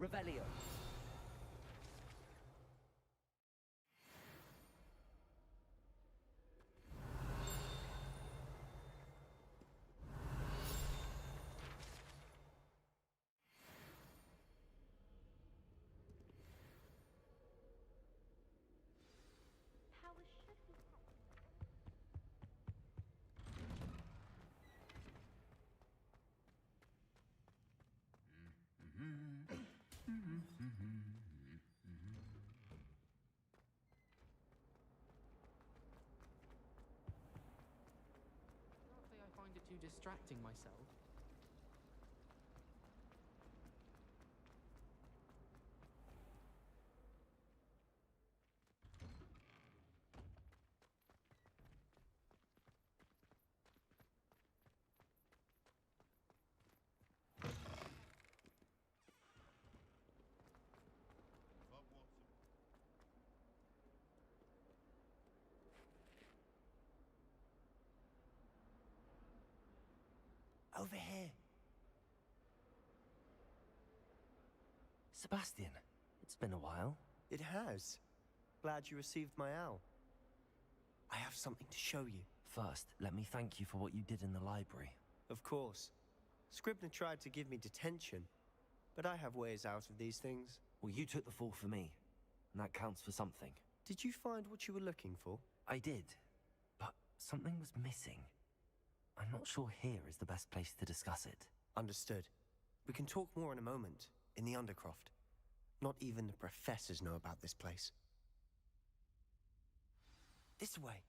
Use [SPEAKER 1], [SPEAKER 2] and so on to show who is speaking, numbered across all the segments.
[SPEAKER 1] Revelio.
[SPEAKER 2] I find it too distracting myself.
[SPEAKER 3] Over here. Sebastian, it's been a while. It has. Glad you received my owl. I have something to show you. First, let me thank you for what you did in the library. Of course. Scribner tried to give me detention, but I have ways out of these things. Well, you took the fall for me, and that counts for something. Did you find what you were looking for? I did, but something was missing. I'm not sure here is the best place to discuss it. Understood. We can talk more in a moment, in the Undercroft. Not even the professors know about this place. This way.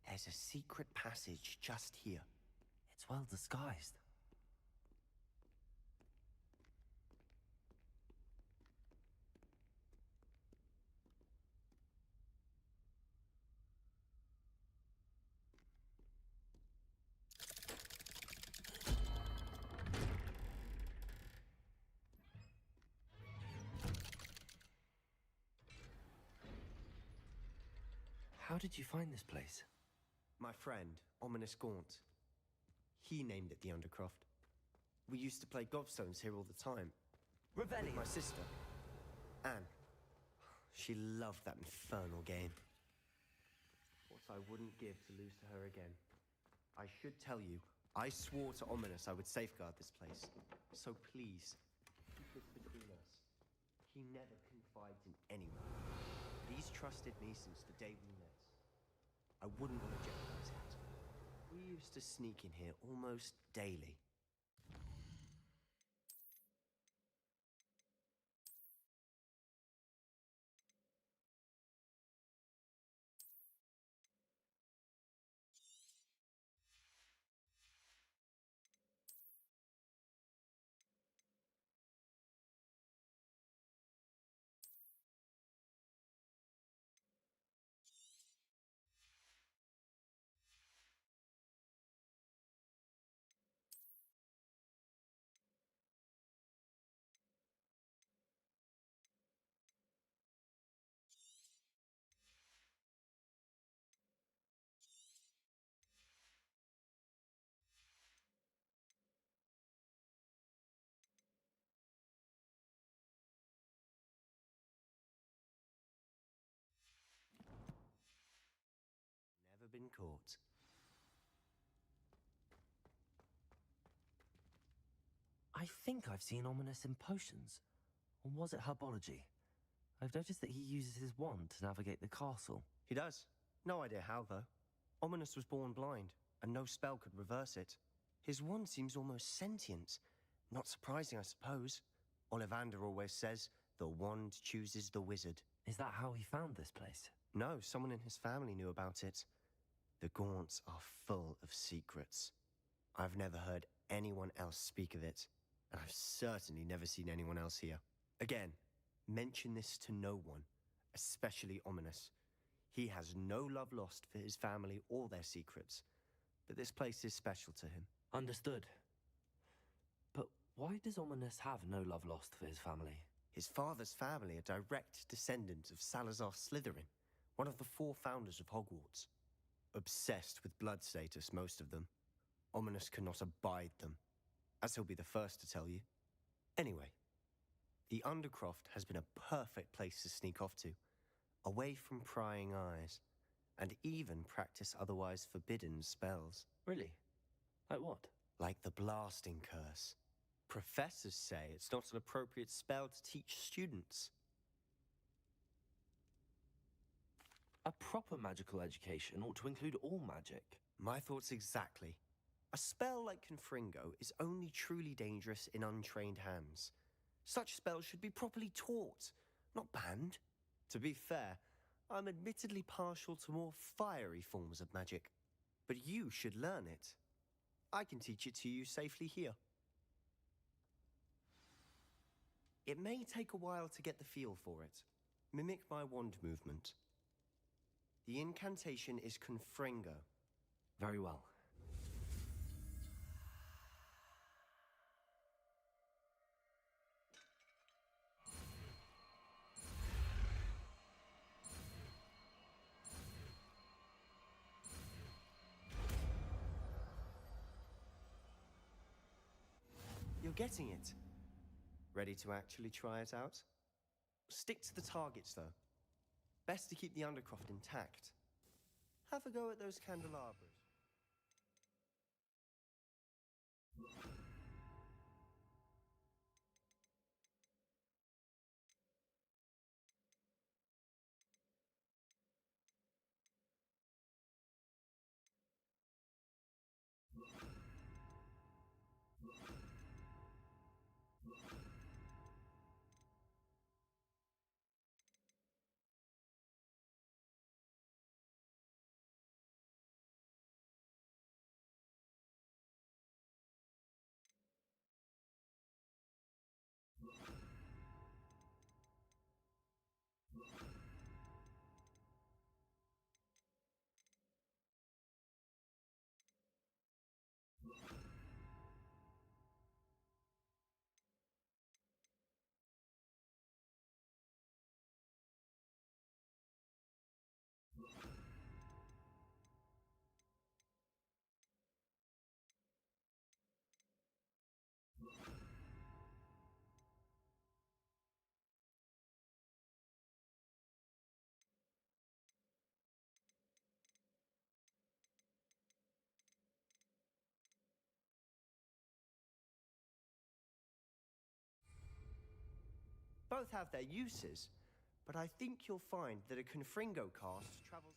[SPEAKER 3] There's a secret passage just here. It's well disguised. How did you find this place? My friend, Ominous Gaunt. He named it the Undercroft. We used to play gobstones here all the time. Revelio. With my sister, Anne. She loved that infernal game. What I wouldn't give to lose to her again. I should tell you, I swore to Ominous I would safeguard this place. So please, keep this between us. He never confides in anyone. He's trusted me since the day we met. I wouldn't want to jeopardize it. We used to sneak in here almost daily. Never been caught. I think I've seen Ominous in potions. Or was it herbology? I've noticed that he uses his wand to navigate the castle. He does. No idea how, though. Ominous was born blind, and no spell could reverse it. His wand seems almost sentient. Not surprising, I suppose. Ollivander always says, the wand chooses the wizard. Is that how he found this place? No, someone in his family knew about it. The Gaunts are full of secrets. I've never heard anyone else speak of it, and I've certainly never seen anyone else here. Again, mention this to no one, especially Ominous. He has no love lost for his family or their secrets, but this place is special to him. Understood. But why does Ominous have no love lost for his family? His father's family are direct descendants of Salazar Slytherin, one of the 4 founders of Hogwarts. Obsessed with blood status, most of them. Ominous cannot abide them, as he'll be the first to tell you. Anyway, the Undercroft has been a perfect place to sneak off to, away from prying eyes, and even practice otherwise forbidden spells.
[SPEAKER 1] Really? Like what?
[SPEAKER 3] Like the blasting curse. Professors say it's not an appropriate spell to teach students.
[SPEAKER 1] A proper magical education ought to include all magic.
[SPEAKER 3] My thoughts exactly. A spell like Confringo is only truly dangerous in untrained hands. Such spells should be properly taught, not banned. To be fair, I'm admittedly partial to more fiery forms of magic, but you should learn it. I can teach it to you safely here. It may take a while to get the feel for it. Mimic my wand movement. The incantation is Confringo.
[SPEAKER 1] Very well.
[SPEAKER 3] You're getting it. Ready to actually try it out? Stick to the targets, though. Best to keep the Undercroft intact. Have a go at those candelabras. Both have their uses, but I think you'll find that a Confringo cast travels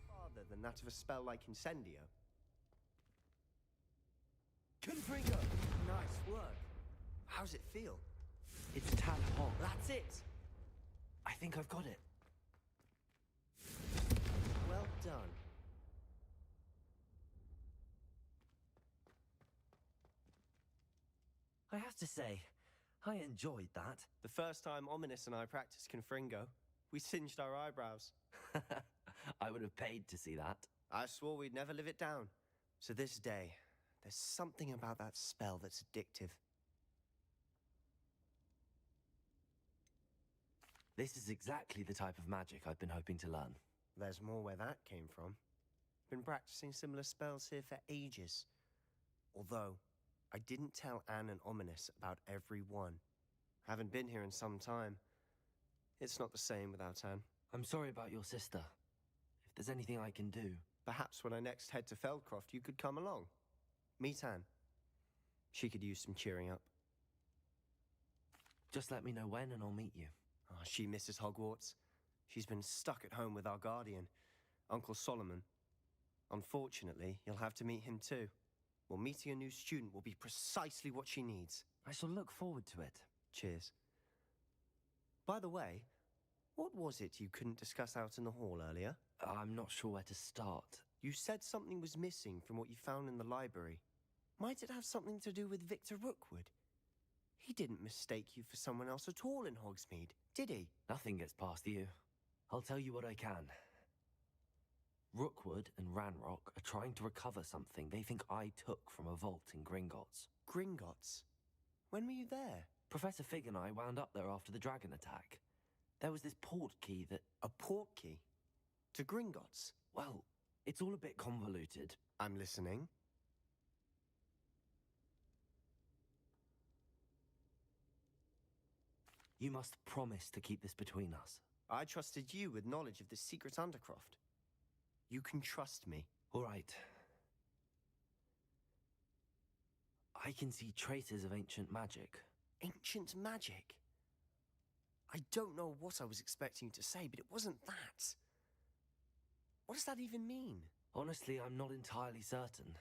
[SPEAKER 3] farther than that of a spell like Incendio. Confringo! Nice work. How's it feel?
[SPEAKER 1] It's tad hot.
[SPEAKER 3] That's it!
[SPEAKER 1] I think I've got it.
[SPEAKER 3] Well done.
[SPEAKER 1] I have to say, I enjoyed that.
[SPEAKER 3] The first time Ominous and I practiced Confringo, we singed our eyebrows.
[SPEAKER 1] I would have paid to see that.
[SPEAKER 3] I swore we'd never live it down. To this day, there's something about that spell that's addictive.
[SPEAKER 1] This is exactly the type of magic I've been hoping to learn.
[SPEAKER 3] There's more where that came from. Been practicing similar spells here for ages. Although, I didn't tell Anne and Ominous about every one. Haven't been here in some time. It's not the same without Anne.
[SPEAKER 1] I'm sorry about your sister. If there's anything I can do...
[SPEAKER 3] Perhaps when I next head to Feldcroft, you could come along. Meet Anne. She could use some cheering up.
[SPEAKER 1] Just let me know when and I'll meet you.
[SPEAKER 3] Oh, she misses Hogwarts. She's been stuck at home with our guardian, Uncle Solomon. Unfortunately, you'll have to meet him too. Well, meeting a new student will be precisely what she needs.
[SPEAKER 1] I shall look forward to it.
[SPEAKER 3] Cheers. By the way, what was it you couldn't discuss out in the hall earlier?
[SPEAKER 1] I'm not sure where to start.
[SPEAKER 3] You said something was missing from what you found in the library. Might it have something to do with Victor Rookwood? He didn't mistake you for someone else at all in Hogsmeade, did he?
[SPEAKER 1] Nothing gets past you. I'll tell you what I can. Rookwood and Ranrock are trying to recover something they think I took from a vault in Gringotts.
[SPEAKER 3] Gringotts? When were you there?
[SPEAKER 1] Professor Fig and I wound up there after the dragon attack. There was this port key that,
[SPEAKER 3] A port key? To Gringotts?
[SPEAKER 1] well, it's all a bit convoluted.
[SPEAKER 3] I'm listening.
[SPEAKER 1] You must promise to keep this between us.
[SPEAKER 3] I trusted you with knowledge of the secret undercroft. You can trust me.
[SPEAKER 1] All right. I can see traces of ancient magic.
[SPEAKER 3] Ancient magic? I don't know what I was expecting you to say, but it wasn't that. What does that even mean?
[SPEAKER 1] Honestly, I'm not entirely certain.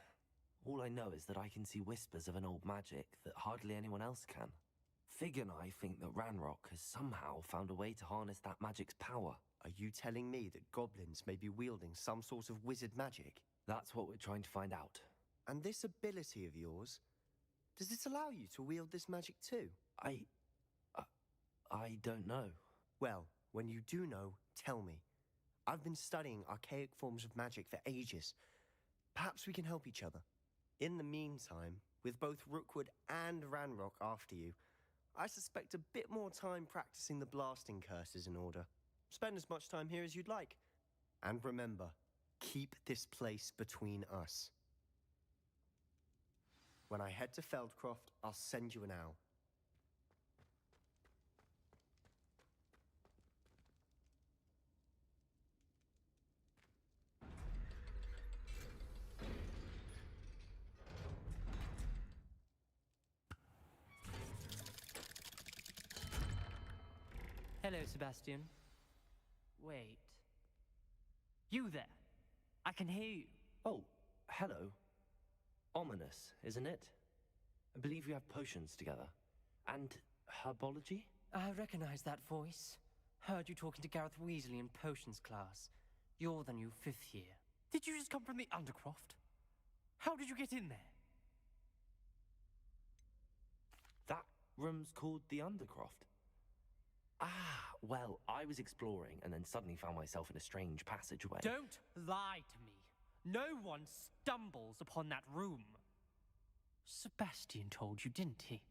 [SPEAKER 1] All I know is that I can see whispers of an old magic that hardly anyone else can. Fig and I think that Ranrock has somehow found a way to harness that magic's power.
[SPEAKER 3] Are you telling me that goblins may be wielding some sort of wizard magic?
[SPEAKER 1] That's what we're trying to find out.
[SPEAKER 3] And this ability of yours, does it allow you to wield this magic too?
[SPEAKER 1] I don't know.
[SPEAKER 3] Well, when you do know, tell me. I've been studying archaic forms of magic for ages. Perhaps we can help each other. In the meantime, with both Rookwood and Ranrock after you, I suspect a bit more time practicing the blasting curse is in order. Spend as much time here as you'd like. And remember, keep this place between us. When I head to Feldcroft, I'll send you an owl.
[SPEAKER 4] Hello, Sebastian. Wait. You there? I can hear you.
[SPEAKER 1] Oh, hello. Ominous, isn't it? I believe we have potions together. And herbology?
[SPEAKER 4] I recognize that voice. Heard you talking to Gareth Weasley in potions class. You're the new 5th year. Did you just come from the Undercroft? How did you get in there?
[SPEAKER 1] That room's called the Undercroft. Ah, well, I was exploring and then suddenly found myself in a strange passageway.
[SPEAKER 4] Don't lie to me. No one stumbles upon that room. Sebastian told you, didn't he?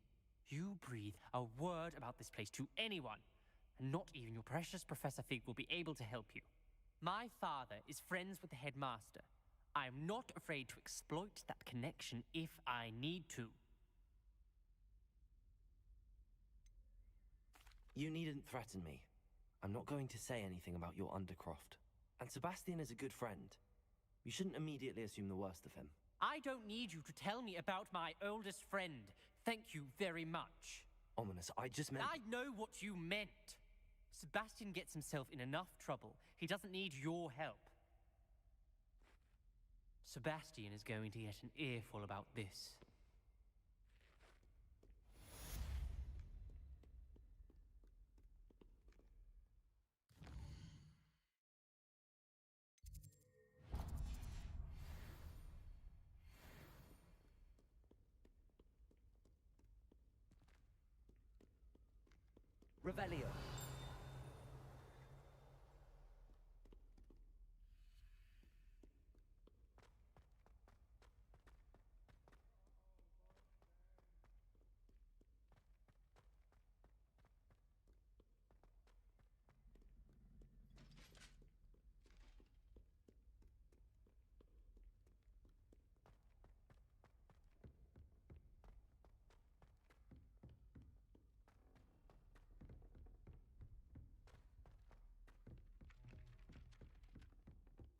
[SPEAKER 4] You breathe a word about this place to anyone, and not even your precious Professor Fig will be able to help you. My father is friends with the headmaster. I am not afraid to exploit that connection if I need to.
[SPEAKER 1] You needn't threaten me. I'm not going to say anything about your Undercroft. And Sebastian is a good friend. You shouldn't immediately assume the worst of him.
[SPEAKER 4] I don't need you to tell me about my oldest friend. Thank you very much.
[SPEAKER 1] Ominous, I just meant...
[SPEAKER 4] I know what you meant. Sebastian gets himself in enough trouble. He doesn't need your help. Sebastian is going to get an earful about this.
[SPEAKER 1] Revelio.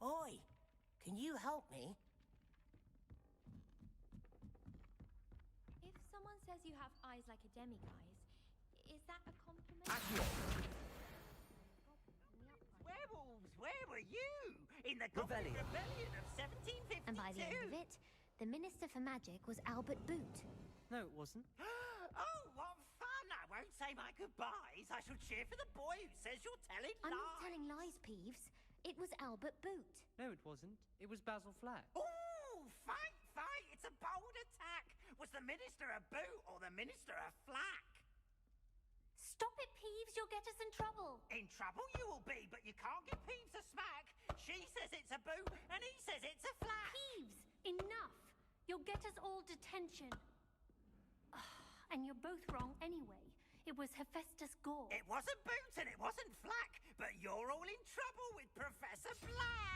[SPEAKER 5] Oi, can you help me?
[SPEAKER 6] If someone says you have eyes like a demiguise, is that a compliment?
[SPEAKER 5] Werewolves, where were you? In the Gothic Rebellion of 1752?
[SPEAKER 6] And by the end of it, the Minister for Magic was Albert Boot.
[SPEAKER 4] No, it wasn't.
[SPEAKER 5] Oh, what fun! I won't say my goodbyes. I shall cheer for the boy who says you're telling
[SPEAKER 6] I'm
[SPEAKER 5] lies.
[SPEAKER 6] not telling lies, Peeves. It was Albert Boot.
[SPEAKER 4] No, it wasn't. It was Basil Flack.
[SPEAKER 5] Ooh, fight, fight! It's a bold attack. Was the Minister a boot or the Minister a flack?
[SPEAKER 6] Stop it, Peeves. You'll get us in trouble.
[SPEAKER 5] In trouble you will be, but you can't give Peeves a smack. She says it's a boot, and he says it's a flack.
[SPEAKER 6] Peeves, enough. You'll get us all detention. And you're both wrong anyway. It was Hephaestus Gore.
[SPEAKER 5] It wasn't Boots and it wasn't Flack, but you're all in trouble with Professor Black!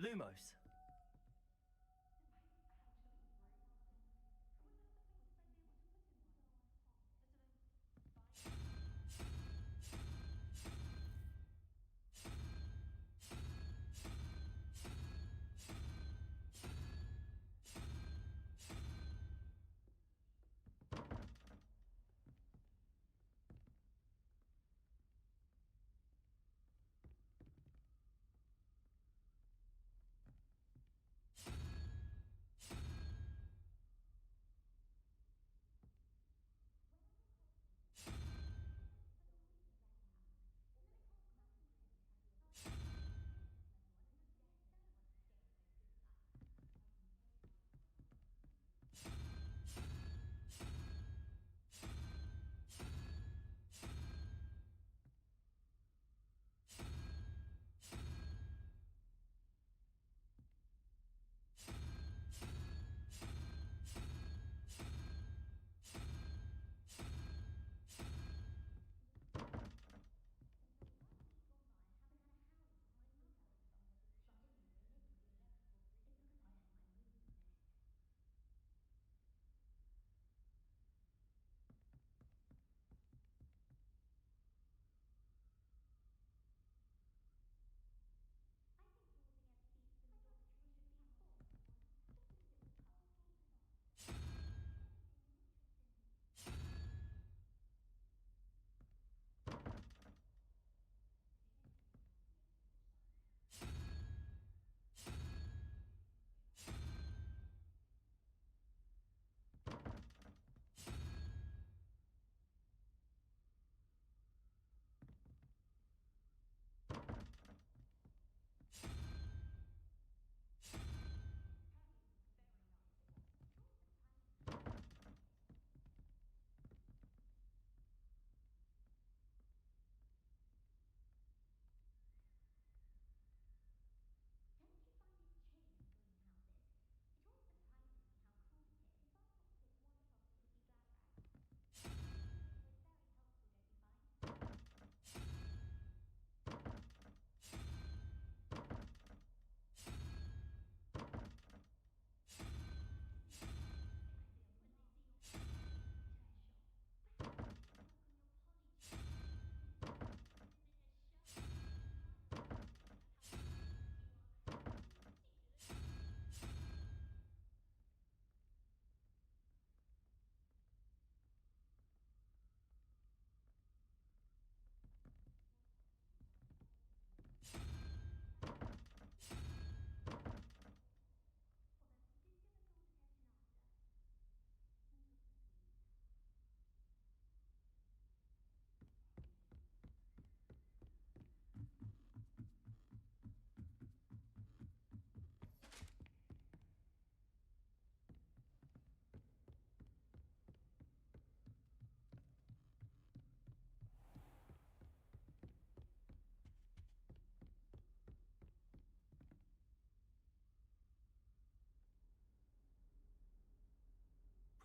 [SPEAKER 3] Lumos.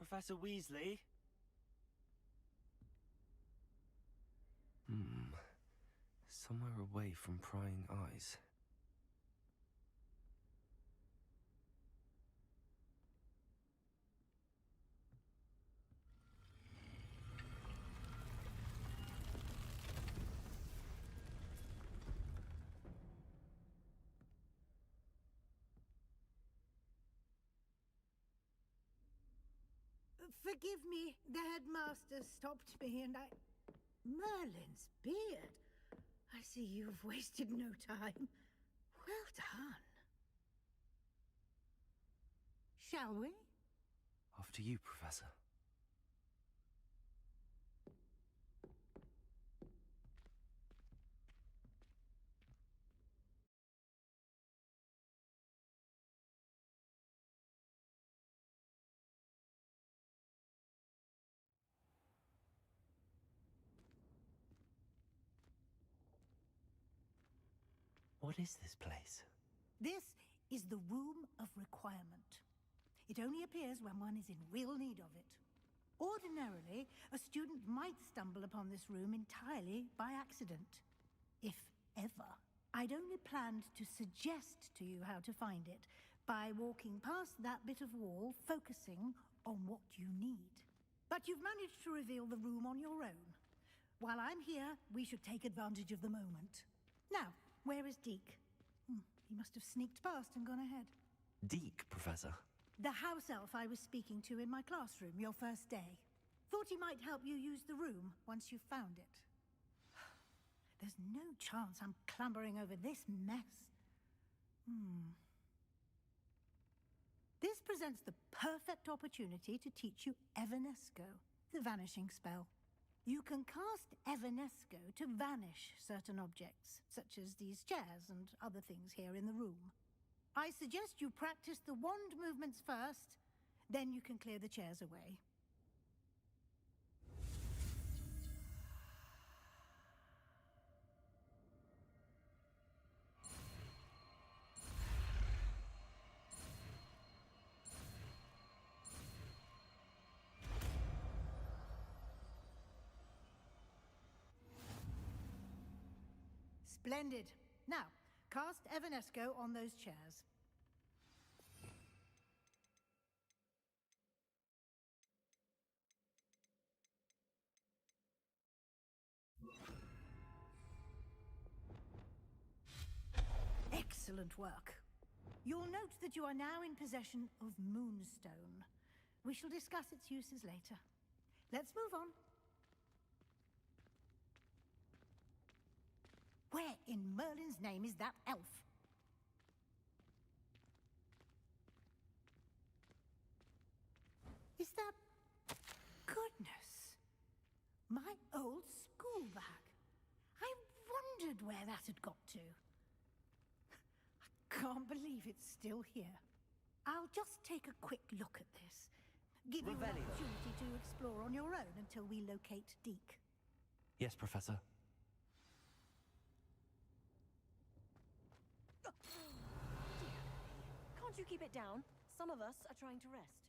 [SPEAKER 3] Professor Weasley?
[SPEAKER 1] Somewhere away from prying eyes.
[SPEAKER 7] Forgive me, the headmaster stopped me and I... Merlin's beard. I see you've wasted no time. Well done. Shall we?
[SPEAKER 1] After you, Professor. What is this place?
[SPEAKER 7] This is the Room of Requirement. It only appears when one is in real need of it. Ordinarily, a student might stumble upon this room entirely by accident. If ever. I'd only planned to suggest to you how to find it by walking past that bit of wall, focusing on what you need. But you've managed to reveal the room on your own. While I'm here, we should take advantage of the moment. Now, where is Deke? He must have sneaked past and gone ahead.
[SPEAKER 1] Deke, Professor.
[SPEAKER 7] The house elf I was speaking to in my classroom your first day. Thought he might help you use the room once you found it. There's no chance I'm clambering over this mess. This presents the perfect opportunity to teach you Evanesco, the vanishing spell. You can cast Evanesco to vanish certain objects, such as these chairs and other things here in the room. I suggest you practice the wand movements first, then you can clear the chairs away. Splendid. Now, cast Evanesco on those chairs. Excellent work. You'll note that you are now in possession of Moonstone. We shall discuss its uses later. Let's move on. Where in Merlin's name is that elf? Is that... Goodness! My old school bag. I wondered where that had got to. I can't believe it's still here. I'll just take a quick look at this. Give you an opportunity to explore on your own until we locate Deke.
[SPEAKER 1] Yes, Professor.
[SPEAKER 8] Can't you keep it down? Some of us are trying to rest.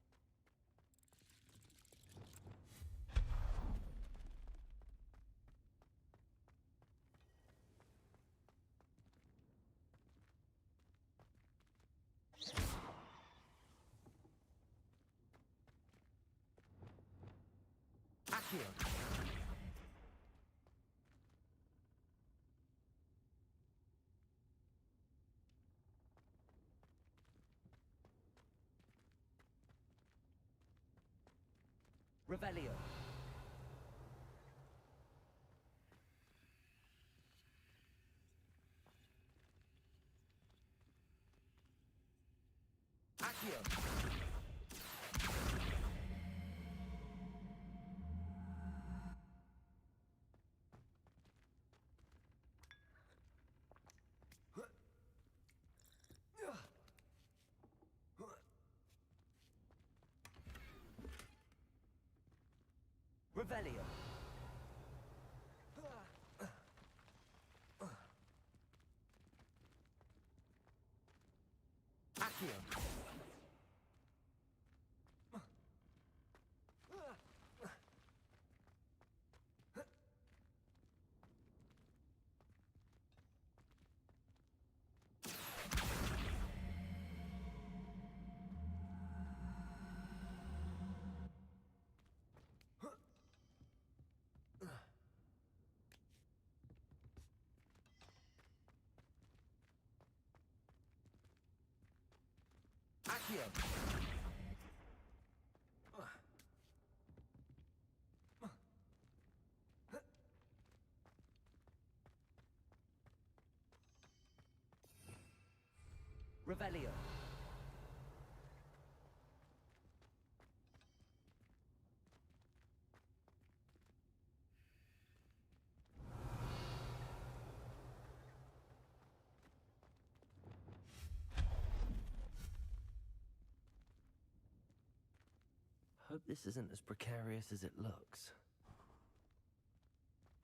[SPEAKER 1] Accio! Revelio. Accio. Revelio. Accio. Accio.
[SPEAKER 3] Revelio.
[SPEAKER 1] Hope this isn't as precarious as it looks.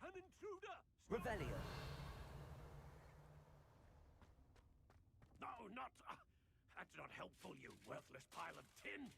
[SPEAKER 9] An intruder!
[SPEAKER 3] Revelio.
[SPEAKER 9] No, not... that's not helpful, you worthless pile of tin!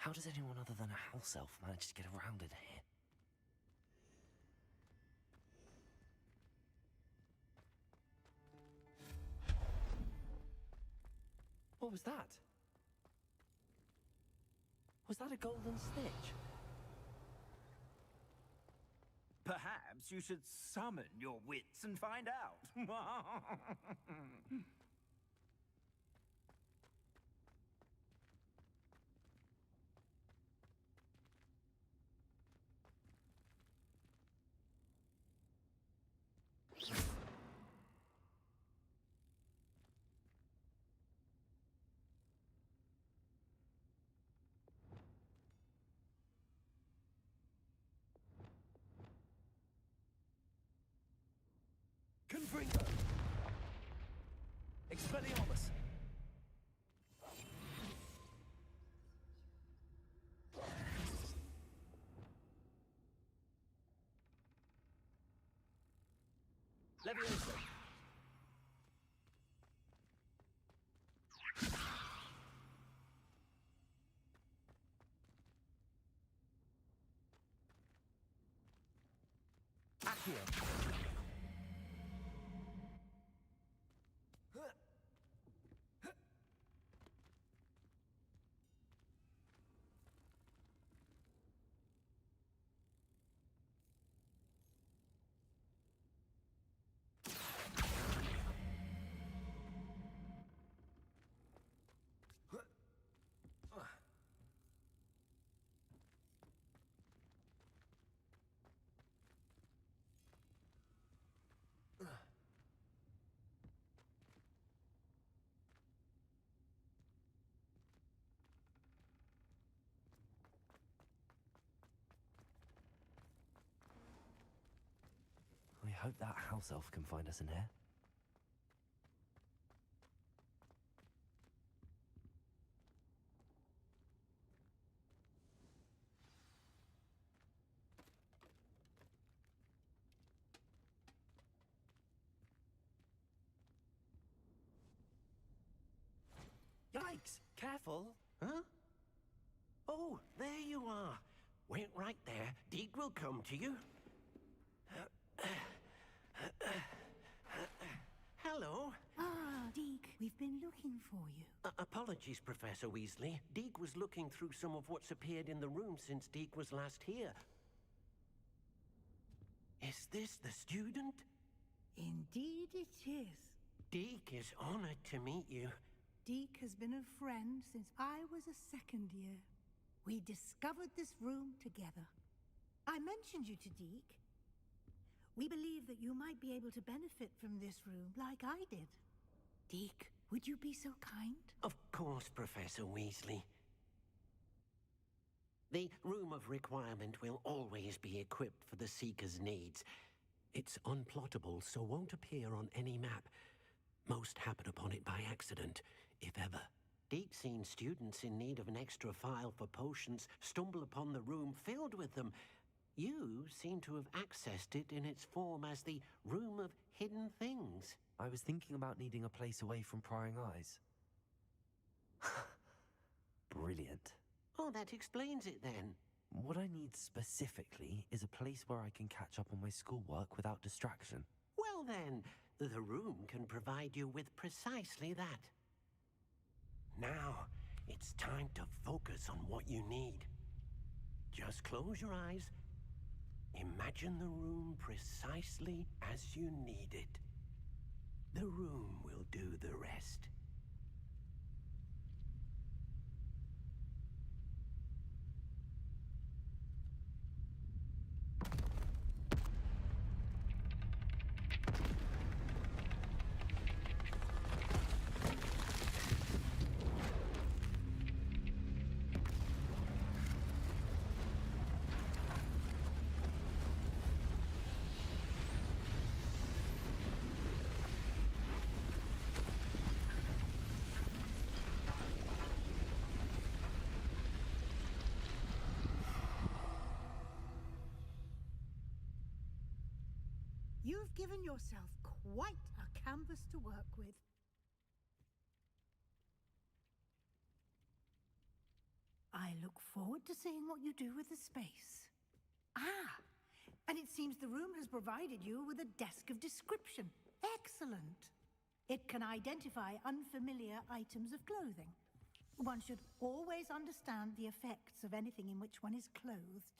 [SPEAKER 1] How does anyone other than a house elf manage to get around in here? What was that? Was that a golden snitch?
[SPEAKER 5] Perhaps you should summon your wits and find out.
[SPEAKER 1] Confringo! Expelliarmus! Levioso! Accio! I hope that house elf can find us in here.
[SPEAKER 5] Yikes! Careful! Huh? Oh, there you are. Wait right there. Deek will come to you. Hello.
[SPEAKER 7] Ah, Deke, we've been looking for you.
[SPEAKER 5] Apologies, Professor Weasley. Deek was looking through some of what's appeared in the room since Deek was last here. Is this the student?
[SPEAKER 7] Indeed it is.
[SPEAKER 5] Deek is honored to meet you.
[SPEAKER 7] Deke has been a friend since I was a second year. We discovered this room together. I mentioned you to Deke. We believe that you might be able to benefit from this room like I did. Deke, would you be so kind?
[SPEAKER 5] Of course, Professor Weasley. The Room of Requirement will always be equipped for the Seeker's needs. It's unplottable, so won't appear on any map. Most happen upon it by accident, if ever. Deke's seen students in need of an extra file for potions stumble upon the room filled with them. You seem to have accessed it in its form as the Room of Hidden Things.
[SPEAKER 1] I was thinking about needing a place away from prying eyes. Brilliant.
[SPEAKER 5] Oh, that explains it then.
[SPEAKER 1] What I need specifically is a place where I can catch up on my schoolwork without distraction.
[SPEAKER 5] Well then, the room can provide you with precisely that. Now, it's time to focus on what you need. Just close your eyes, imagine Imagine the room precisely as you need it. The room will do the rest.
[SPEAKER 7] You've given yourself quite a canvas to work with. I look forward to seeing what you do with the space. Ah, and it seems the room has provided you with a desk of description. Excellent. It can identify unfamiliar items of clothing. One should always understand the effects of anything in which one is clothed.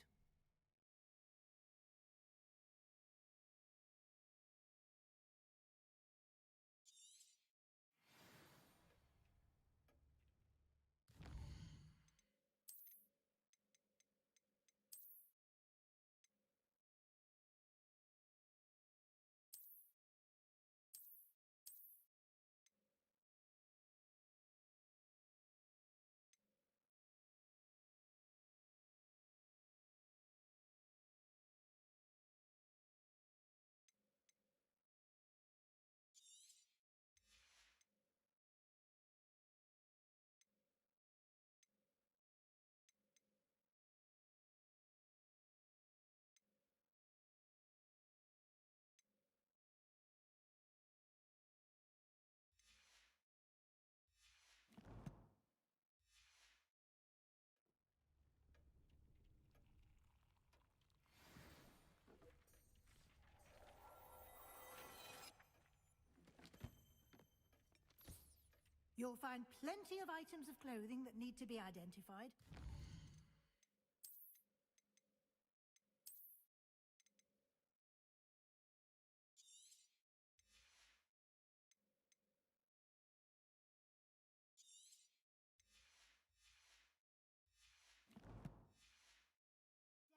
[SPEAKER 7] You'll find plenty of items of clothing that need to be identified.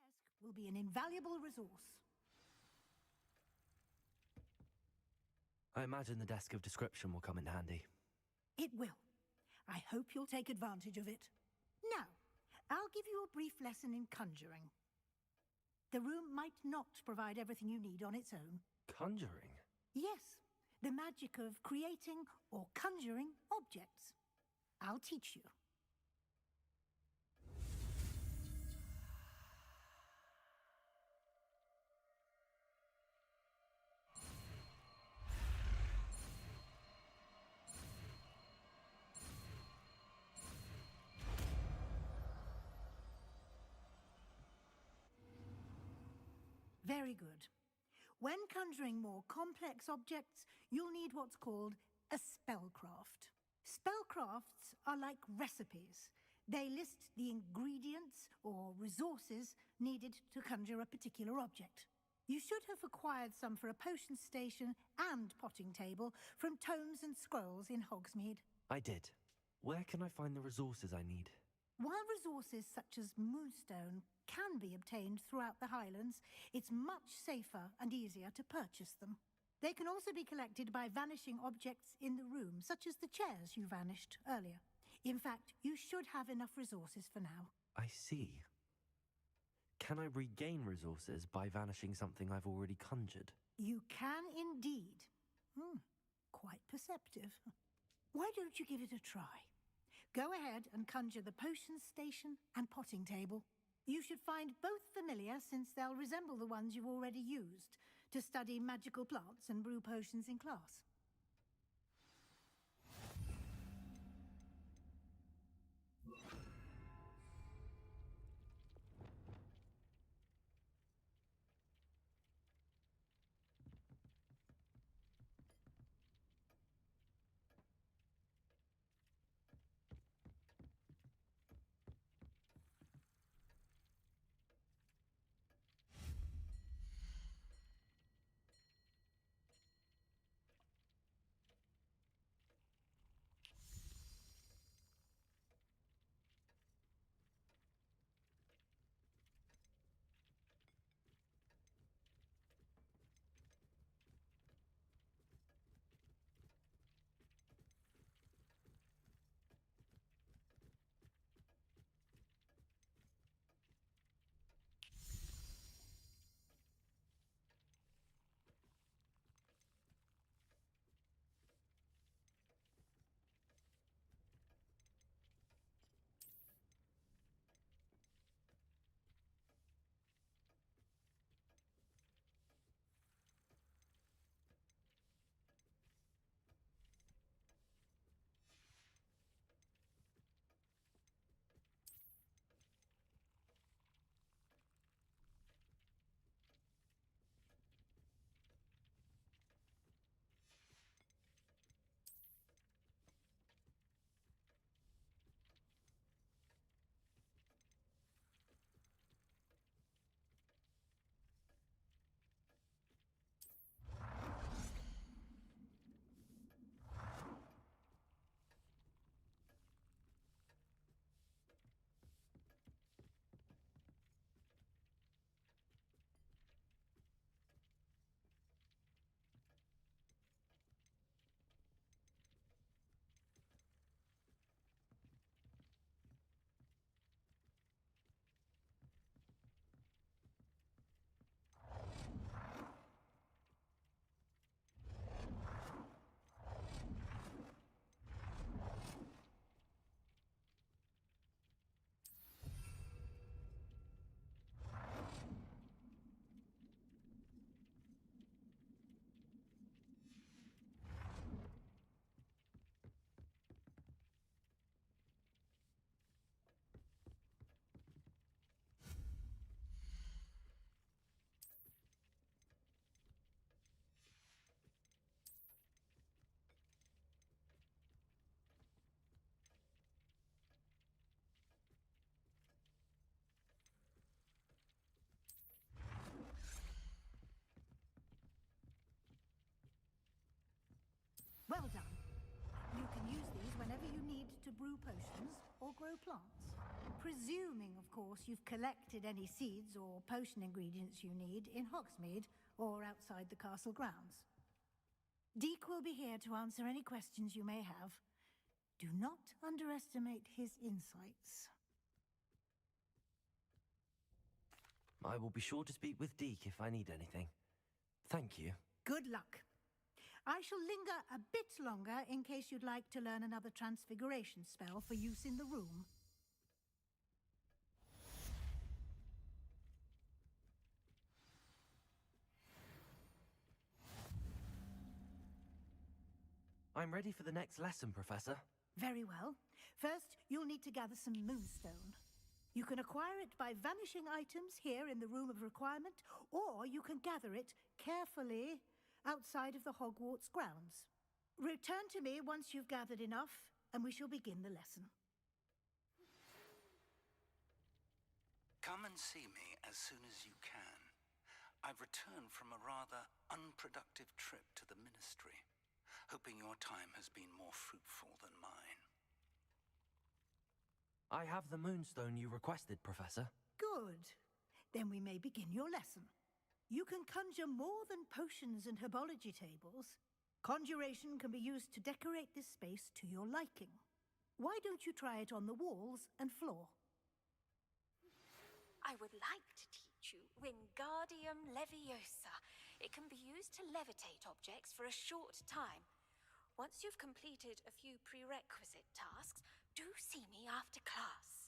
[SPEAKER 7] Desk will be an invaluable resource.
[SPEAKER 1] I imagine the desk of description will come in handy.
[SPEAKER 7] It will. I hope you'll take advantage of it. Now, I'll give you a brief lesson in conjuring. The room might not provide everything you need on its own.
[SPEAKER 1] Conjuring?
[SPEAKER 7] Yes, the magic of creating or conjuring objects. I'll teach you. Very good. When conjuring more complex objects, you'll need what's called a spellcraft. Spellcrafts are like recipes. They list the ingredients or resources needed to conjure a particular object. You should have acquired some for a potion station and potting table from tomes and scrolls in Hogsmeade.
[SPEAKER 1] I did. Where can I find the resources I need?
[SPEAKER 7] While resources such as moonstone can be obtained throughout the Highlands, it's much safer and easier to purchase them. They can also be collected by vanishing objects in the room, such as the chairs you vanished earlier. In fact, you should have enough resources for now.
[SPEAKER 1] I see. Can I regain resources by vanishing something I've already conjured?
[SPEAKER 7] You can indeed. Quite perceptive. Why don't you give it a try? Go ahead and conjure the potion station and potting table. You should find both familiar, since they'll resemble the ones you've already used to study magical plants and brew potions in class. to brew potions or grow plants. Presuming, of course, you've collected any seeds or potion ingredients you need in Hogsmeade or outside the castle grounds. Deke will be here to answer any questions you may have. Do not underestimate his insights.
[SPEAKER 1] I will be sure to speak with Deke if I need anything. Thank you.
[SPEAKER 7] Good luck. I shall linger a bit longer in case you'd like to learn another transfiguration spell for use in the room.
[SPEAKER 1] I'm ready for the next lesson, Professor.
[SPEAKER 7] Very well. First, you'll need to gather some moonstone. You can acquire it by vanishing items here in the Room of Requirement, or you can gather it carefully outside of the Hogwarts grounds. Return to me once you've gathered enough, and we shall begin the lesson.
[SPEAKER 10] Come and see me as soon as you can. I've returned from a rather unproductive trip to the Ministry, hoping your time has been more fruitful than mine.
[SPEAKER 1] I have the moonstone you requested, Professor.
[SPEAKER 7] Good. Then we may begin your lesson. You can conjure more than potions and herbology tables. Conjuration can be used to decorate this space to your liking. Why don't you try it on the walls and floor?
[SPEAKER 11] I would like to teach you Wingardium Leviosa. It can be used to levitate objects for a short time. Once you've completed a few prerequisite tasks, do see me after class.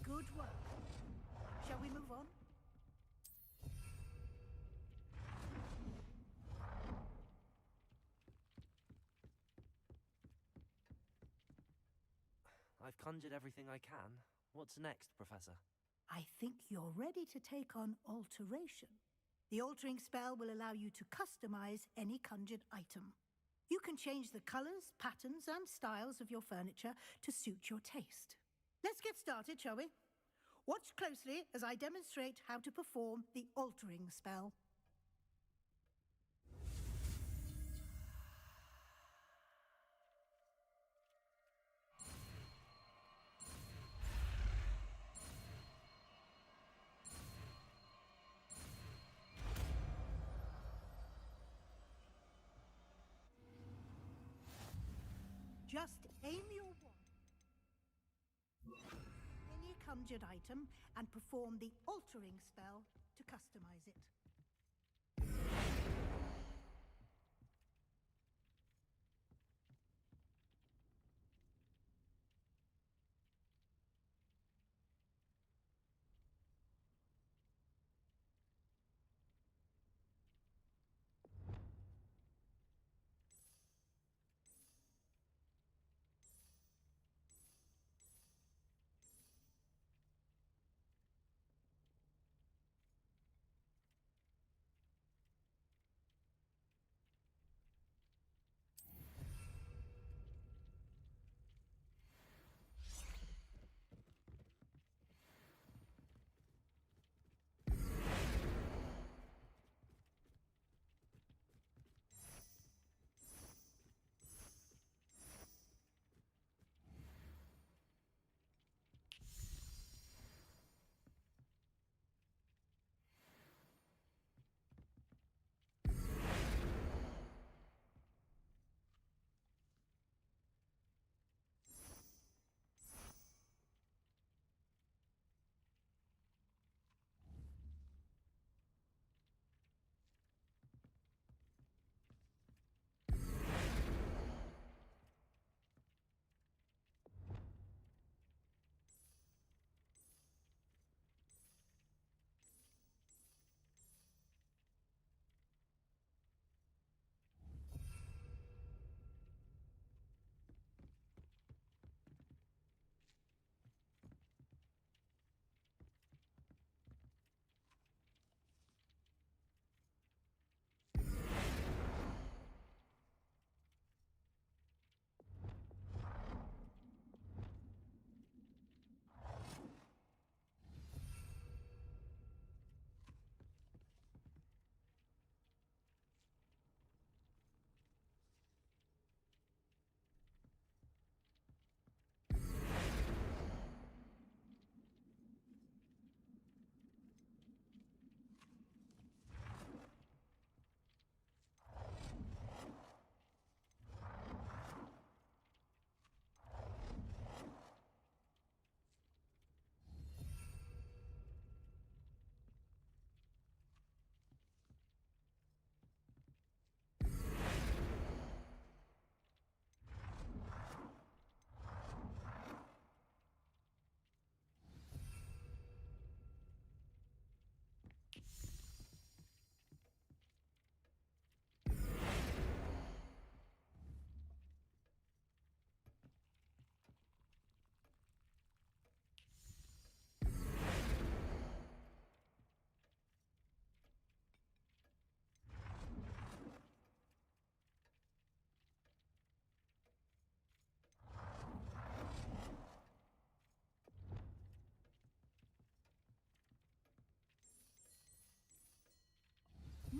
[SPEAKER 7] Good work. Shall we move on?
[SPEAKER 1] I've conjured everything I can. What's next, Professor?
[SPEAKER 7] I think you're ready to take on alteration. The altering spell will allow you to customize any conjured item. You can change the colors, patterns, and styles of your furniture to suit your taste. Let's get started, shall we? Watch closely as I demonstrate how to perform the altering spell. Just aim your wand at any conjured item and perform the altering spell to customize it.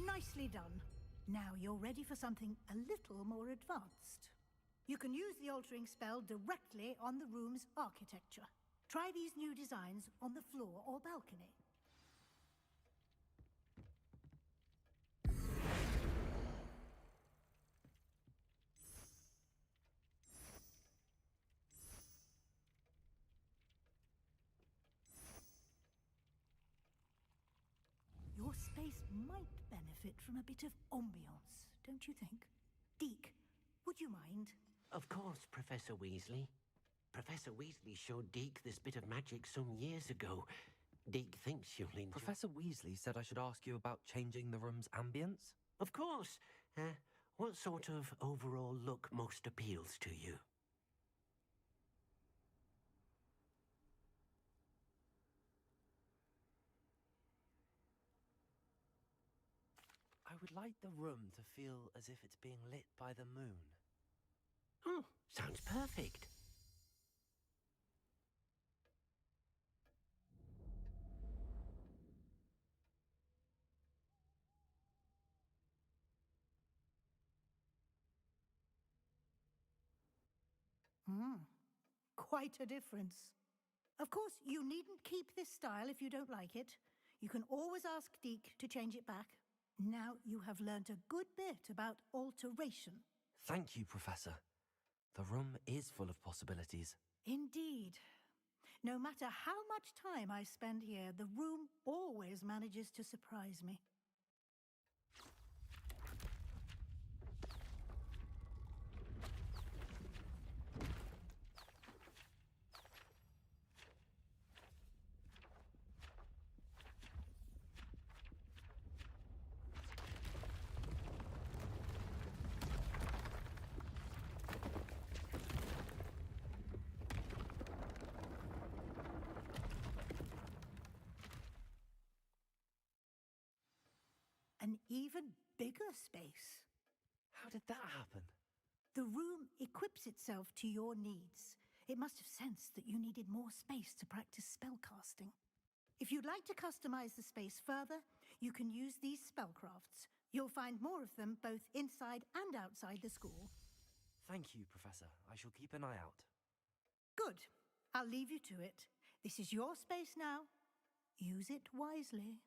[SPEAKER 7] Nicely done. Now you're ready for something a little more advanced. You can use the altering spell directly on the room's architecture. Try these new designs on the floor or balcony. Your space might benefit from a bit of ambiance, don't you think? Deke, would you mind?
[SPEAKER 5] Of course, Professor Weasley. Professor Weasley showed Deke this bit of magic some years ago. Deke thinks you'll enjoy...
[SPEAKER 1] Professor Weasley said I should ask you about changing the room's ambience?
[SPEAKER 5] Of course. What sort of overall look most appeals to you?
[SPEAKER 1] I would like the room to feel as if it's being lit by the moon.
[SPEAKER 5] Oh, sounds perfect.
[SPEAKER 7] quite a difference. Of course, you needn't keep this style if you don't like it. You can always ask Deek to change it back. Now you have learnt a good bit about alteration.
[SPEAKER 1] Thank you, Professor. The room is full of possibilities.
[SPEAKER 7] Indeed. No matter how much time I spend here, the room always manages to surprise me. An even bigger space.
[SPEAKER 1] How did that happen?
[SPEAKER 7] The room equips itself to your needs. It must have sensed that you needed more space to practice spellcasting. If you'd like to customize the space further, you can use these spellcrafts. You'll find more of them both inside and outside the school.
[SPEAKER 1] Thank you, Professor. I shall keep an eye out.
[SPEAKER 7] Good. I'll leave you to it. This is your space now. Use it wisely.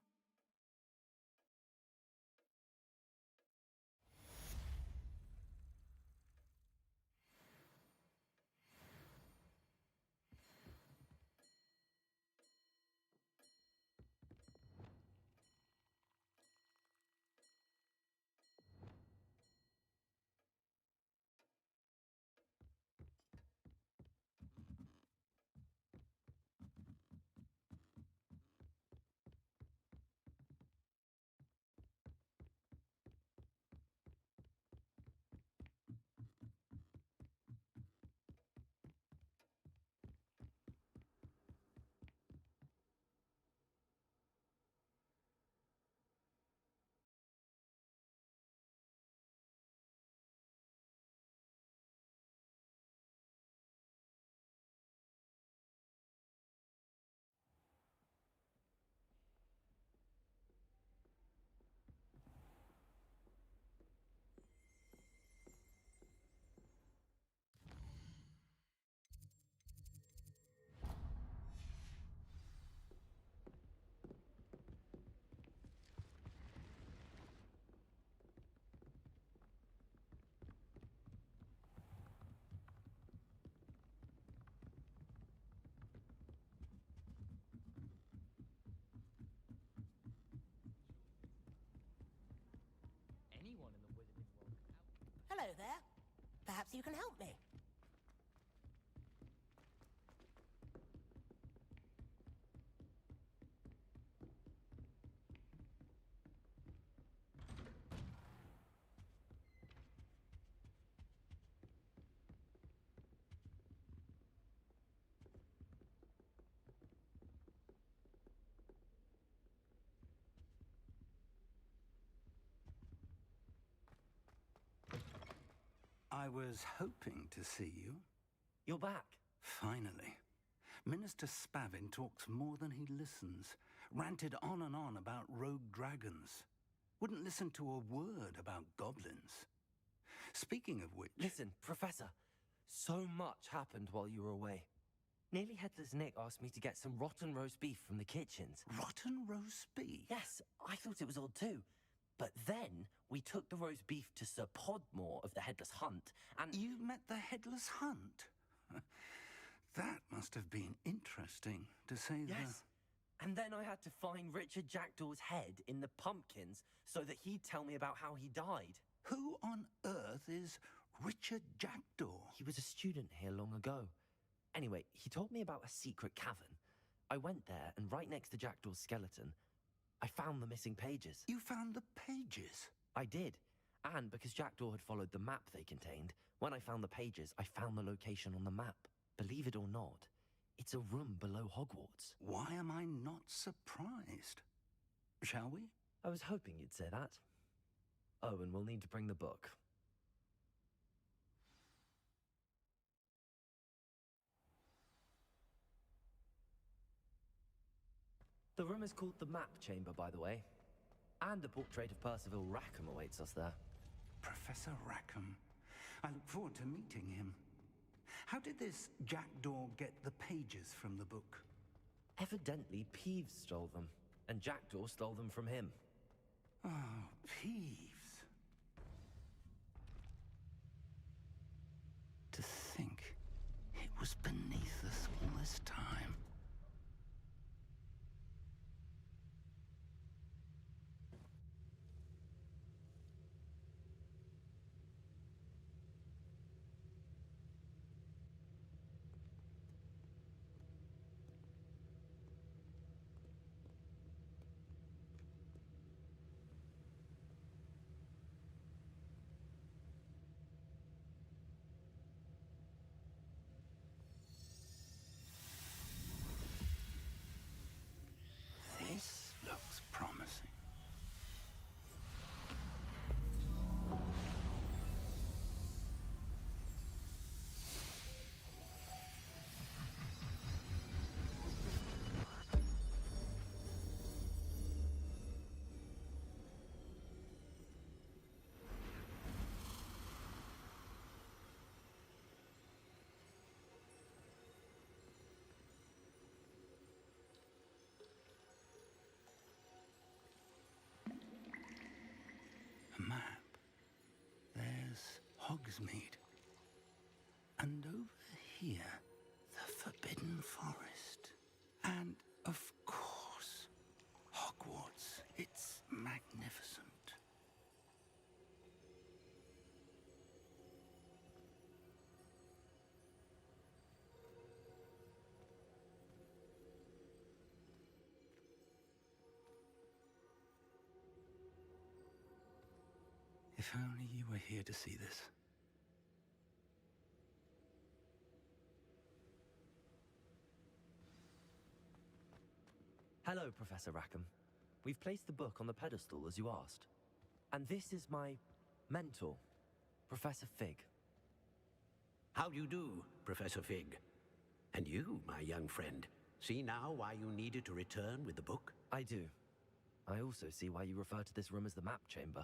[SPEAKER 2] Anyone in the wizarding world could help.
[SPEAKER 8] Hello there. Perhaps you can help me.
[SPEAKER 10] I was hoping to see you.
[SPEAKER 1] You're back.
[SPEAKER 10] Finally. Minister Spavin talks more than he listens. Ranted on and on about rogue dragons. Wouldn't listen to a word about goblins. Speaking of which...
[SPEAKER 1] Listen, Professor. So much happened while you were away. Nearly Headless Nick asked me to get some rotten roast beef from the kitchens.
[SPEAKER 10] Rotten roast beef?
[SPEAKER 1] Yes, I thought it was odd too. But then we took the roast beef to Sir Podmore of the Headless Hunt, and...
[SPEAKER 10] You met the Headless Hunt? That must have been interesting, to say the...
[SPEAKER 1] Yes. And then I had to find Richard Jackdaw's head in the pumpkins so that he'd tell me about how he died.
[SPEAKER 10] Who on earth is Richard Jackdaw?
[SPEAKER 1] He was a student here long ago. Anyway, he told me about a secret cavern. I went there, and right next to Jackdaw's skeleton, I found the missing pages.
[SPEAKER 10] You found the pages?
[SPEAKER 1] I did. And because Jackdaw had followed the map they contained, when I found the pages, I found the location on the map. Believe it or not, it's a room below Hogwarts.
[SPEAKER 10] Why am I not surprised? Shall we?
[SPEAKER 1] I was hoping you'd say that. Oh, and we'll need to bring the book. The room is called the Map Chamber, by the way. And a portrait of Percival Rackham awaits us there.
[SPEAKER 10] Professor Rackham. I look forward to meeting him. How did this jackdaw get the pages from the book?
[SPEAKER 1] Evidently, Peeves stole them, and Jackdaw stole them from him.
[SPEAKER 10] Oh, Peeves. To think it was beneath us all this time. This looks promising. A map. There's Hogsmeade. And over here, the Forbidden Forest. And, of course, Hogwarts. It's magnificent. If only you were here to see this.
[SPEAKER 1] Hello, Professor Rackham. We've placed the book on the pedestal as you asked. And this is my mentor, Professor Fig.
[SPEAKER 5] How do you do, Professor Fig? And you, my young friend, see now why you needed to return with the book?
[SPEAKER 1] I do. I also see why you refer to this room as the map chamber.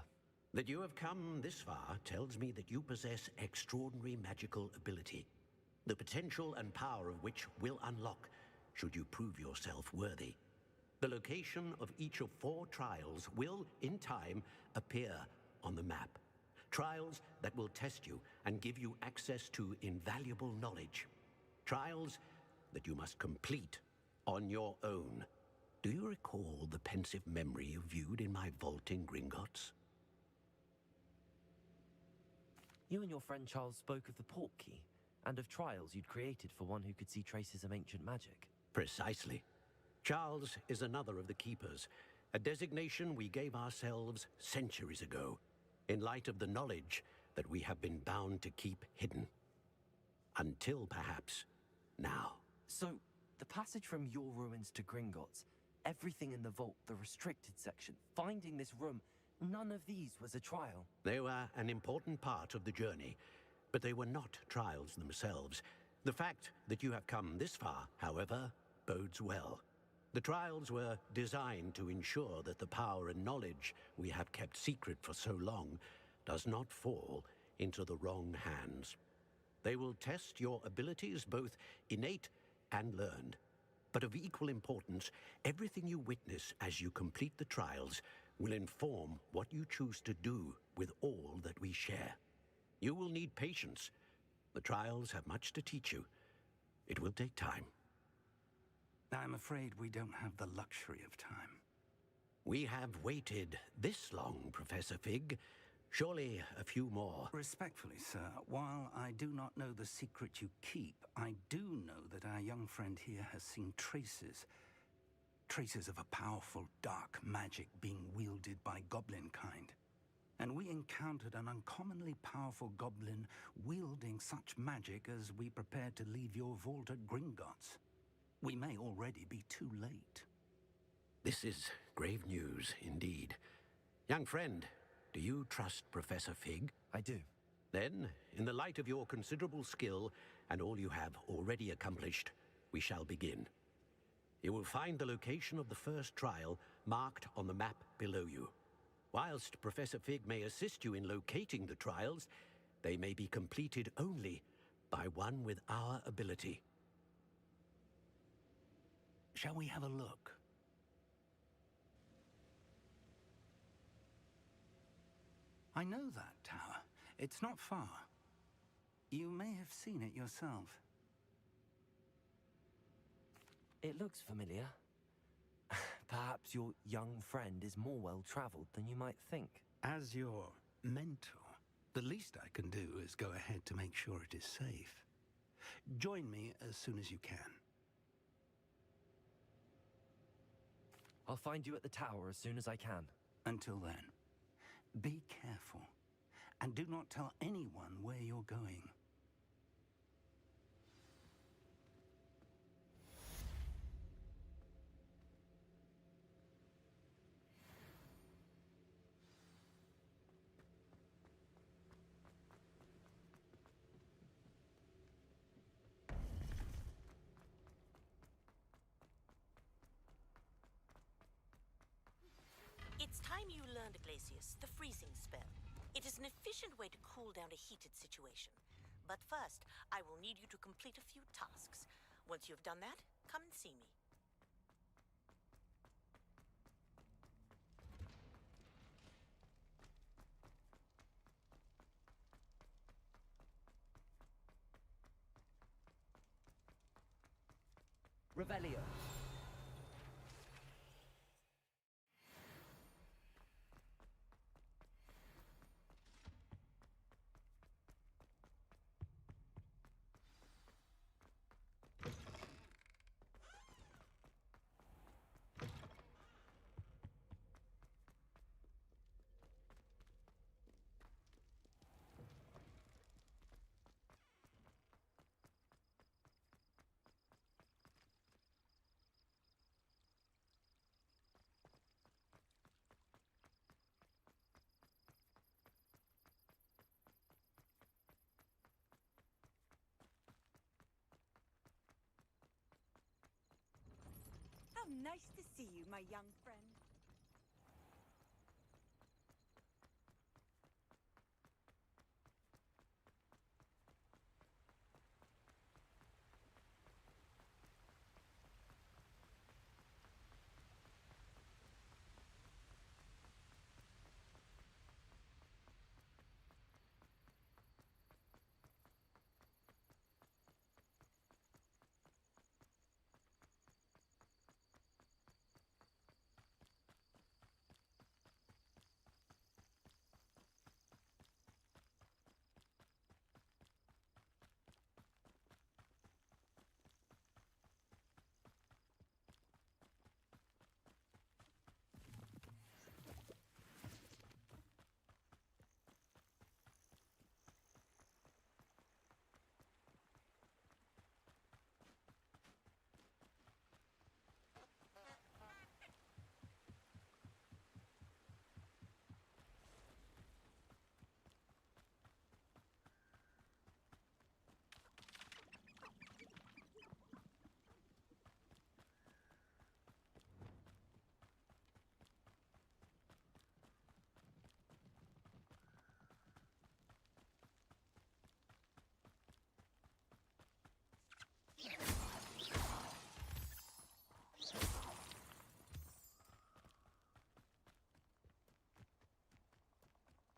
[SPEAKER 5] That you have come this far tells me that you possess extraordinary magical ability, the potential and power of which will unlock should you prove yourself worthy. The location of each of 4 trials will, in time, appear on the map. Trials that will test you and give you access to invaluable knowledge. Trials that you must complete on your own. Do you recall the pensive memory you viewed in my vault in Gringotts?
[SPEAKER 1] You and your friend Charles spoke of the port key, and of trials you'd created for one who could see traces of ancient magic.
[SPEAKER 5] Precisely. Charles is another of the Keepers, a designation we gave ourselves centuries ago, in light of the knowledge that we have been bound to keep hidden. Until, perhaps, now.
[SPEAKER 1] So, the passage from your ruins to Gringotts, everything in the vault, the restricted section, finding this room, none of these was a trial.
[SPEAKER 5] They were an important part of the journey, but they were not trials themselves. The fact that you have come this far, however, bodes well. The trials were designed to ensure that the power and knowledge we have kept secret for so long does not fall into the wrong hands. They will test your abilities, both innate and learned. But of equal importance, everything you witness as you complete the trials will inform what you choose to do with all that we share. You will need patience. The trials have much to teach you. It will take time.
[SPEAKER 10] I'm afraid we don't have the luxury of time.
[SPEAKER 5] We have waited this long, Professor Fig. Surely a few more.
[SPEAKER 10] Respectfully, sir, while I do not know the secret you keep, I do know that our young friend here has seen traces of a powerful dark magic being wielded by goblin kind. And we encountered an uncommonly powerful goblin wielding such magic as we prepared to leave your vault at Gringotts. We may already be too late.
[SPEAKER 5] This is grave news, indeed. Young friend, do you trust Professor Fig?
[SPEAKER 1] I do.
[SPEAKER 5] Then, in the light of your considerable skill and all you have already accomplished, we shall begin. You will find the location of the first trial marked on the map below you. Whilst Professor Fig may assist you in locating the trials, they may be completed only by one with our ability.
[SPEAKER 10] Shall we have a look? I know that tower. It's not far. You may have seen it yourself.
[SPEAKER 1] It looks familiar. Perhaps your young friend is more well-traveled than you might think.
[SPEAKER 10] As your mentor, the least I can do is go ahead to make sure it is safe. Join me as soon as you can.
[SPEAKER 1] I'll find you at the tower as soon as I can.
[SPEAKER 10] Until then, be careful, and do not tell anyone where you're going.
[SPEAKER 8] It's time you learned, Glacius, the freezing spell. It is an efficient way to cool down a heated situation. But first, I will need you to complete a few tasks. Once you've done that, come and see me.
[SPEAKER 1] Revelio.
[SPEAKER 12] How nice to see you, my young friend.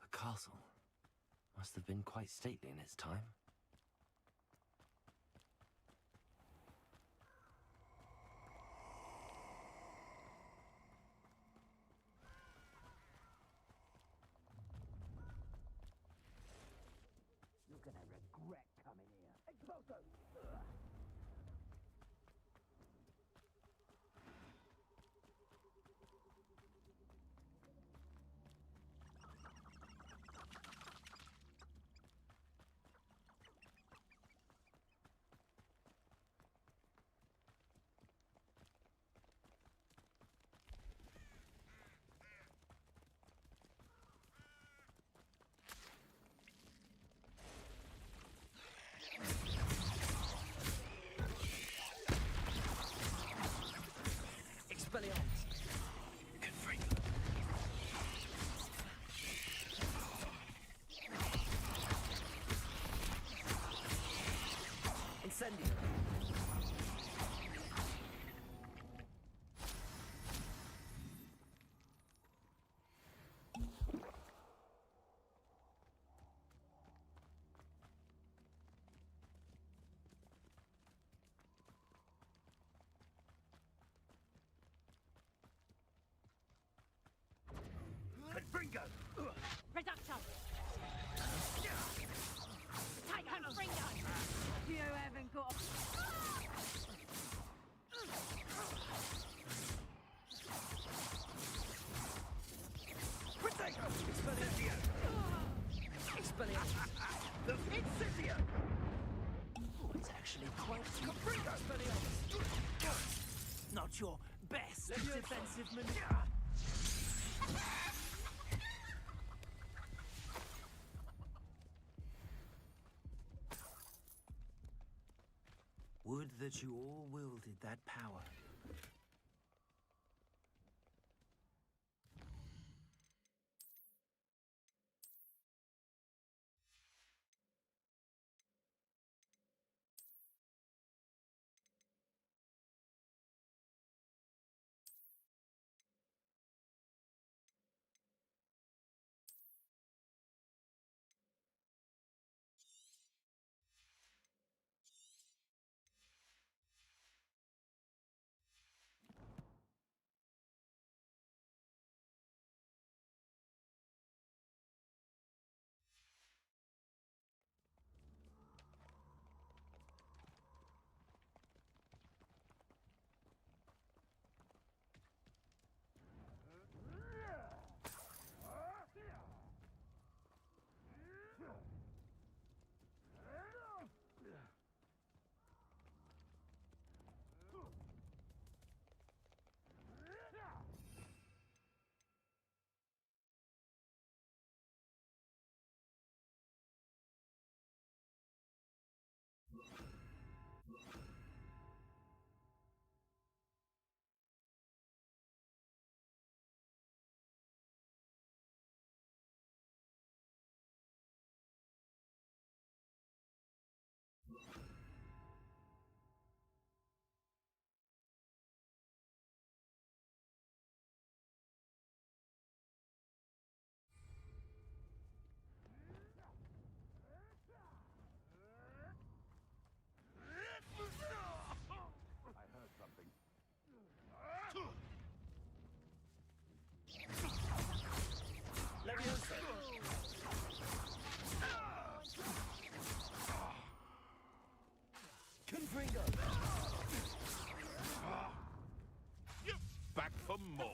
[SPEAKER 1] The castle must have been quite stately in its time.
[SPEAKER 9] You're gonna regret coming here. Exploso!
[SPEAKER 3] Incendio.
[SPEAKER 9] Bingo!
[SPEAKER 12] Reduction! Take on Ringo! You haven't got
[SPEAKER 9] Protego! Incendio!
[SPEAKER 3] Expelliarmus.
[SPEAKER 9] Incendio!
[SPEAKER 3] Oh, it's actually quite
[SPEAKER 9] Bingo!
[SPEAKER 3] not your best defensive maneuver. Would that you all wielded that power.
[SPEAKER 9] Back for more.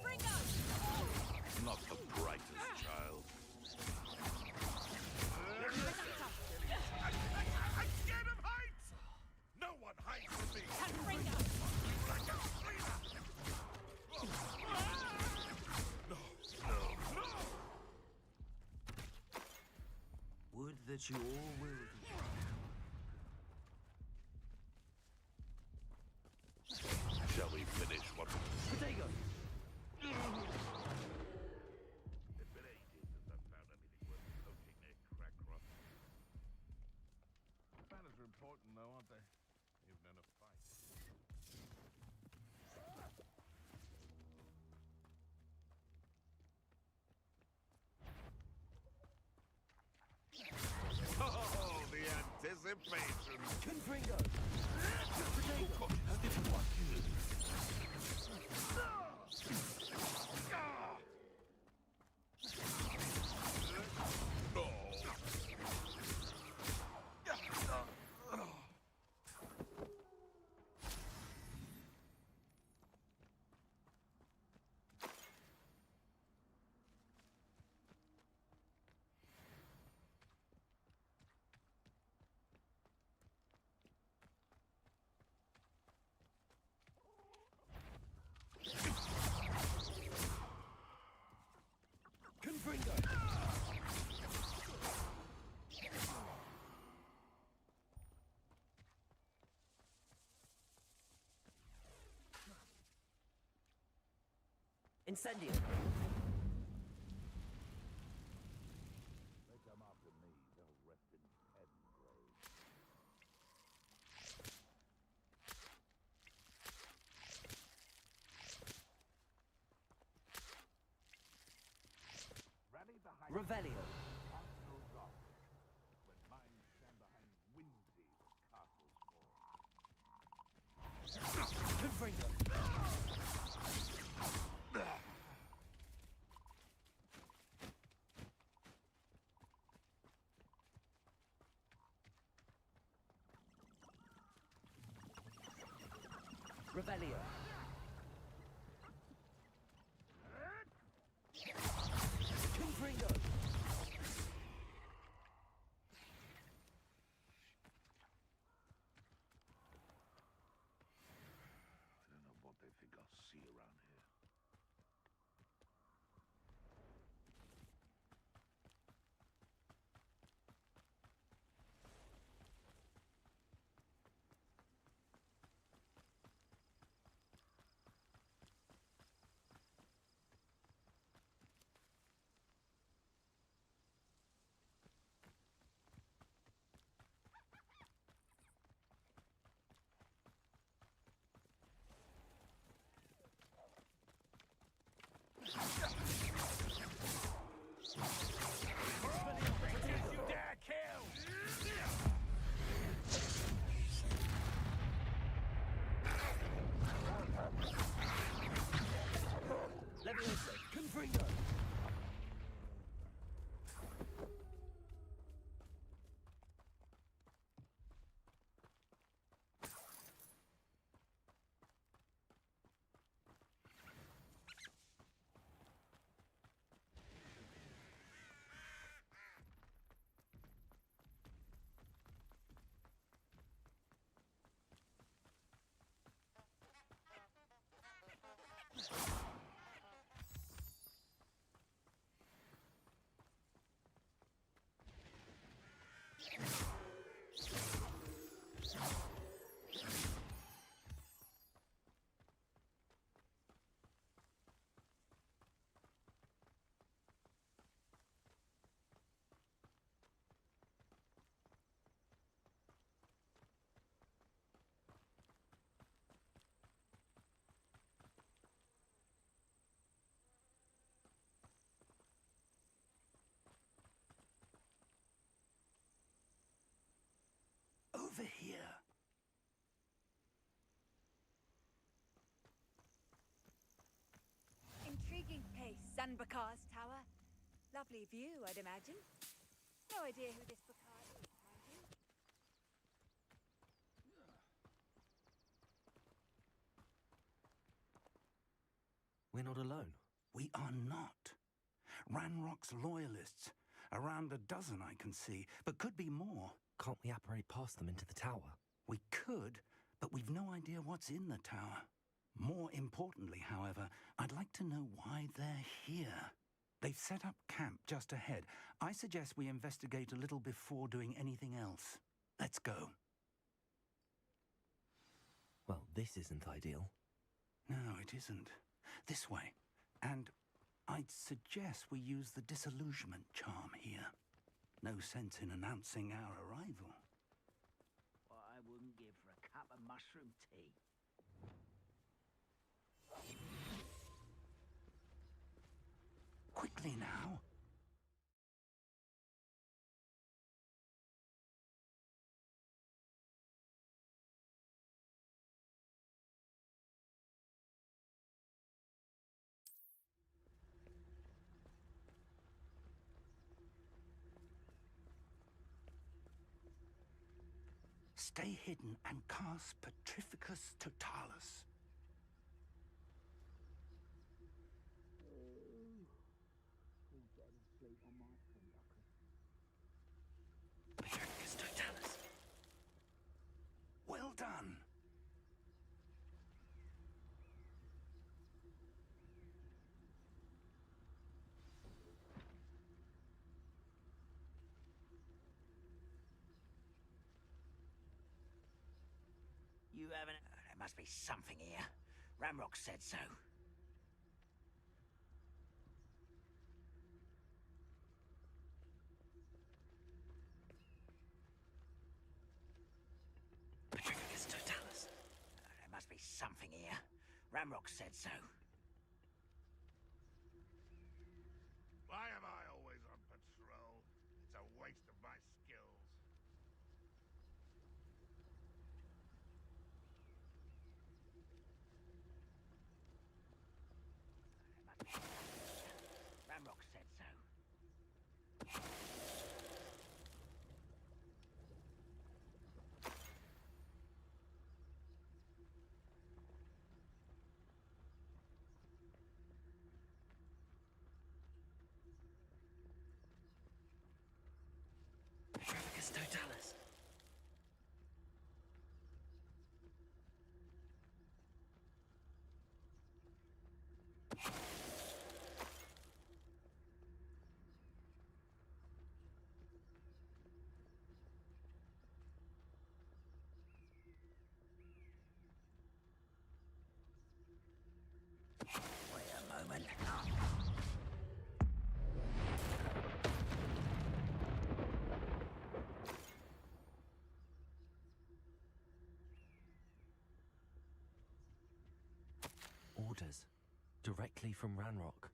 [SPEAKER 9] Not the brightest child. I'm scared of heights! No one hides from me! Like a screamer! No!
[SPEAKER 3] Would that you all wielded.
[SPEAKER 9] Shall we finish what we...
[SPEAKER 3] Potato!
[SPEAKER 9] It's been ages since I've found anything worth poking their crack rock. Banners are important though, aren't they? Even in a fight. Oh, the anticipation!
[SPEAKER 3] Confringo! Incendio!
[SPEAKER 9] They come after me, they'll rest in heaven grave.
[SPEAKER 1] Revelio.
[SPEAKER 4] Confringo.
[SPEAKER 1] Revelio. Confringo.
[SPEAKER 9] I don't know what they think I'll see around here. You dare kill!
[SPEAKER 1] Leviosa. Confringo.
[SPEAKER 10] Over here.
[SPEAKER 12] Intriguing place, Zanbakar's tower. Lovely view, I'd imagine. No idea who this Bakar is, mind you.
[SPEAKER 1] We're not alone.
[SPEAKER 10] We are not. Ranrock's loyalists. Around a dozen I can see, but could be more.
[SPEAKER 1] Can't we apparate past them into the tower?
[SPEAKER 10] We could, but we've no idea what's in the tower. More importantly, however, I'd like to know why they're here. They've set up camp just ahead. I suggest we investigate a little before doing anything else. Let's go.
[SPEAKER 1] Well, this isn't ideal.
[SPEAKER 10] No, it isn't. This way. And I'd suggest we use the disillusionment charm here. No sense in announcing our arrival.
[SPEAKER 2] What I wouldn't give for a cup of mushroom tea.
[SPEAKER 10] Quickly now. Stay hidden and cast Petrificus Totalis.
[SPEAKER 1] Petrificus Totalis.
[SPEAKER 10] Well done.
[SPEAKER 2] You haven't... there must be something here. Ramrock said so.
[SPEAKER 1] Petrificus Totalis.
[SPEAKER 2] There must be something here. Ramrock said so.
[SPEAKER 9] Why am I always on
[SPEAKER 1] Totalis, Totalis.
[SPEAKER 2] Wait a moment.
[SPEAKER 1] Orders. Directly from Ranrock.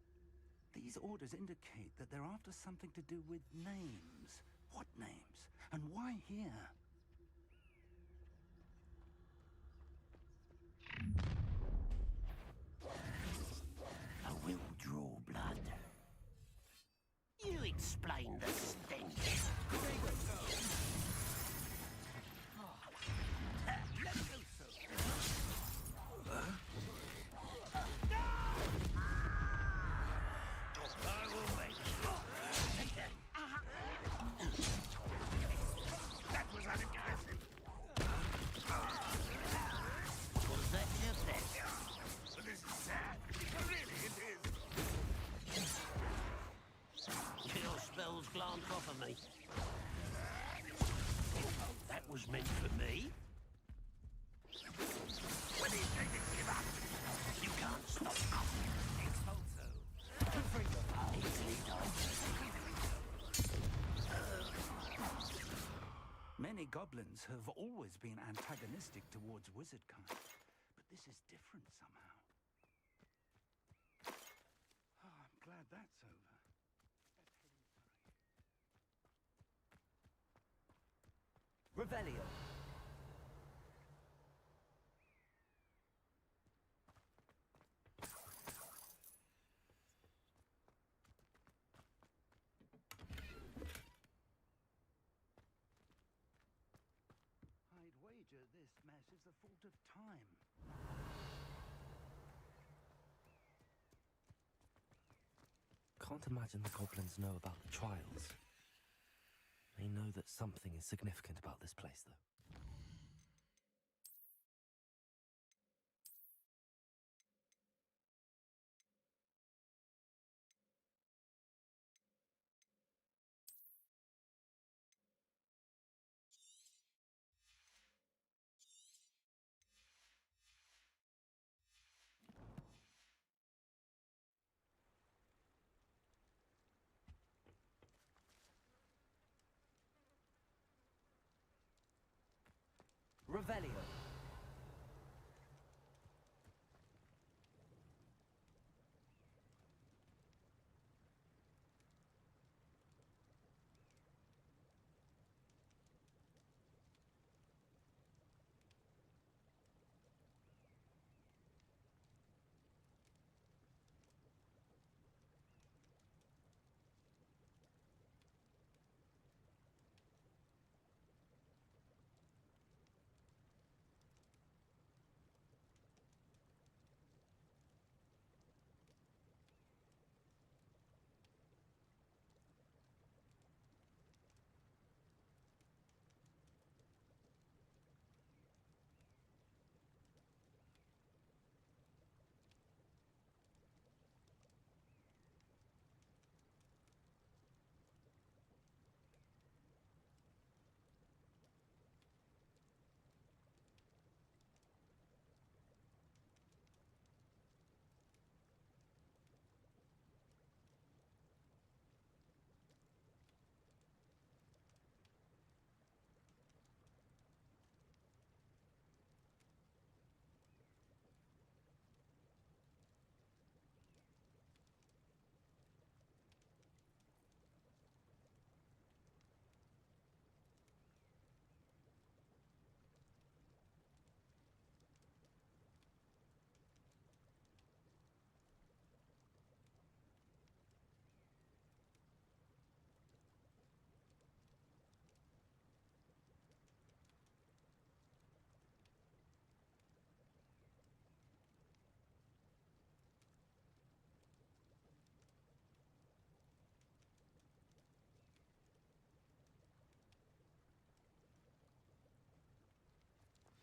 [SPEAKER 10] These orders indicate that they're after something to do with names. What names? And why here?
[SPEAKER 2] I will draw blood. You explain the stench.
[SPEAKER 9] That was unaggressive.
[SPEAKER 2] Was that your best?
[SPEAKER 9] This is sad. Really, it is.
[SPEAKER 2] Your spells glance off of me. That was meant for me.
[SPEAKER 9] When he's going to give up.
[SPEAKER 2] You can't stop us.
[SPEAKER 9] Expulso.
[SPEAKER 2] Easily done.
[SPEAKER 10] Many goblins have always been antagonistic towards wizard kind, but this is different somehow. Oh, I'm glad that's over.
[SPEAKER 3] Revelio.
[SPEAKER 10] I'd wager this mess is the fault of time.
[SPEAKER 1] Can't imagine the goblins know about the trials. They know that something is significant about this place, though.
[SPEAKER 3] Revelio.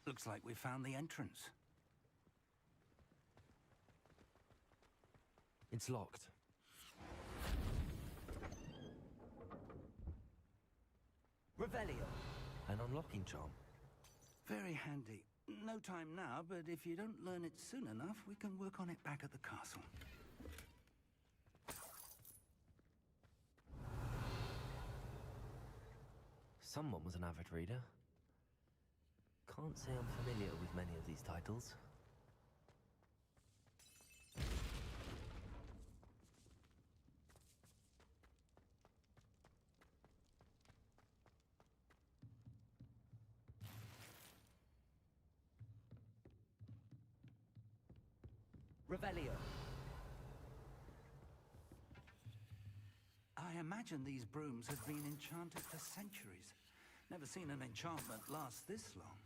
[SPEAKER 10] Looks like we found the entrance.
[SPEAKER 1] It's locked. Revelio. An unlocking charm.
[SPEAKER 10] Very handy. No time now, but if you don't learn it soon enough, we can work on it back at the castle.
[SPEAKER 1] Someone was an avid reader. Can't say I'm familiar with many of these titles. Revelio.
[SPEAKER 10] I imagine these brooms have been enchanted for centuries. Never seen an enchantment last this long.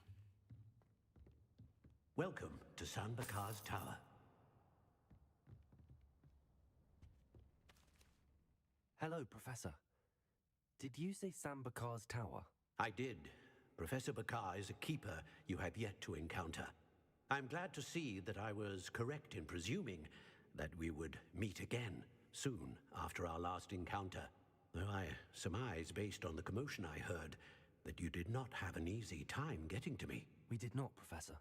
[SPEAKER 5] Welcome to San Bakar's Tower.
[SPEAKER 1] Hello, Professor. Did you say Sam Bakar's tower?
[SPEAKER 5] I did. Professor Bakar is a keeper you have yet to encounter. I'm glad to see that I was correct in presuming that we would meet again soon after our last encounter. Though I surmise, based on the commotion I heard, that you did not have an easy time getting to me.
[SPEAKER 1] We did not, Professor.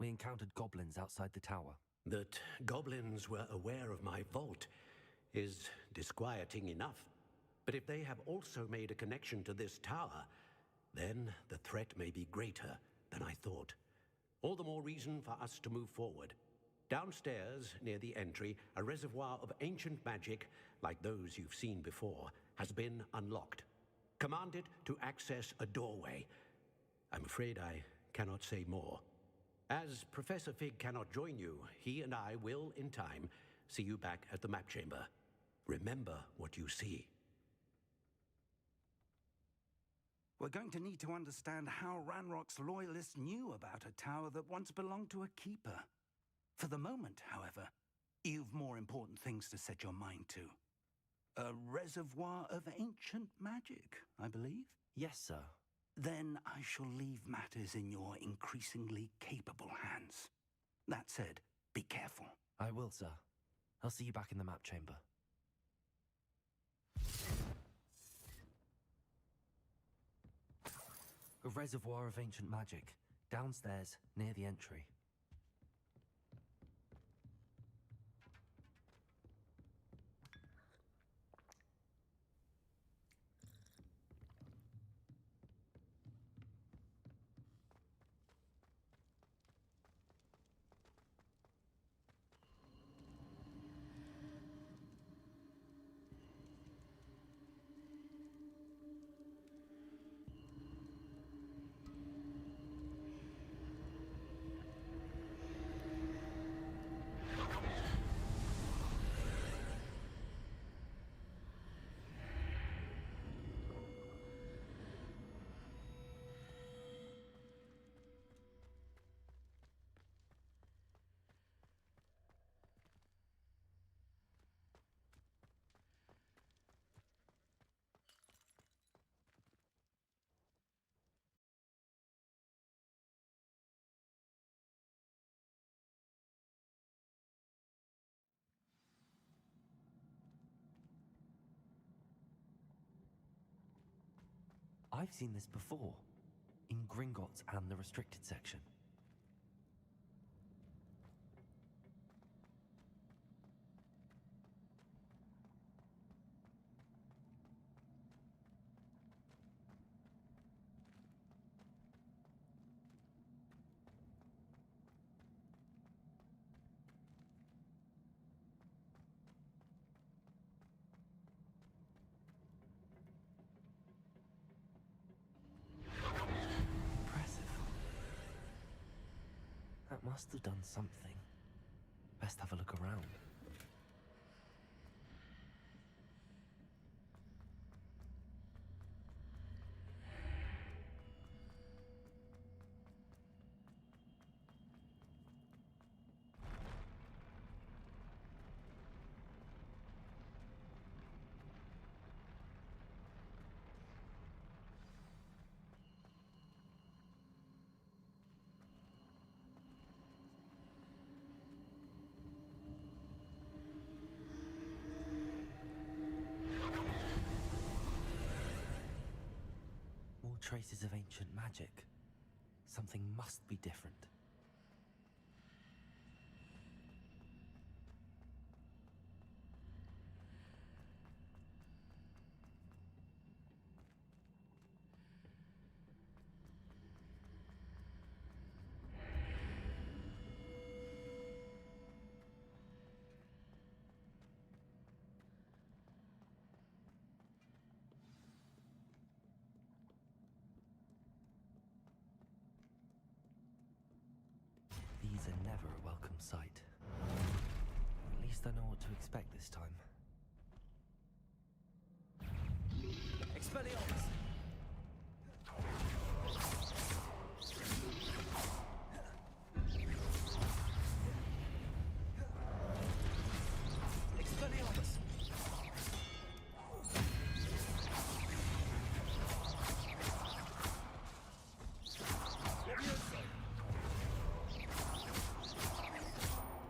[SPEAKER 1] We encountered goblins outside the tower.
[SPEAKER 5] That goblins were aware of my vault is disquieting enough. But if they have also made a connection to this tower, then the threat may be greater than I thought. All the more reason for us to move forward. Downstairs, near the entry, a reservoir of ancient magic, like those you've seen before, has been unlocked. Command it to access a doorway. I'm afraid I cannot say more. As Professor Fig cannot join you, he and I will, in time, see you back at the map chamber. Remember what you see.
[SPEAKER 10] We're going to need to understand how Ranrock's loyalists knew about a tower that once belonged to a keeper. For the moment, however, you've more important things to set your mind to. A reservoir of ancient magic, I believe?
[SPEAKER 1] Yes, sir.
[SPEAKER 10] Then I shall leave matters in your increasingly capable hands. That said, be careful.
[SPEAKER 1] I will, sir. I'll see you back in the map chamber. A reservoir of ancient magic, downstairs, near the entry. I've seen this before, in Gringotts and the restricted section. That must have done something. Best have a look around. traces of ancient magic. Something must be different. These are never a welcome sight. At least I know what to expect this time. Expelliarmus! Expelliarmus! Levioso!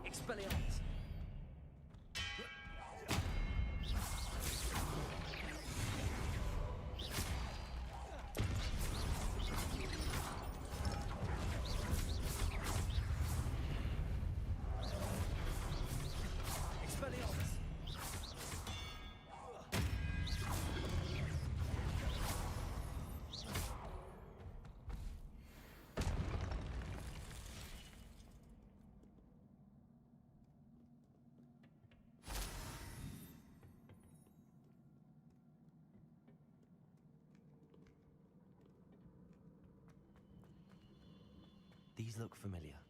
[SPEAKER 1] Expelliarmus! Expelliarmus! These look familiar.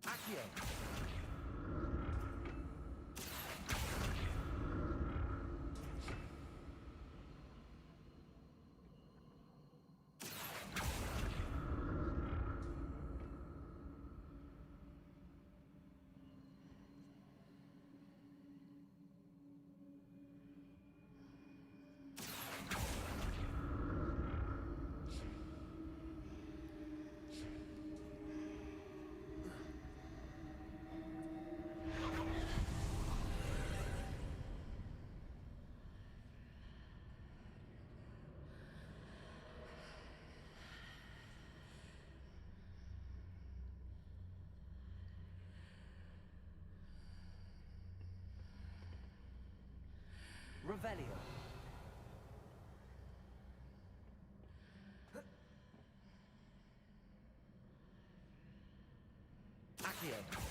[SPEAKER 1] Accio! Revelio. Accio.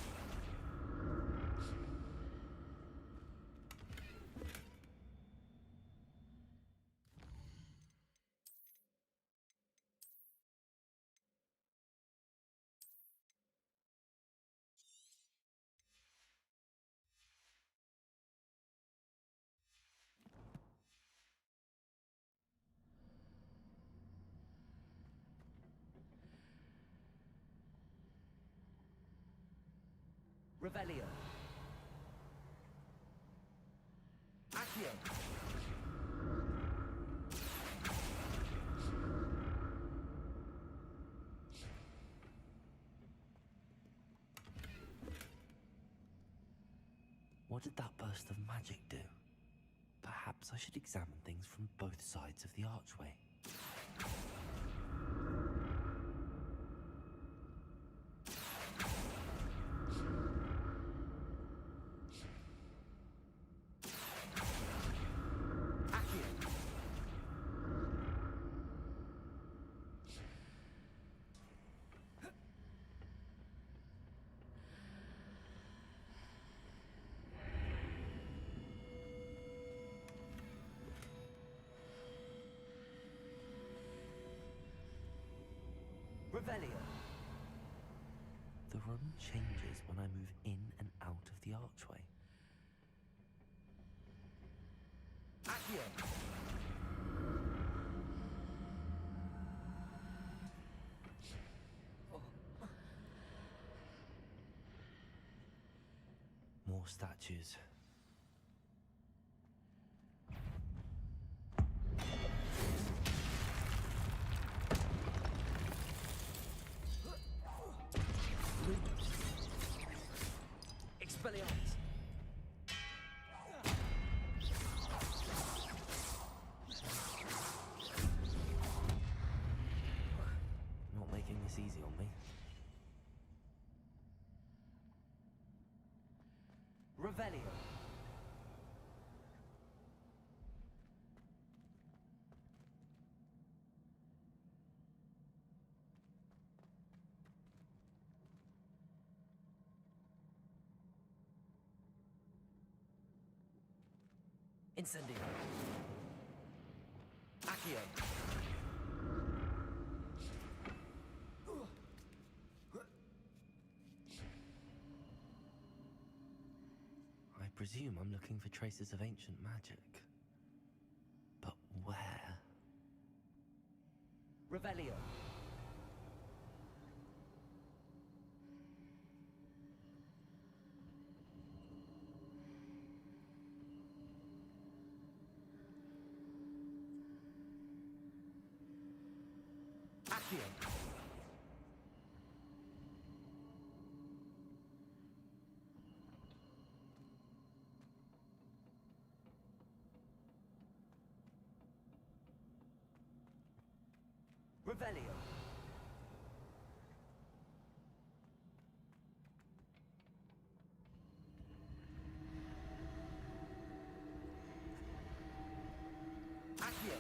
[SPEAKER 1] Revelio. Accio. What did that burst of magic do? Perhaps I should examine things from both sides of the archway. Revelio. The room changes when I move in and out of the archway. Accio. More statues. Revelio. Incendio. Accio. I presume I'm looking for traces of ancient magic. But where? Revelio. Accio. Revelio. Accio.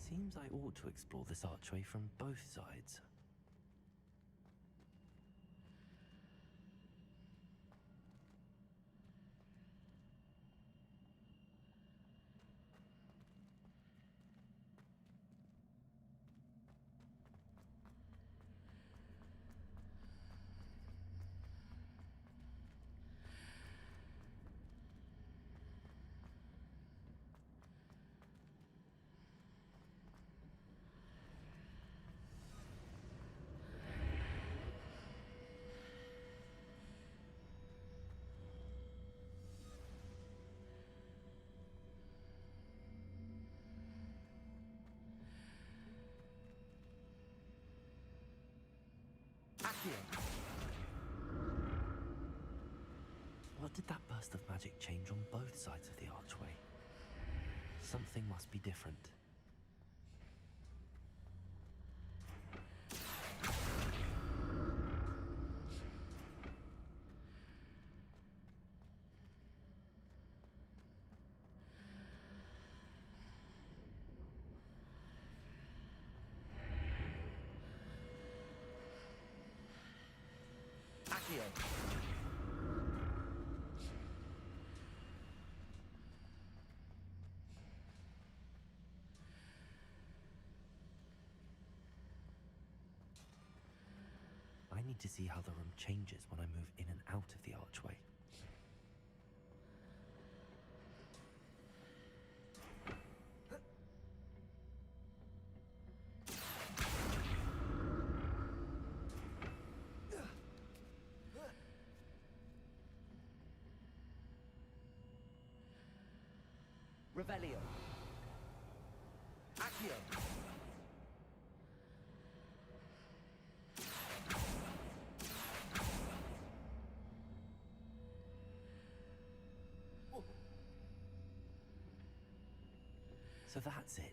[SPEAKER 1] Seems I ought to explore this archway from both sides. Accio. What did that burst of magic change on both sides of the archway? Something must be different. Accio. I need to see how the room changes when I move in and out of the archway. Revelio. Accio. So that's it.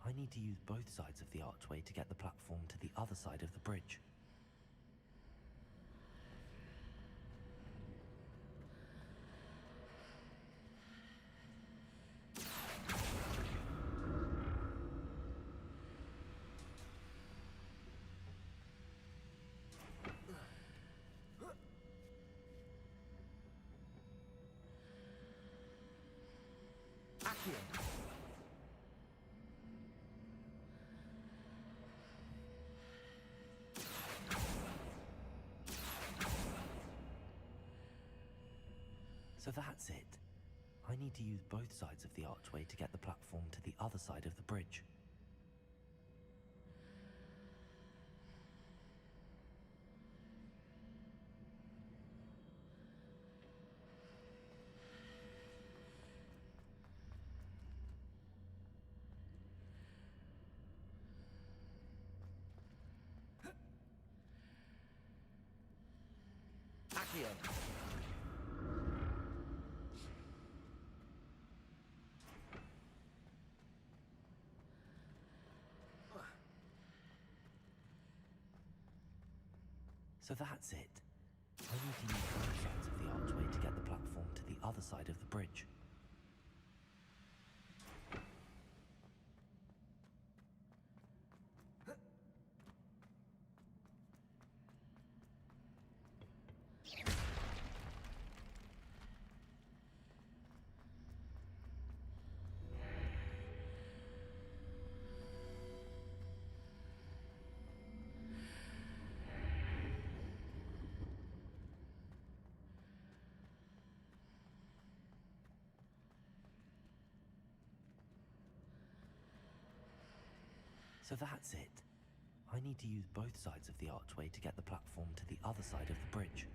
[SPEAKER 1] I need to use both sides of the archway to get the platform to the other side of the bridge. Accio. So that's it. I need to use both sides of the archway to get the platform to the other side of the bridge. Accio. So that's it. I need to use both sides of the archway to get the platform to the other side of the bridge. So that's it. I need to use both sides of the archway to get the platform to the other side of the bridge.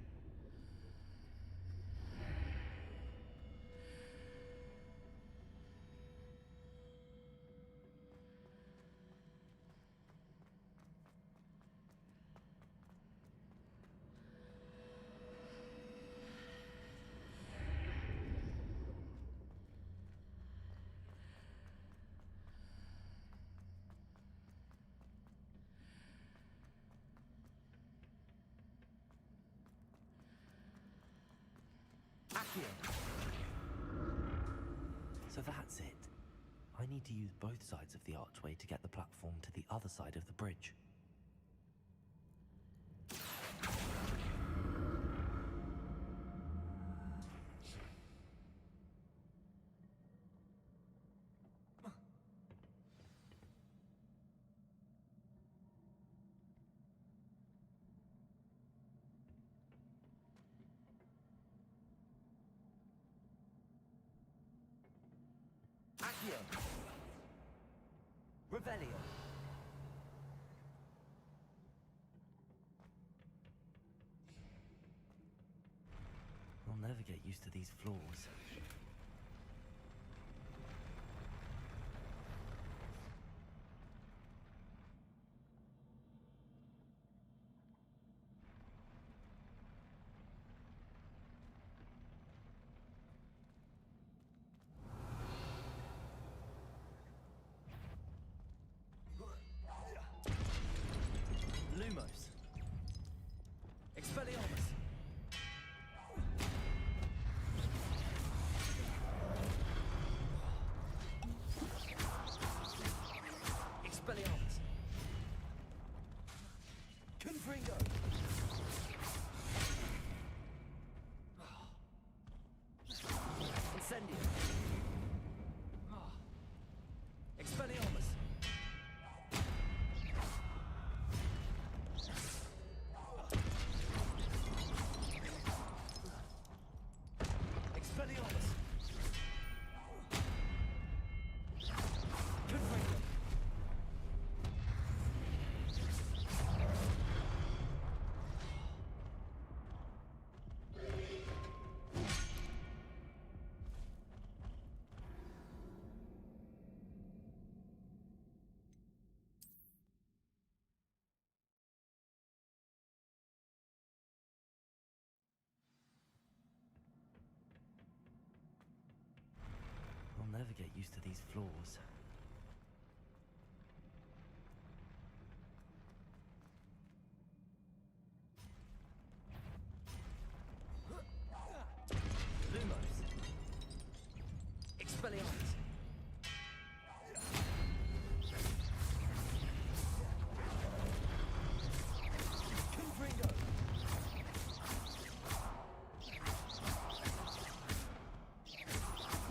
[SPEAKER 1] So that's it. I need to use both sides of the archway to get the platform to the other side of the bridge. Accio. Revelio. I'll never get used to these floors. Lumos. Expelliarmus. Expelliarmus. Confringo. Incendio. Expelliarmus. Expelliarmus. Confringo. I'll never get used to these floors. Lumos. Expelliarmus. Confringo.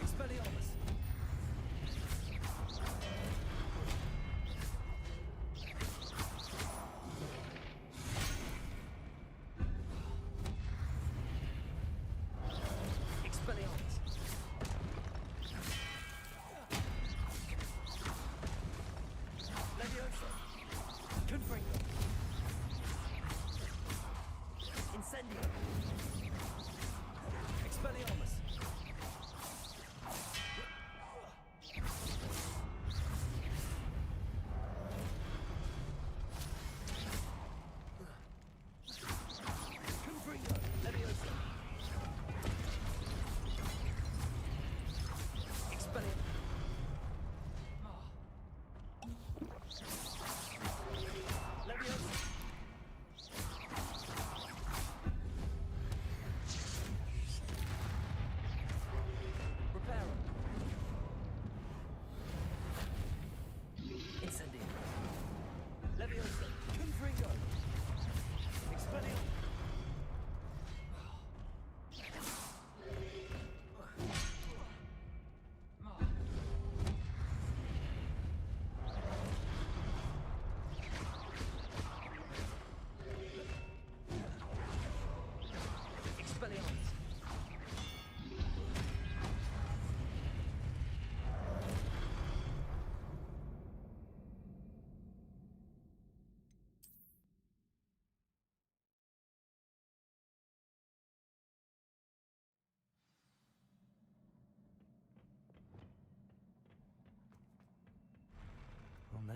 [SPEAKER 1] Expelliarmus.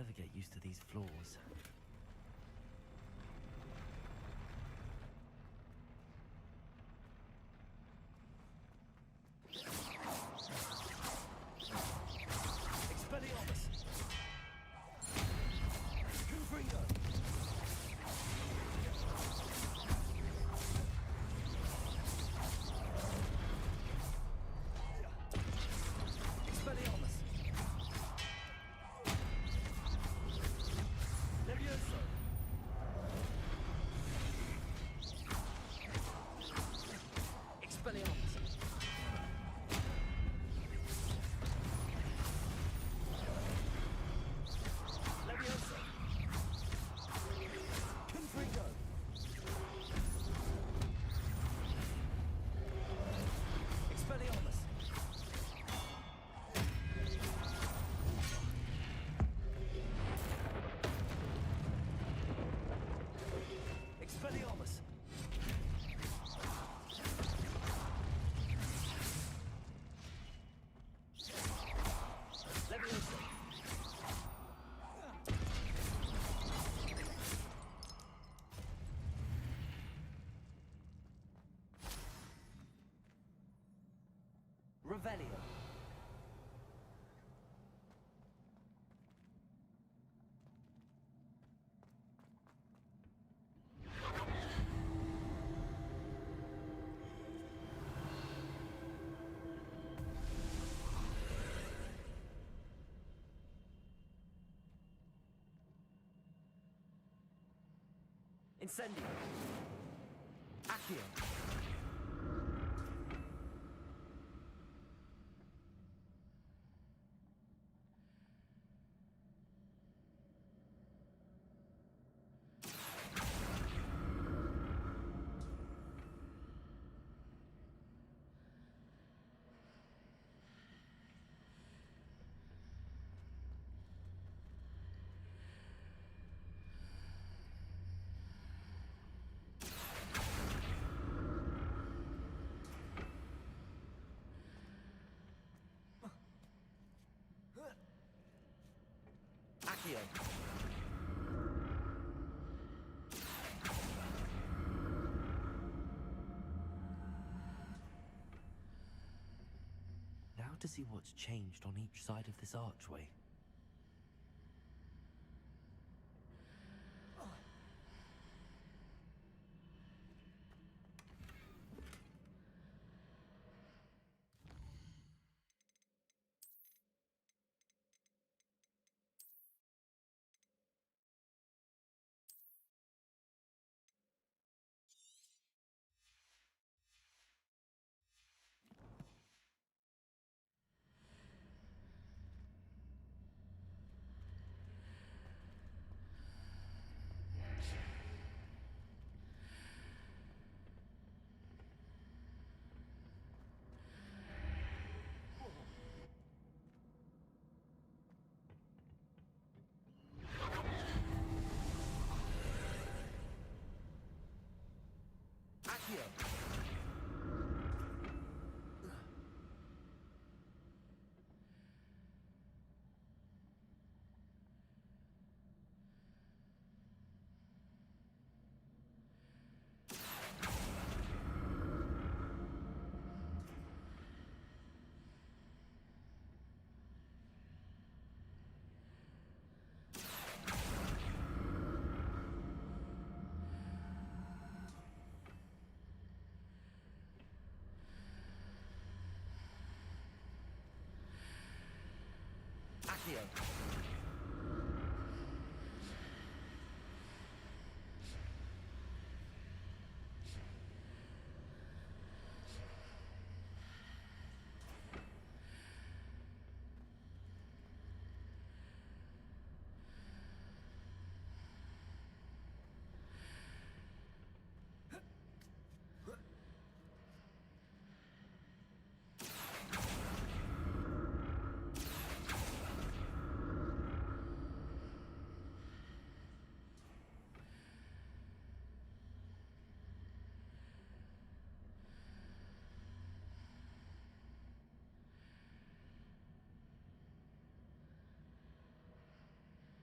[SPEAKER 1] ever get used to these floors. Revelio. Incendio. Accio. Accio. Now to see what's changed on each side of this archway. Accio.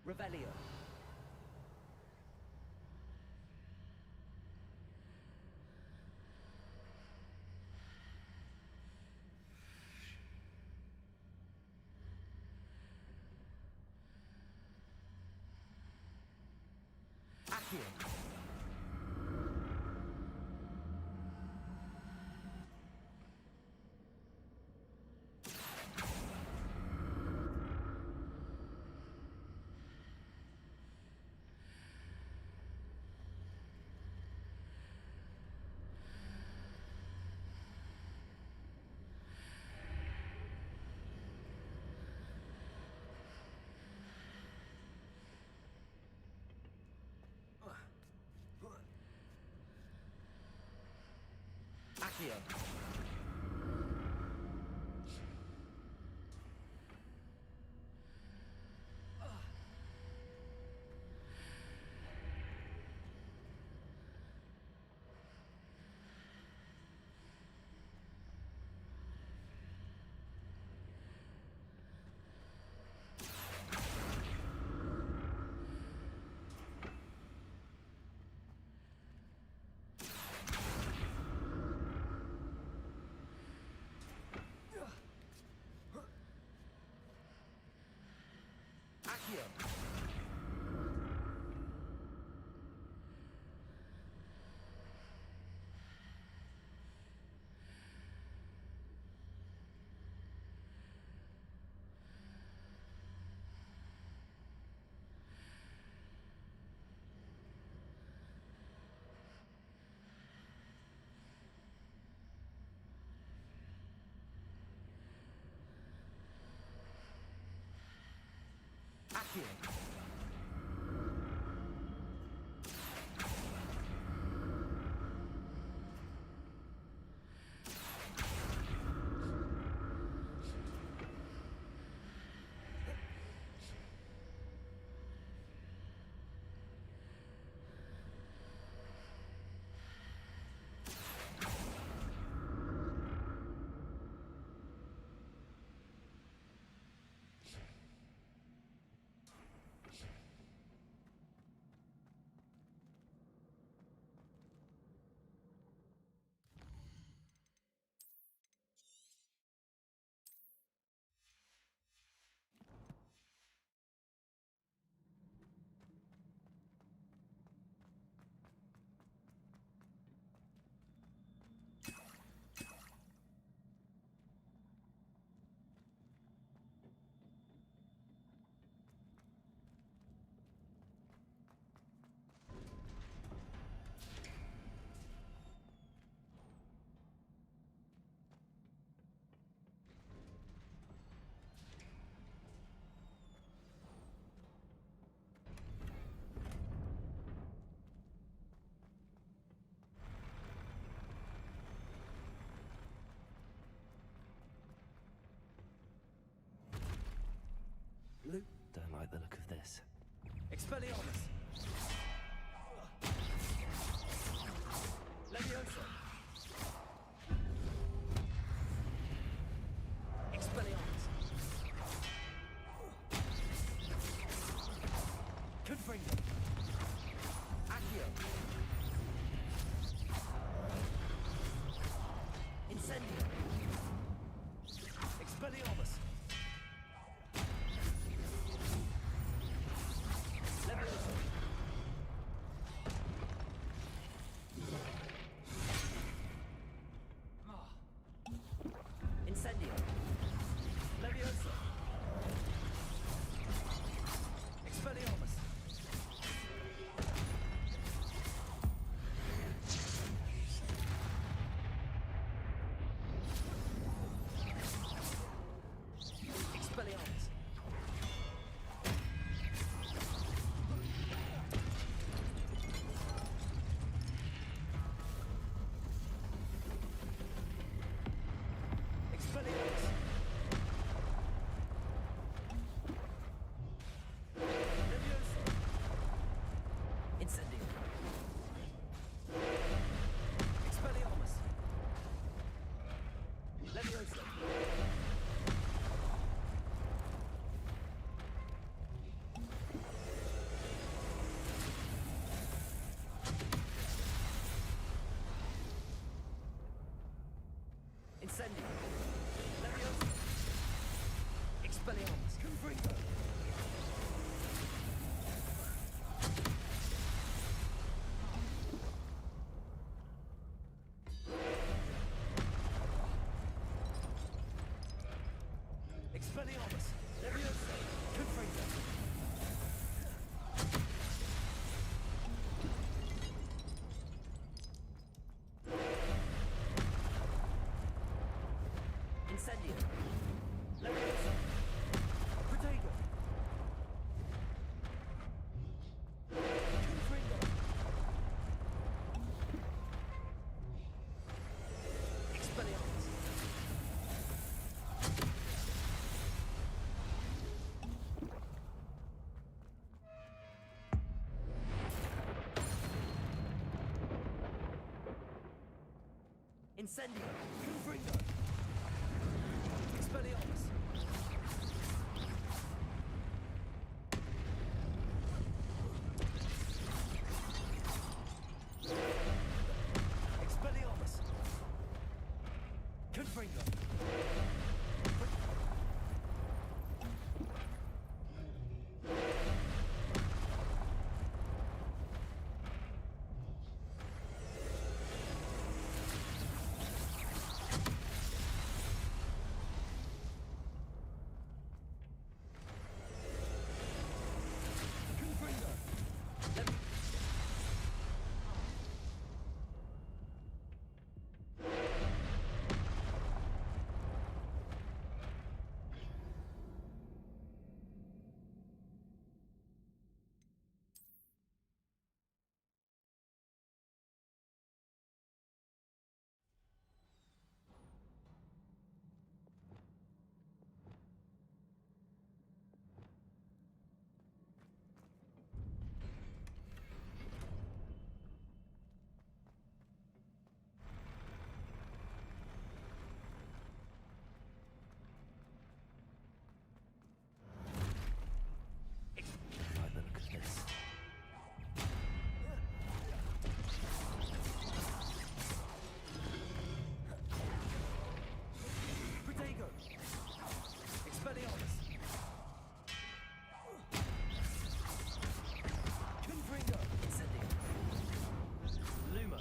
[SPEAKER 3] Revelio. Accio. Accio. Accio. Accio.
[SPEAKER 1] Don't like the look of this.
[SPEAKER 3] Expelliarmus. Leviosa. Expelliarmus. Confringo. Accio. Incendio. Expelliarmus. Leviosa. Incendio. Leviosa. Expelliarmus. Confringo. Expelliarmus. Leviosa. Confringo. Incendio. Leviosa. Protego. Confringo. Expelliarmus. Incendio. Confringo. Expelliarmus. Expelliarmus. Confringo. Confringo. By the look of this. Protego. Expelliarmus. Confringo. Incendio. Luma.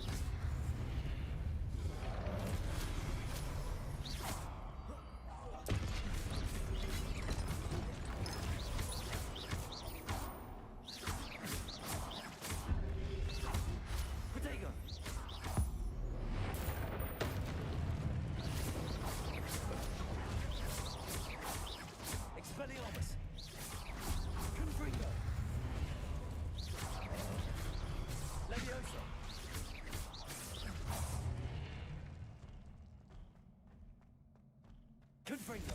[SPEAKER 3] Protego. Expelliarmus. Confringo. Leviosa. Confringo.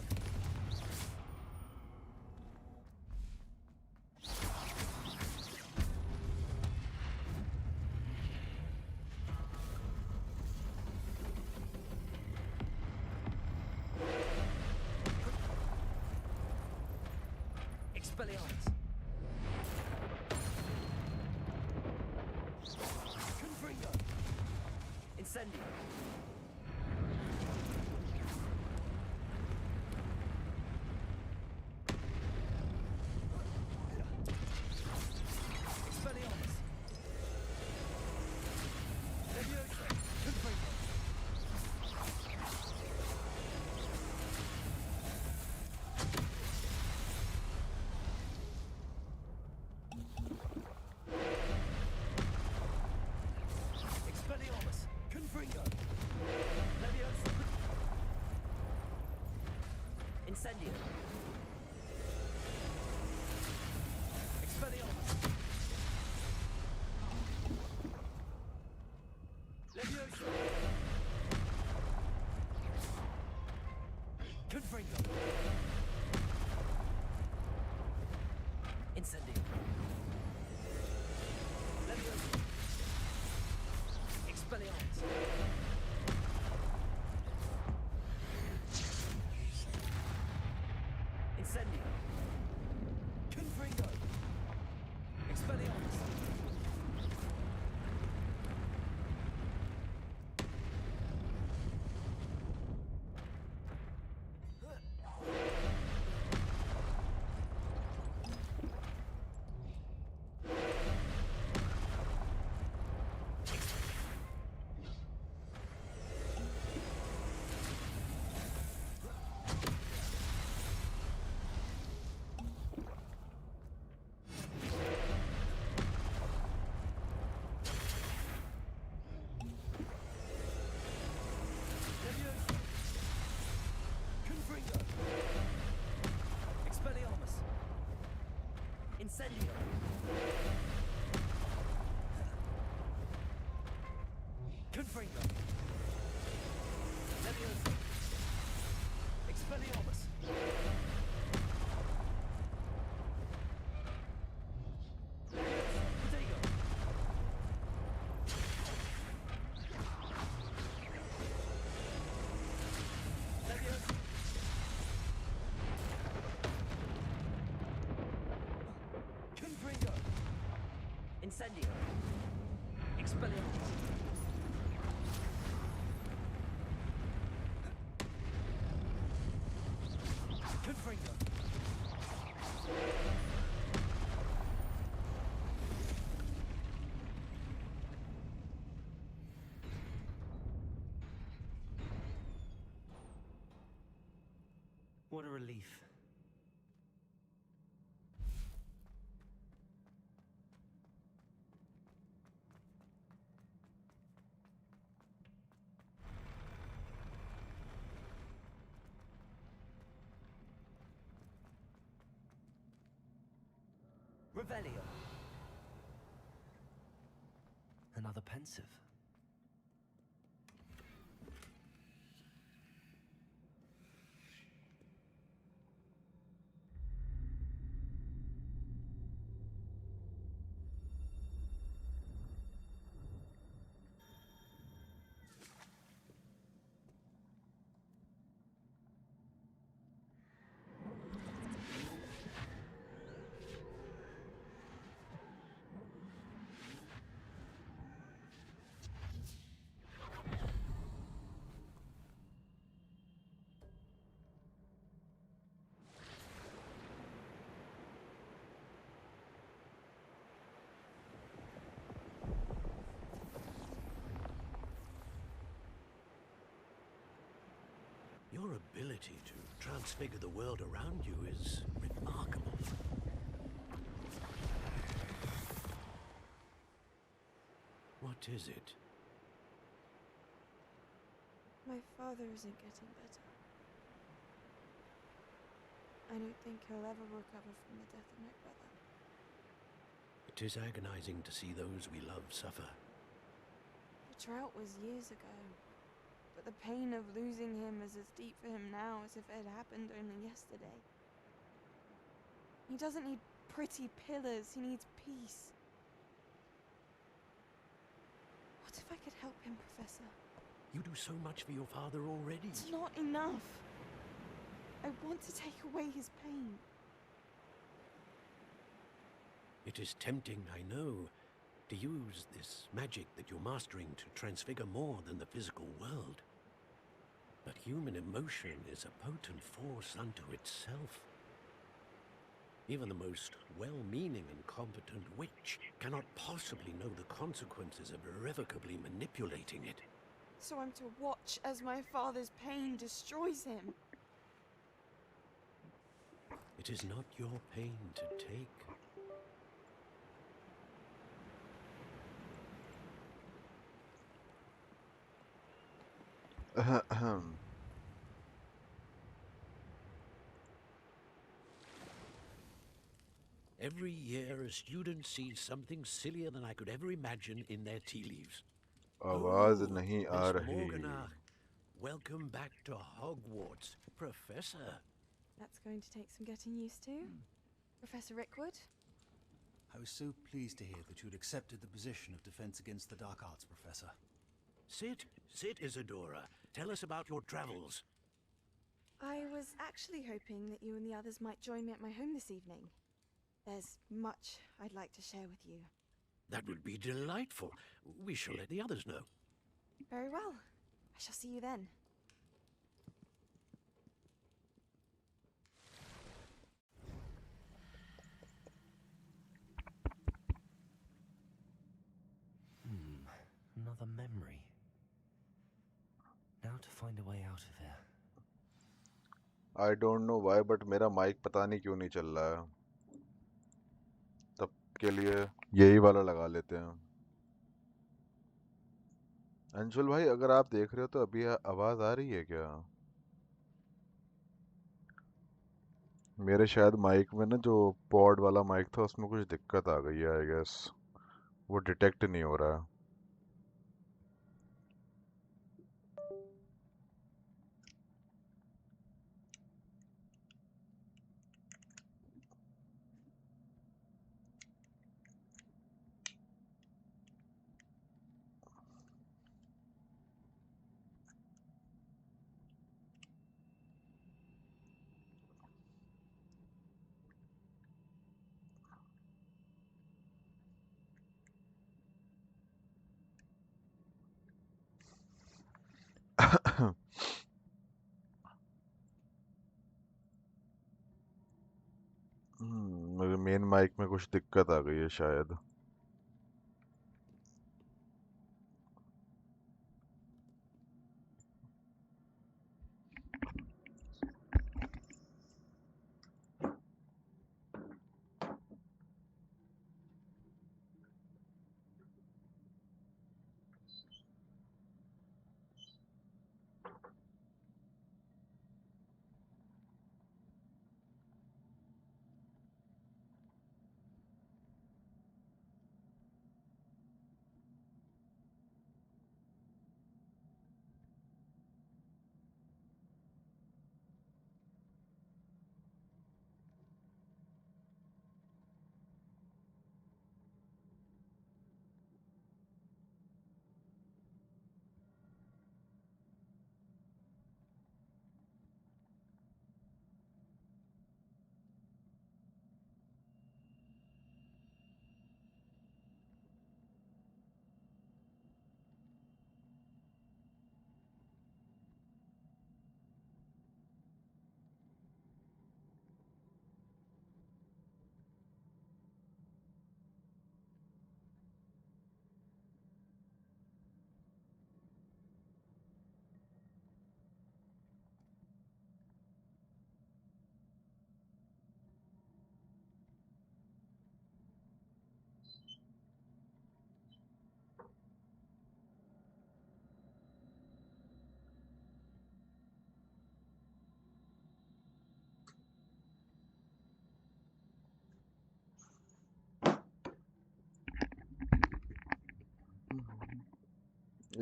[SPEAKER 3] Expelliarmus. Confringo. Incendio. Expelliarmus. Leviosa. Confringo. Expelliarmus. Confringo. Leviosa. Incendio. Expelliarmus. Leviosa. Confringo. Incendio. Leviosa. Expelliarmus. Incendio. Confringo. Expelliarmus.
[SPEAKER 1] Confringo. Leviosa. Expelliarmus. Potato. Leviosa. Confringo. Incendio. Expelliarmus. Confringo. What a relief. Revelio. Another pensive.
[SPEAKER 5] Your ability to transfigure the world around you is remarkable. What is it?
[SPEAKER 13] My father isn't getting better. I don't think he'll ever recover from the death of my brother.
[SPEAKER 5] It is agonizing to see those we love suffer.
[SPEAKER 13] The drought was years ago, but the pain of losing him is as deep for him now as if it had happened only yesterday. He doesn't need pretty pillars, he needs peace. What if I could help him, Professor?
[SPEAKER 5] You do so much for your father already.
[SPEAKER 13] It's not enough. I want to take away his pain.
[SPEAKER 5] It is tempting, I know, to use this magic that you're mastering to transfigure more than the physical world. But human emotion is a potent force unto itself. Even the most well-meaning and competent witch cannot possibly know the consequences of irrevocably manipulating it.
[SPEAKER 13] So I'm to watch as my father's pain destroys him.
[SPEAKER 5] It is not your pain to take. Every year, a student sees something sillier than I could ever imagine in their tea leaves.
[SPEAKER 14] आवाज नहीं आ
[SPEAKER 5] Miss
[SPEAKER 14] रही.
[SPEAKER 5] Morganach, welcome back to Hogwarts, Professor.
[SPEAKER 13] That's going to take some getting used to. Professor Rickwood?
[SPEAKER 15] I was so pleased to hear that you'd accepted the position of Defense Against the Dark Arts, Professor.
[SPEAKER 5] Sit, Isadora. Tell us about your travels.
[SPEAKER 13] I was actually hoping that you and the others might join me at my home this evening. There's much I'd like to share with you.
[SPEAKER 5] That would be delightful. We shall let the others know.
[SPEAKER 13] Very well. I shall see you then.
[SPEAKER 1] Another memory. Now to find a way out of here.
[SPEAKER 14] I don't know why, but मेरा mic पता नहीं क्यों नहीं चल रहा है. तब के लिए यही वाला लगा लेते हैं. अंशुल भाई, अगर आप देख रहे हो तो अभी आवाज आ रही है क्या? मेरे शायद माइक में ना जो पॉड वाला माइक था उसमें कुछ दिक्कत आ गई है, आई गेस. वो डिटेक्ट नहीं हो रहा है. मेन माइक में कुछ दिक्कत आ गई है शायद।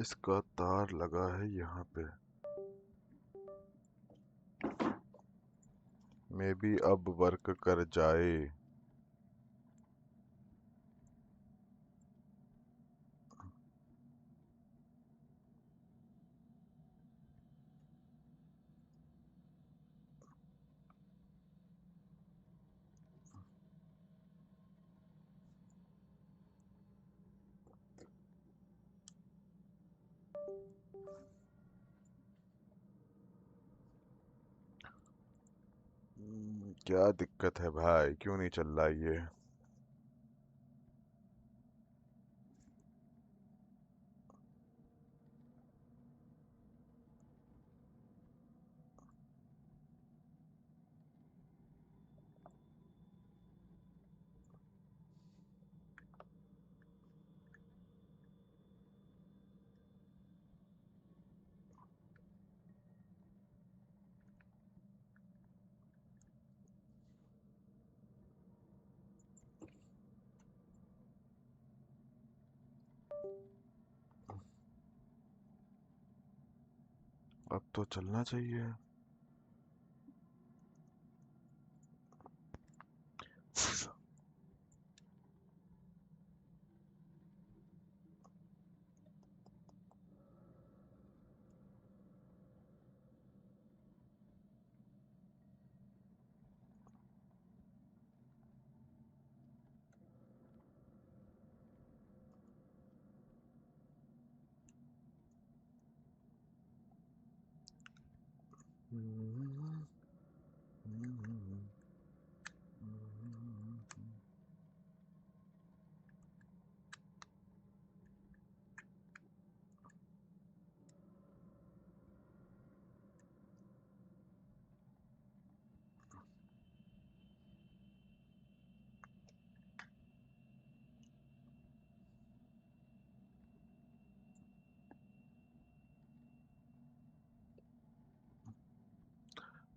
[SPEAKER 14] इसका तार लगा है यहाँ पे। मे बी अब वर्क कर जाए। क्या दिक्कत है भाई, क्यों नहीं चल रहा ये? अब तो चलना चाहिए।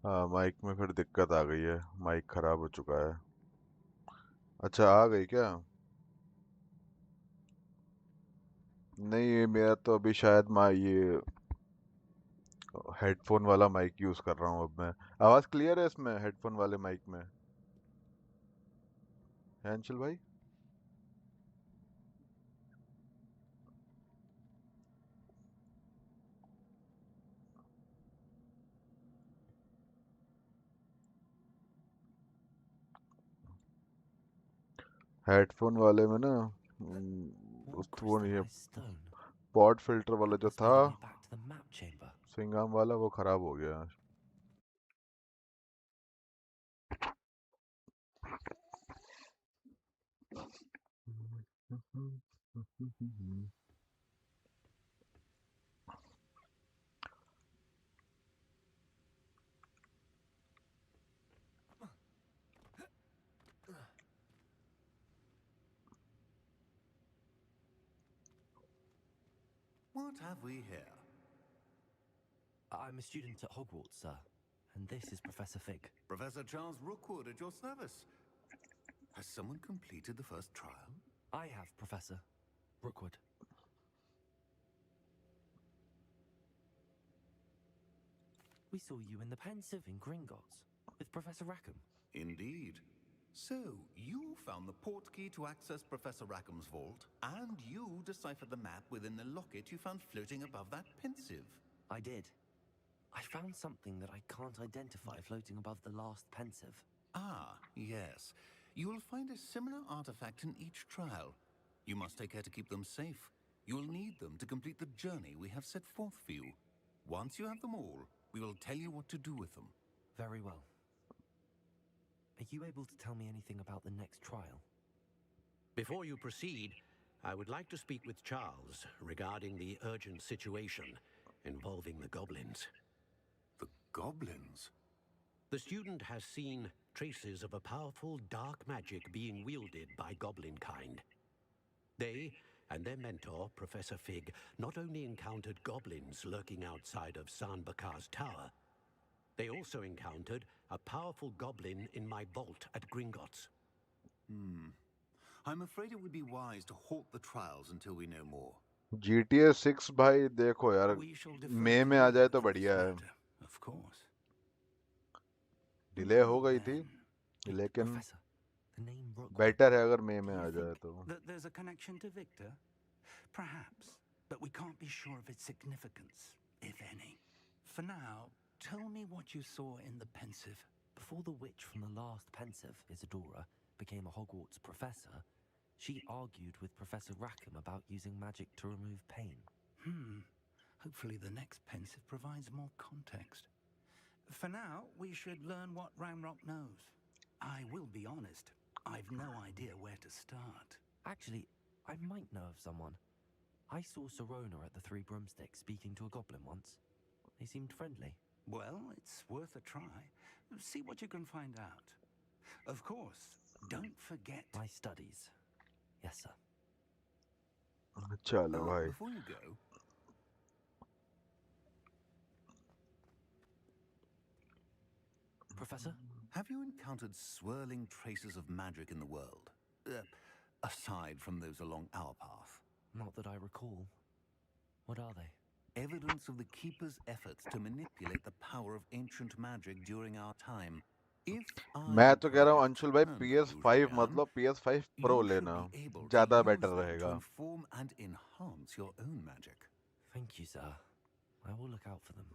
[SPEAKER 14] हाँ, माइक में फिर दिक्कत आ गई है, माइक खराब हो चुका है। अच्छा, आ गई क्या? नहीं, ये मेरा तो अभी शायद ये हेडफोन वाला माइक यूज कर रहा हूँ अब मैं। आवाज क्लियर है इसमें हेडफोन वाले माइक में? है अंशुल भाई? हेडफोन वाले में ना
[SPEAKER 1] More
[SPEAKER 14] वो नहीं है।
[SPEAKER 1] crystallized stone.
[SPEAKER 14] पॉड फिल्टर वाला जो
[SPEAKER 1] Must be
[SPEAKER 14] था,
[SPEAKER 1] the way back to the map chamber.
[SPEAKER 14] स्विंगाम वाला, वो खराब हो गया।
[SPEAKER 15] What have we here?
[SPEAKER 1] I'm a student at Hogwarts, sir, and this is Professor Fig.
[SPEAKER 15] Professor Charles Rookwood at your service. Has someone completed the first trial?
[SPEAKER 1] I have, Professor Rookwood. We saw you in the Pensive in Gringotts with Professor Rackham.
[SPEAKER 15] Indeed. So, you found the portkey to access Professor Rackham's vault, and you deciphered the map within the locket you found floating above that Pensive.
[SPEAKER 1] I did. I found something that I can't identify floating above the last Pensive.
[SPEAKER 15] Ah, yes. You will find a similar artifact in each trial. You must take care to keep them safe. You will need them to complete the journey we have set forth for you. Once you have them all, we will tell you what to do with them.
[SPEAKER 1] Very well. Are you able to tell me anything about the next trial?
[SPEAKER 5] Before you proceed, I would like to speak with Charles regarding the urgent situation involving the goblins.
[SPEAKER 15] The goblins?
[SPEAKER 5] The student has seen traces of a powerful dark magic being wielded by goblin kind. They and their mentor, Professor Fig, not only encountered goblins lurking outside of Bakar's tower, they also encountered a powerful goblin in my vault at Gringotts.
[SPEAKER 15] I'm afraid it would be wise to halt the trials until we know more.
[SPEAKER 14] GTA 6 भाई देखो यार
[SPEAKER 15] We shall defer
[SPEAKER 14] May
[SPEAKER 15] to
[SPEAKER 14] में आ
[SPEAKER 15] you
[SPEAKER 14] जाए तो
[SPEAKER 15] on this
[SPEAKER 14] बढ़िया है.
[SPEAKER 15] matter, of course.
[SPEAKER 14] Delay हो गई थी लेकिन
[SPEAKER 1] Professor, the name Rookwood.
[SPEAKER 14] Better है अगर मई में
[SPEAKER 9] You
[SPEAKER 14] आ जाए
[SPEAKER 9] think
[SPEAKER 14] तो.
[SPEAKER 9] that there's a connection to Victor? Perhaps, but we can't be sure of its significance, if any. For now, tell me what you saw in the Pensive.
[SPEAKER 1] Before the witch from the last Pensive, Isadora, became a Hogwarts professor, she argued with Professor Rackham about using magic to remove pain.
[SPEAKER 9] Hopefully the next Pensive provides more context. For now, we should learn what Ranrock knows. I will be honest, I've no idea where to start.
[SPEAKER 1] Actually, I might know of someone. I saw Sirona at the Three Broomsticks speaking to a goblin once. They seemed friendly.
[SPEAKER 9] Well, it's worth a try. See what you can find out. Of course, don't forget
[SPEAKER 1] my studies. Yes, sir.
[SPEAKER 14] चलो भाई.
[SPEAKER 15] Before you go,
[SPEAKER 1] Professor?
[SPEAKER 15] Have you encountered swirling traces of magic in the world? Aside from those along our path?
[SPEAKER 1] Not that I recall. What are they?
[SPEAKER 15] Evidence of the Keeper's efforts to manipulate the power of ancient magic during our time. If
[SPEAKER 14] मैं तो कह रहा हूँ अंशुल भाई PS5 मतलब PS5 Pro लेना ज़्यादा better रहेगा.
[SPEAKER 15] to inform and enhance your own magic.
[SPEAKER 1] Thank you, sir. I will look out for them.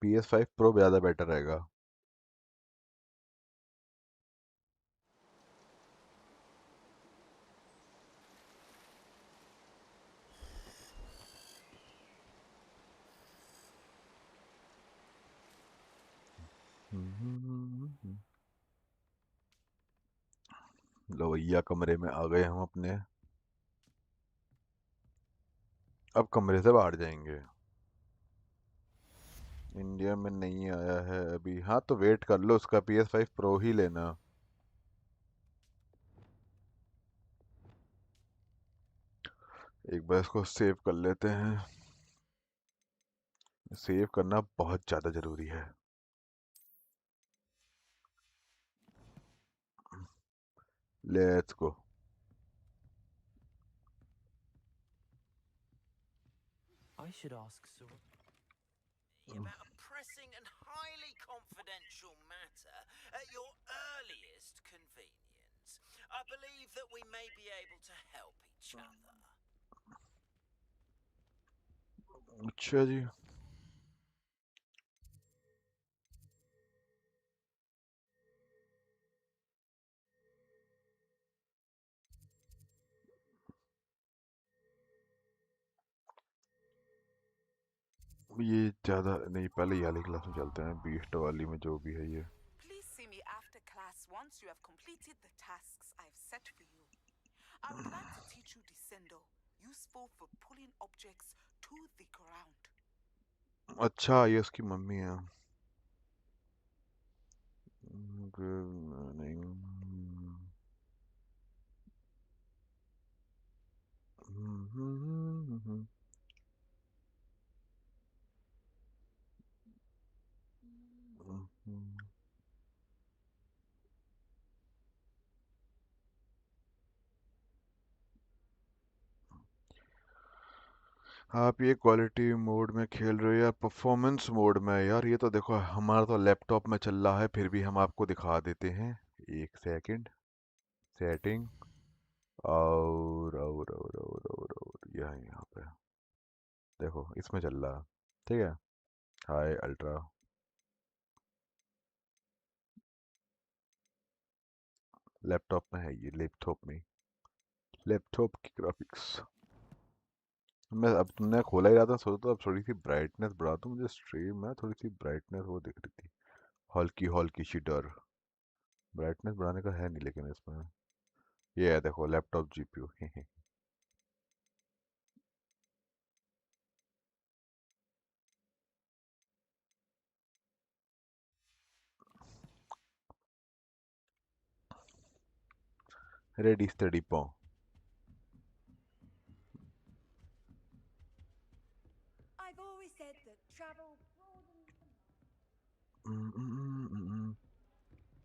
[SPEAKER 14] PS5 Pro ज़्यादा बेटर रहेगा. लो भैया कमरे में आ गए हम अपने. अब कमरे से बाहर जाएंगे. इंडिया में नहीं आया है अभी. हाँ तो वेट कर लो उसका PS5 Pro ही लेना. एक बार इसको सेव कर लेते हैं. सेव करना बहुत ज़्यादा ज़रूरी है. Let's go.
[SPEAKER 1] I should ask Sir.
[SPEAKER 2] About a pressing and highly confidential matter at your earliest convenience. I believe that we may be able to help each other.
[SPEAKER 14] अच्छा जी. ये ज़्यादा नहीं. पहले ये वाली क्लास में चलते हैं. बीस्ट वाली में जो भी है ये.
[SPEAKER 16] Please see me after class once you have completed the tasks I've set for you. teach you descendo, useful for pulling objects to the ground.
[SPEAKER 14] अच्छा ये उसकी मम्मी है। Good morning. आप ये क्वालिटी मोड में खेल रहे हो या परफॉर्मेंस मोड में? यार ये तो देखो हमारा तो लैपटॉप में चल रहा है, फिर भी हम आपको दिखा देते हैं। एक सेकंड, सेटिंग और यह है यहाँ पे, देखो इसमें चल रहा है। ठीक है, हाई अल्ट्रा, लैपटॉप में है ये, लैपटॉप की ग्राफिक्स। मैं अब तुमने खोला ही रहा था, सोचा तो अब थोड़ी सी ब्राइटनेस बढ़ा दूं, मुझे स्ट्रीम में थोड़ी सी ब्राइटनेस वो दिख रही थी, हल्की हल्की सी डर। ब्राइटनेस बढ़ाने का है नहीं लेकिन इसमें, ये है देखो लैपटॉप जीपीयू। रेडी स्टडी पो।
[SPEAKER 12] I've always said that travel broadens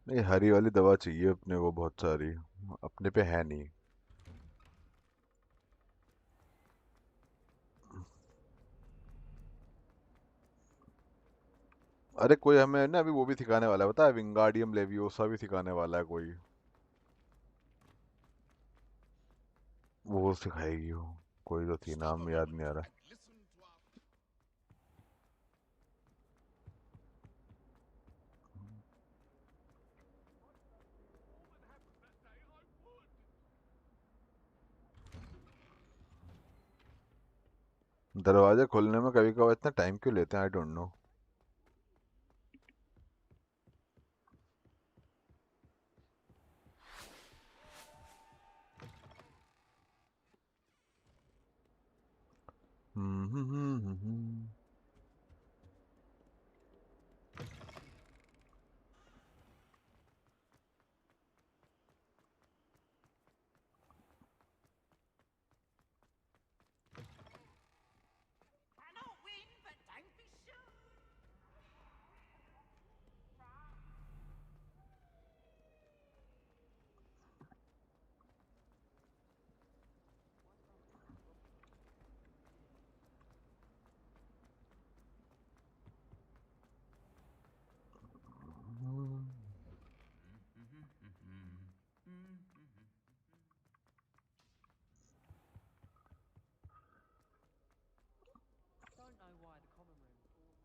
[SPEAKER 14] ये हरी वाली दवा चाहिए अपने को बहुत सारी, अपने पे है नहीं। अरे कोई हमें ना अभी वो भी सिखाने वाला है, पता है, विंगार्डियम लेवियोसा भी सिखाने वाला है कोई, वो सिखाएगी वो, कोई तो थी, नाम याद नहीं आ रहा। दरवाजे खोलने में कभी कभार इतना टाइम क्यों लेते हैं, I don't know.
[SPEAKER 4] Don't know why the common room is always...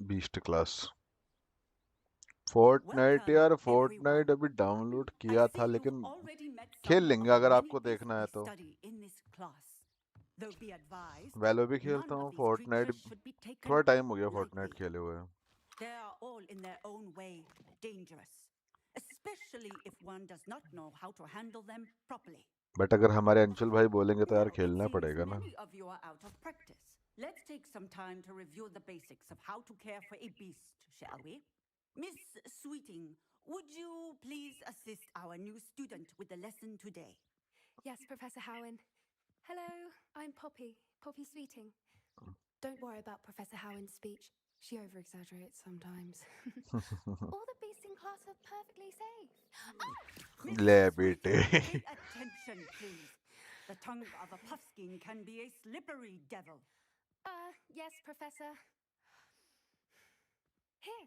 [SPEAKER 14] beast class Fortnite, यार फोर्टनाइट अभी डाउनलोड किया था लेकिन खेल लेंगे अगर आपको देखना है तो। वैलो भी खेलता हूँ, फोर्टनाइट थोड़ा टाइम हो गया फोर्टनाइट खेले हुए।
[SPEAKER 17] They are all in their own way dangerous, especially if one does not know how to handle them properly.
[SPEAKER 14] But अगर हमारे अंशुल भाई बोलेंगे तो यार
[SPEAKER 17] It
[SPEAKER 14] खेलना
[SPEAKER 17] seems
[SPEAKER 14] पड़ेगा ना।
[SPEAKER 17] many of you are out of practice. Let's take some time to review the basics of how to care for a beast, shall we? Miss Sweeting, would you please assist our new student with the lesson today?
[SPEAKER 18] Yes, Professor Howen. Hello, I'm Poppy, Poppy Sweeting. Don't worry about Professor Howen's speech. She over-exaggerates sometimes. All the beasts in class are perfectly safe.
[SPEAKER 14] ले बेटे।
[SPEAKER 17] Pay attention, please. The tongue of a puffskein can be a slippery devil.
[SPEAKER 18] Yes, Professor. Here,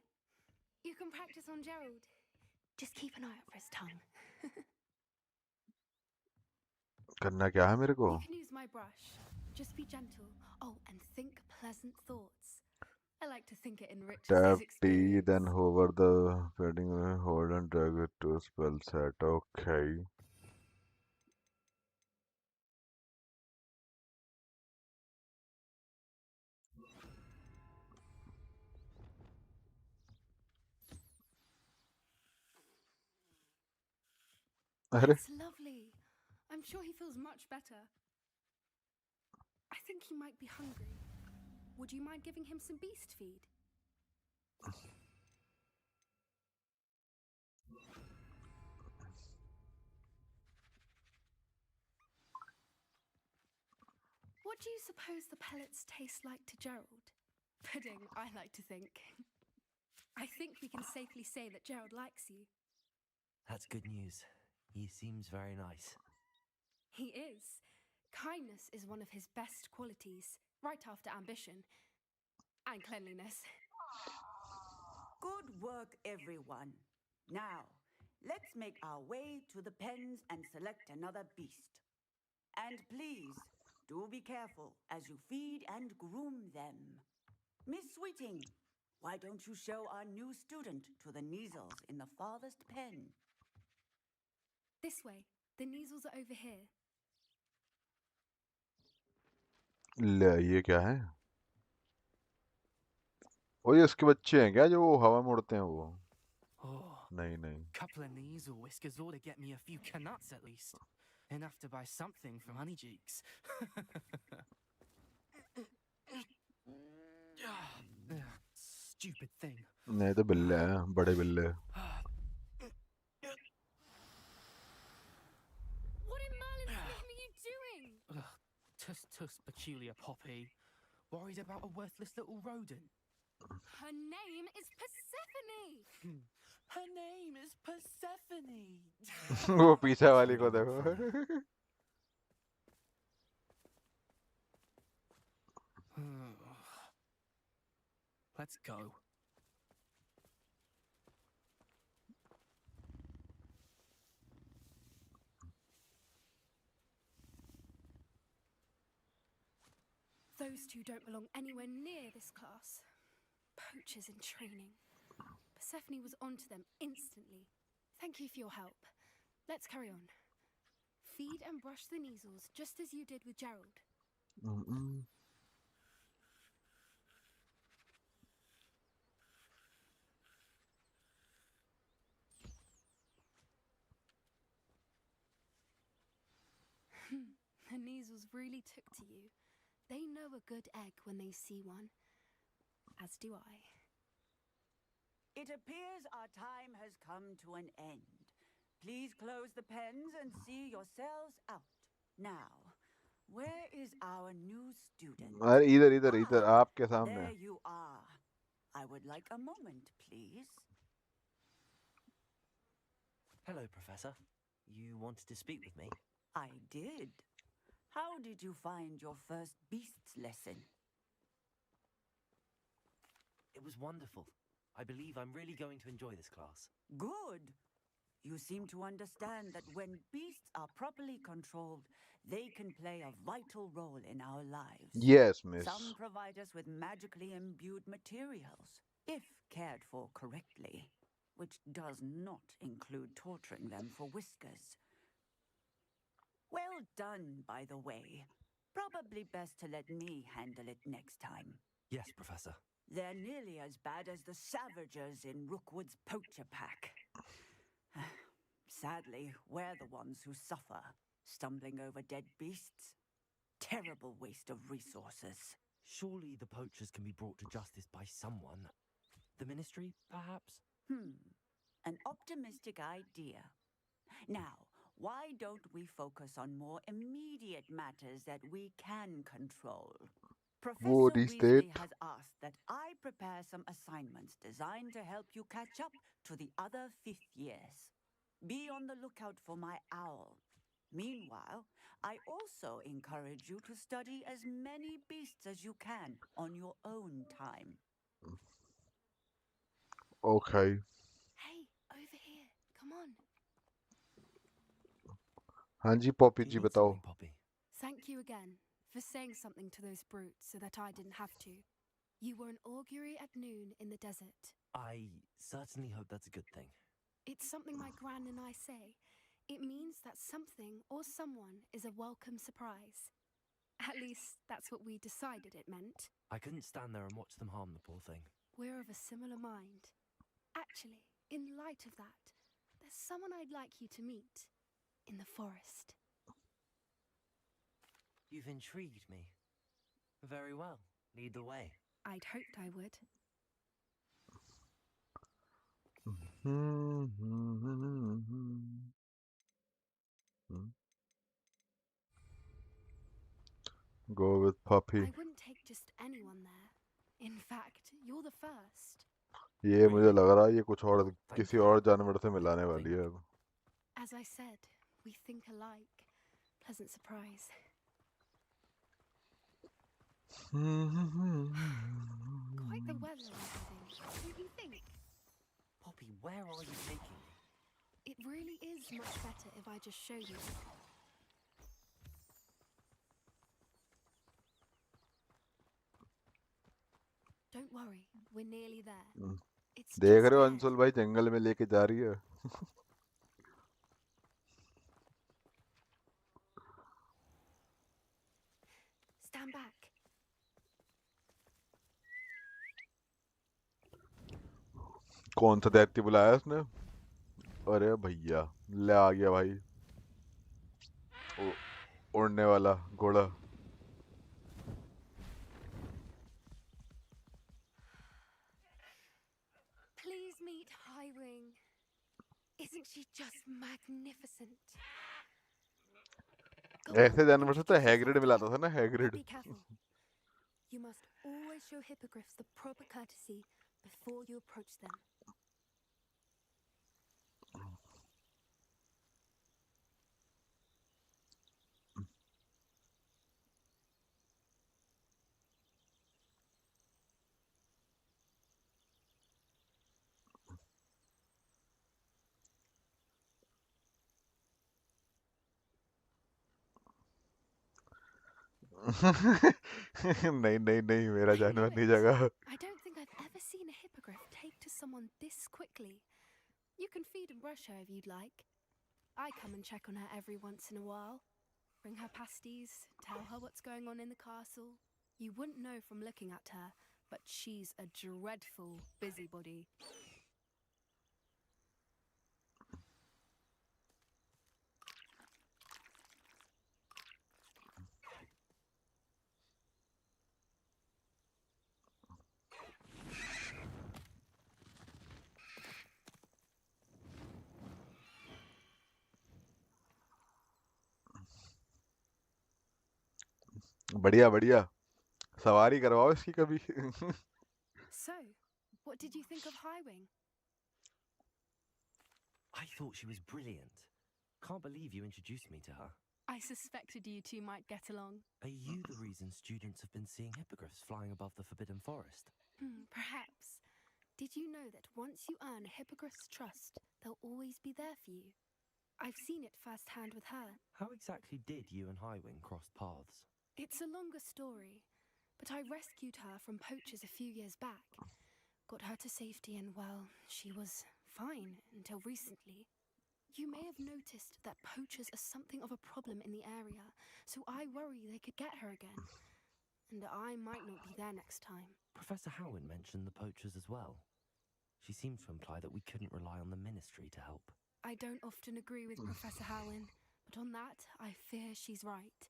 [SPEAKER 18] you can practice on Gerald. Just keep an eye out for his tongue.
[SPEAKER 14] करना क्या है मेरे को?
[SPEAKER 18] You can use my brush. Just be gentle. Oh, and think pleasant thoughts. I like to think it enriches
[SPEAKER 14] Tap
[SPEAKER 18] his
[SPEAKER 14] T,
[SPEAKER 18] experience.
[SPEAKER 14] then hover the padding, hold and drag it to spell set. Okay. अरे
[SPEAKER 18] That's lovely. I'm sure he feels much better. I think he might be hungry. Would you mind giving him some beast feed? What do you suppose the pellets taste like to Gerald? Pudding, I like to think. I think we can safely say that Gerald likes you.
[SPEAKER 1] That's good news. He seems very nice.
[SPEAKER 18] He is. Kindness is one of his best qualities, right after ambition and cleanliness.
[SPEAKER 17] Good work, everyone. Now, let's make our way to the pens and select another beast. And please, do be careful as you feed and groom them. Miss Sweeting, why don't you show our new student to the Neasels in the farthest pen?
[SPEAKER 18] This way. The Neasels are over here.
[SPEAKER 14] ले ये क्या है? ओ ये इसके बच्चे हैं क्या जो हवा में उड़ते हैं वो?
[SPEAKER 4] Oh,
[SPEAKER 14] नहीं नहीं.
[SPEAKER 4] couple of knees or whiskers ought to get me a few canuts at least. Enough to buy something from Honeycheeks. Stupid thing.
[SPEAKER 14] नहीं तो बिल्ले हैं, बड़े बिल्ले.
[SPEAKER 18] What in Merlin's name are you doing?
[SPEAKER 4] Tuss tuss peculiar poppy. Worried about a worthless little rodent.
[SPEAKER 18] Her name is Persephone.
[SPEAKER 4] Her name is Persephone.
[SPEAKER 14] वो पीछे वाली को देखो.
[SPEAKER 4] Let's go.
[SPEAKER 18] Those two don't belong anywhere near this class. Poachers in training. Persephone was onto them instantly. Thank you for your help. Let's carry on. Feed and brush the Neasels just as you did with Gerald. The Neasels really took to you. They know a good egg when they see one. As do I.
[SPEAKER 17] It appears our time has come to an end. Please close the pens and see yourselves out. Now, where is our new student?
[SPEAKER 14] अरे इधर इधर इधर आपके सामने.
[SPEAKER 17] There you are. I would like a moment, please.
[SPEAKER 1] Hello, Professor. You wanted to speak with me?
[SPEAKER 17] I did. How did you find your first beasts lesson?
[SPEAKER 1] It was wonderful. I believe I'm really going to enjoy this class.
[SPEAKER 17] Good. You seem to understand that when beasts are properly controlled, they can play a vital role in our lives.
[SPEAKER 14] Yes, miss.
[SPEAKER 17] Some provide us with magically imbued materials, if cared for correctly, which does not include torturing them for whiskers. Well done, by the way. Probably best to let me handle it next time.
[SPEAKER 1] Yes, Professor.
[SPEAKER 17] They're nearly as bad as the Savagers in Rookwood's poacher pack. Sadly, we're the ones who suffer, stumbling over dead beasts. Terrible waste of resources.
[SPEAKER 1] Surely the poachers can be brought to justice by someone. The Ministry, perhaps?
[SPEAKER 17] An optimistic idea. Now, why don't we focus on more immediate matters that we can control? Professor Weasley has asked that I prepare some assignments designed to help you catch up to the other fifth years. Be on the lookout for my owl. Meanwhile, I also encourage you to study as many beasts as you can on your own time.
[SPEAKER 14] Okay.
[SPEAKER 18] Hey, over here. Come on.
[SPEAKER 14] हाँ जी Poppy
[SPEAKER 1] Do you
[SPEAKER 14] जी
[SPEAKER 1] need
[SPEAKER 14] बताओ.
[SPEAKER 1] something, Poppy?
[SPEAKER 18] Thank you again for saying something to those brutes so that I didn't have to. You were an augury at noon in the desert.
[SPEAKER 1] I certainly hope that's a good thing.
[SPEAKER 18] It's something my gran and I say. It means that something or someone is a welcome surprise. At least that's what we decided it meant.
[SPEAKER 1] I couldn't stand there and watch them harm the poor thing.
[SPEAKER 18] We're of a similar mind. Actually, in light of that, there's someone I'd like you to meet in the forest.
[SPEAKER 1] You've intrigued me. Very well. Lead the way.
[SPEAKER 18] I'd hoped I would.
[SPEAKER 14] Go with puppy.
[SPEAKER 18] I wouldn't take just anyone there. In fact, you're the first.
[SPEAKER 14] ये मुझे लग रहा है ये कुछ और किसी और जानवर से मिलाने वाली है.
[SPEAKER 18] As I said, we think alike. Pleasant surprise. Quite the weather we're having, don't you think?
[SPEAKER 1] Poppy, where are you taking me?
[SPEAKER 18] It really is much better if I just show you. Don't worry, we're nearly there. It's
[SPEAKER 14] देख
[SPEAKER 18] just
[SPEAKER 14] रहे हो
[SPEAKER 18] ahead.
[SPEAKER 14] Anshul भाई जंगल में लेके जा रही है.
[SPEAKER 18] Stand back.
[SPEAKER 14] कौन सा दैत्य बुलाया उसने? अरे भैया ले आ गया भाई. उड़ने वाला घोड़ा.
[SPEAKER 18] Please meet Highwing. Isn't she just magnificent?
[SPEAKER 14] ऐसे जानवर से तो हैग्रिड मिलाता था ना Hagrid.
[SPEAKER 18] Be careful. You must always show hippogriffs the proper courtesy before you approach them.
[SPEAKER 14] नहीं नहीं नहीं मेरा जानवर नहीं जाएगा.
[SPEAKER 18] I don't think I've ever seen a hippogriff take to someone this quickly. You can feed and brush her if you'd like. I come and check on her every once in a while. Bring her pasties, tell her what's going on in the castle. You wouldn't know from looking at her, but she's a dreadful busybody.
[SPEAKER 14] बढ़िया बढ़िया. सवारी करवाओ इसकी कभी.
[SPEAKER 18] So, what did you think of Highwing?
[SPEAKER 1] I thought she was brilliant. Can't believe you introduced me to her.
[SPEAKER 18] I suspected you two might get along.
[SPEAKER 1] Are you the reason students have been seeing hippogriffs flying above the Forbidden Forest?
[SPEAKER 18] Perhaps. Did you know that once you earn a hippogriff's trust, they'll always be there for you? I've seen it firsthand with her.
[SPEAKER 1] How exactly did you and Highwing cross paths?
[SPEAKER 18] It's a longer story, but I rescued her from poachers a few years back. Got her to safety and, well, she was fine until recently. You may have noticed that poachers are something of a problem in the area, so I worry they could get her again. And I might not be there next time.
[SPEAKER 1] Professor Howin mentioned the poachers as well. She seemed to imply that we couldn't rely on the ministry to help.
[SPEAKER 18] I don't often agree with Professor Howin, but on that, I fear she's right.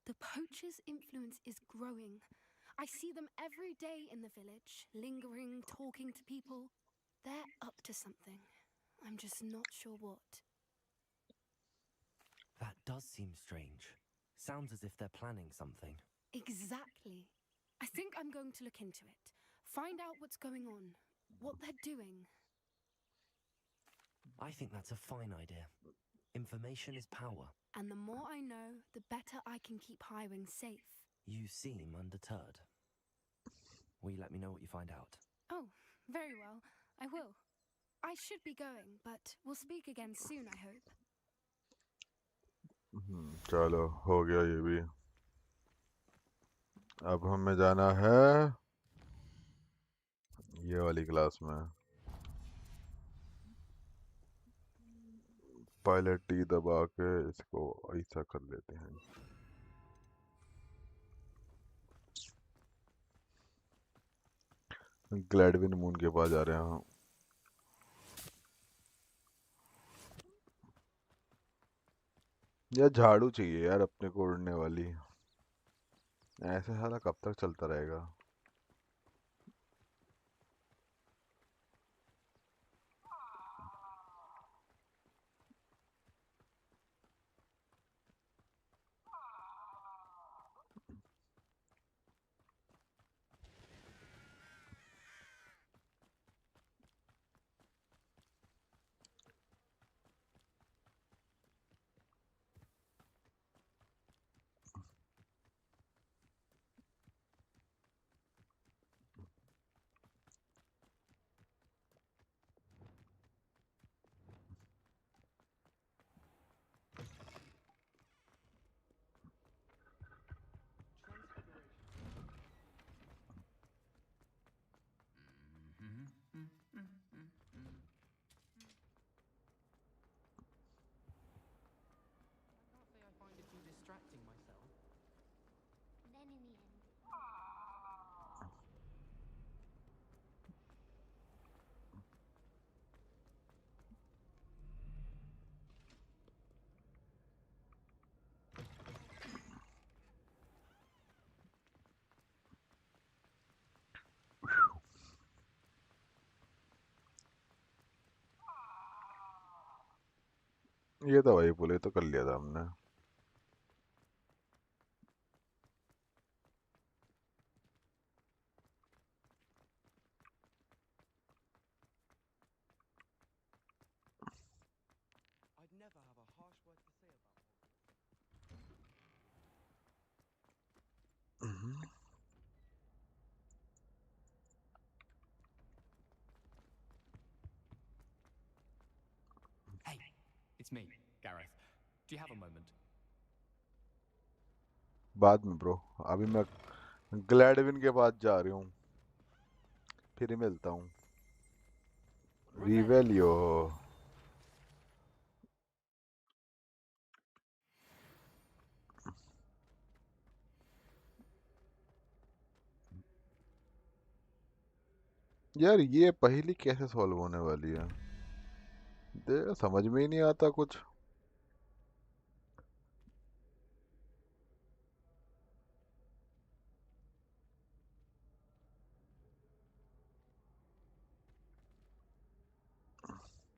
[SPEAKER 18] The poachers' influence is growing. I see them every day in the village, lingering, talking to people. They're up to something. I'm just not sure what.
[SPEAKER 1] That does seem strange. Sounds as if they're planning something.
[SPEAKER 18] Exactly. I think I'm going to look into it. Find out what's going on, what they're doing.
[SPEAKER 1] I think that's a fine idea. Information is power.
[SPEAKER 18] And the more I know, the better I can keep Highwing safe.
[SPEAKER 1] You seem undeterred. Will you let me know what you find out?
[SPEAKER 18] Oh, very well. I will. I should be going, but we'll speak again soon, I hope.
[SPEAKER 14] चलो हो गया ये भी। अब हमें जाना है ये वाली क्लास में। पहले टी दबा के इसको ऐसा कर लेते हैं। ग्लैडविन मून के पास जा रहे हैं हम। यार झाड़ू चाहिए यार अपने को उड़ने वाली। ऐसे साला कब तक चलता रहेगा।
[SPEAKER 4] Distracting myself.
[SPEAKER 6] Then in the end.
[SPEAKER 14] ये तो वही बोले तो कर लिया था हमने।
[SPEAKER 3] I'd never have a harsh word to say about
[SPEAKER 19] Hey, it's me, Gareth. Do you have a moment?
[SPEAKER 14] बाद में ब्रो, अभी मैं ग्लैडविन के पास जा रही हूँ, फिर मिलता हूँ। रिवेलियो। यार ये पहेली कैसे सॉल्व होने वाली है, समझ में ही नहीं आता कुछ।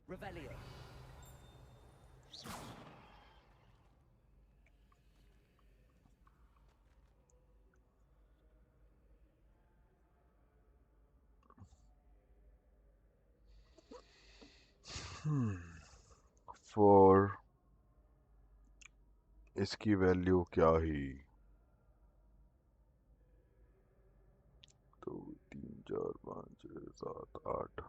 [SPEAKER 3] Revelio.
[SPEAKER 14] फॉर इसकी वैल्यू क्या ही, 2 3 4 5 6 7 8।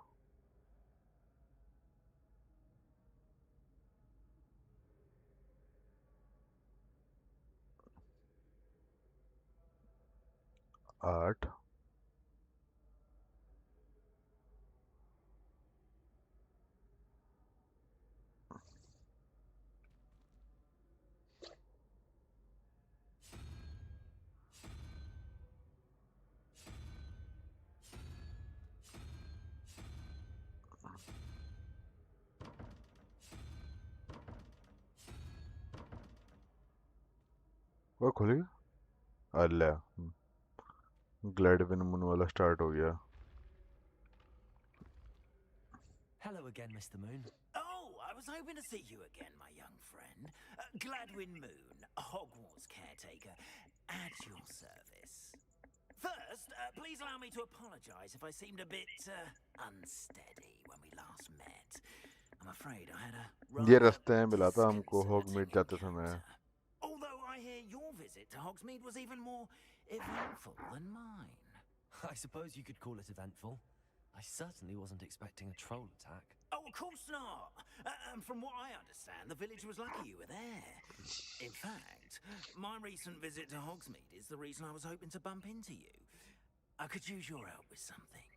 [SPEAKER 14] आठ। वो खुल गया। अल्लाह, ग्लैडविन मून वाला स्टार्ट हो गया।
[SPEAKER 2] Hello again, Mr. Moon. Oh, I was hoping to see you again, my young friend. Gladwin Moon, Hogwarts caretaker, at your service. First, please allow me to apologize if I seemed a bit unsteady when we last met. I'm afraid I had a
[SPEAKER 14] ये
[SPEAKER 2] rather
[SPEAKER 14] रास्ते में मिला था हमको हॉगमीड जाते समय।
[SPEAKER 2] Although I hear your visit to Hogsmeade was even more eventful than mine.
[SPEAKER 1] I suppose you could call it eventful. I certainly wasn't expecting a troll attack.
[SPEAKER 2] Oh, of course not. And from what I understand, the village was lucky you were there. In fact, my recent visit to Hogsmeade is the reason I was hoping to bump into you. I could use your help with something.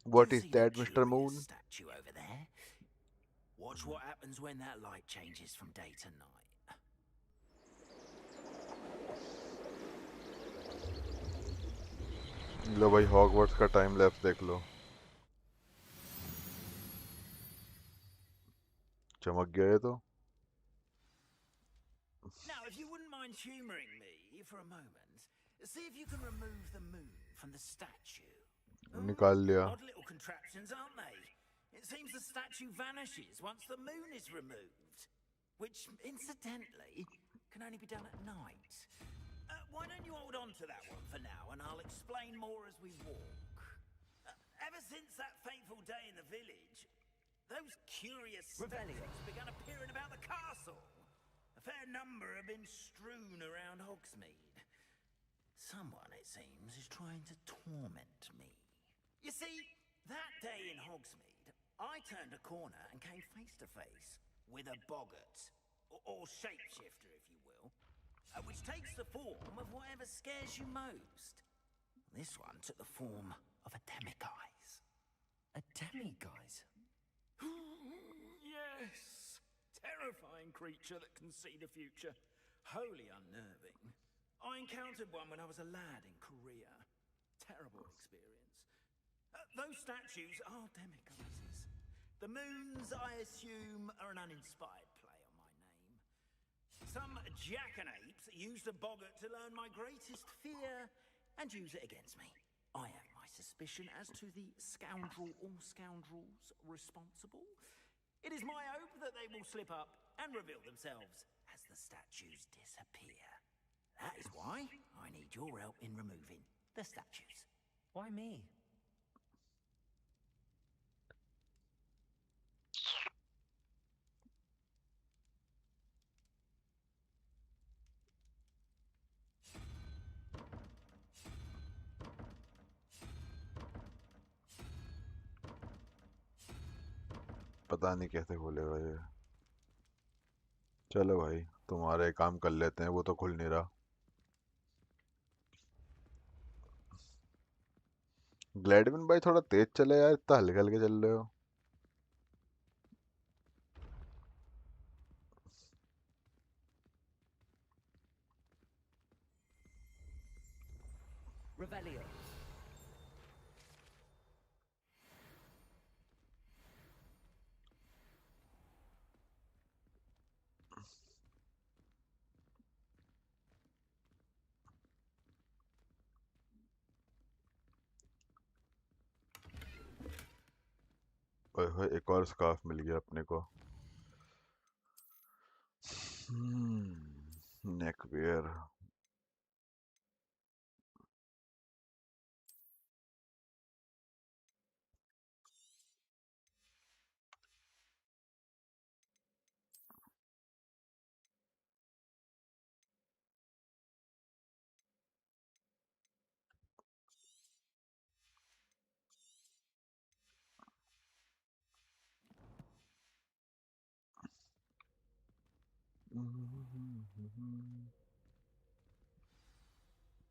[SPEAKER 14] What
[SPEAKER 2] Do you
[SPEAKER 14] is
[SPEAKER 2] see
[SPEAKER 14] that,
[SPEAKER 2] that
[SPEAKER 14] Mr.
[SPEAKER 2] curious
[SPEAKER 14] Moon?
[SPEAKER 2] statue over there? Watch what happens when that light changes from day to night.
[SPEAKER 14] लो भाई Hogwarts का time lapse देख लो चमक गया ये तो
[SPEAKER 2] Now, if you wouldn't mind humouring me for a moment, see if you can remove the moon from the statue.
[SPEAKER 14] निकाल लिया
[SPEAKER 2] Odd little contraptions, aren't they? It seems the statue vanishes once the moon is removed, which, incidentally, can only be done at night. Why don't you hold on to that one for now, and I'll explain more as we walk. Ever since that fateful day in the village, those curious statues began appearing about the castle. A fair number have been strewn around Hogsmeade. Someone, it seems, is trying to torment me. You see, that day in Hogsmeade, I turned a corner and came face to face with a boggart, or shapeshifter, if you will, which takes the form of whatever scares you most. This one took the form of a demiguise.
[SPEAKER 1] A demiguise?
[SPEAKER 2] Yes! Terrifying creature that can see the future. Wholly unnerving. I encountered one when I was a lad in Korea. Terrible experience. Those statues are demiguises. The moons, I assume, are an uninspired play on my name. Some jackanapes used a boggart to learn my greatest fear and use it against me. I have my suspicion as to the scoundrel or scoundrels responsible. It is my hope that they will slip up and reveal themselves as the statues disappear. That is why I need your help in removing the statues.
[SPEAKER 1] Why me?
[SPEAKER 14] पता नहीं कैसे खुलेगा ये चलो भाई तुम्हारे काम कर लेते हैं वो तो खुल नहीं रहा ग्लैडविन भाई थोड़ा तेज चले यार इतना हल्के हल्के चल रहे हो
[SPEAKER 1] Revelio.
[SPEAKER 14] ओए एक और स्कार्फ मिल गया अपने को नेक where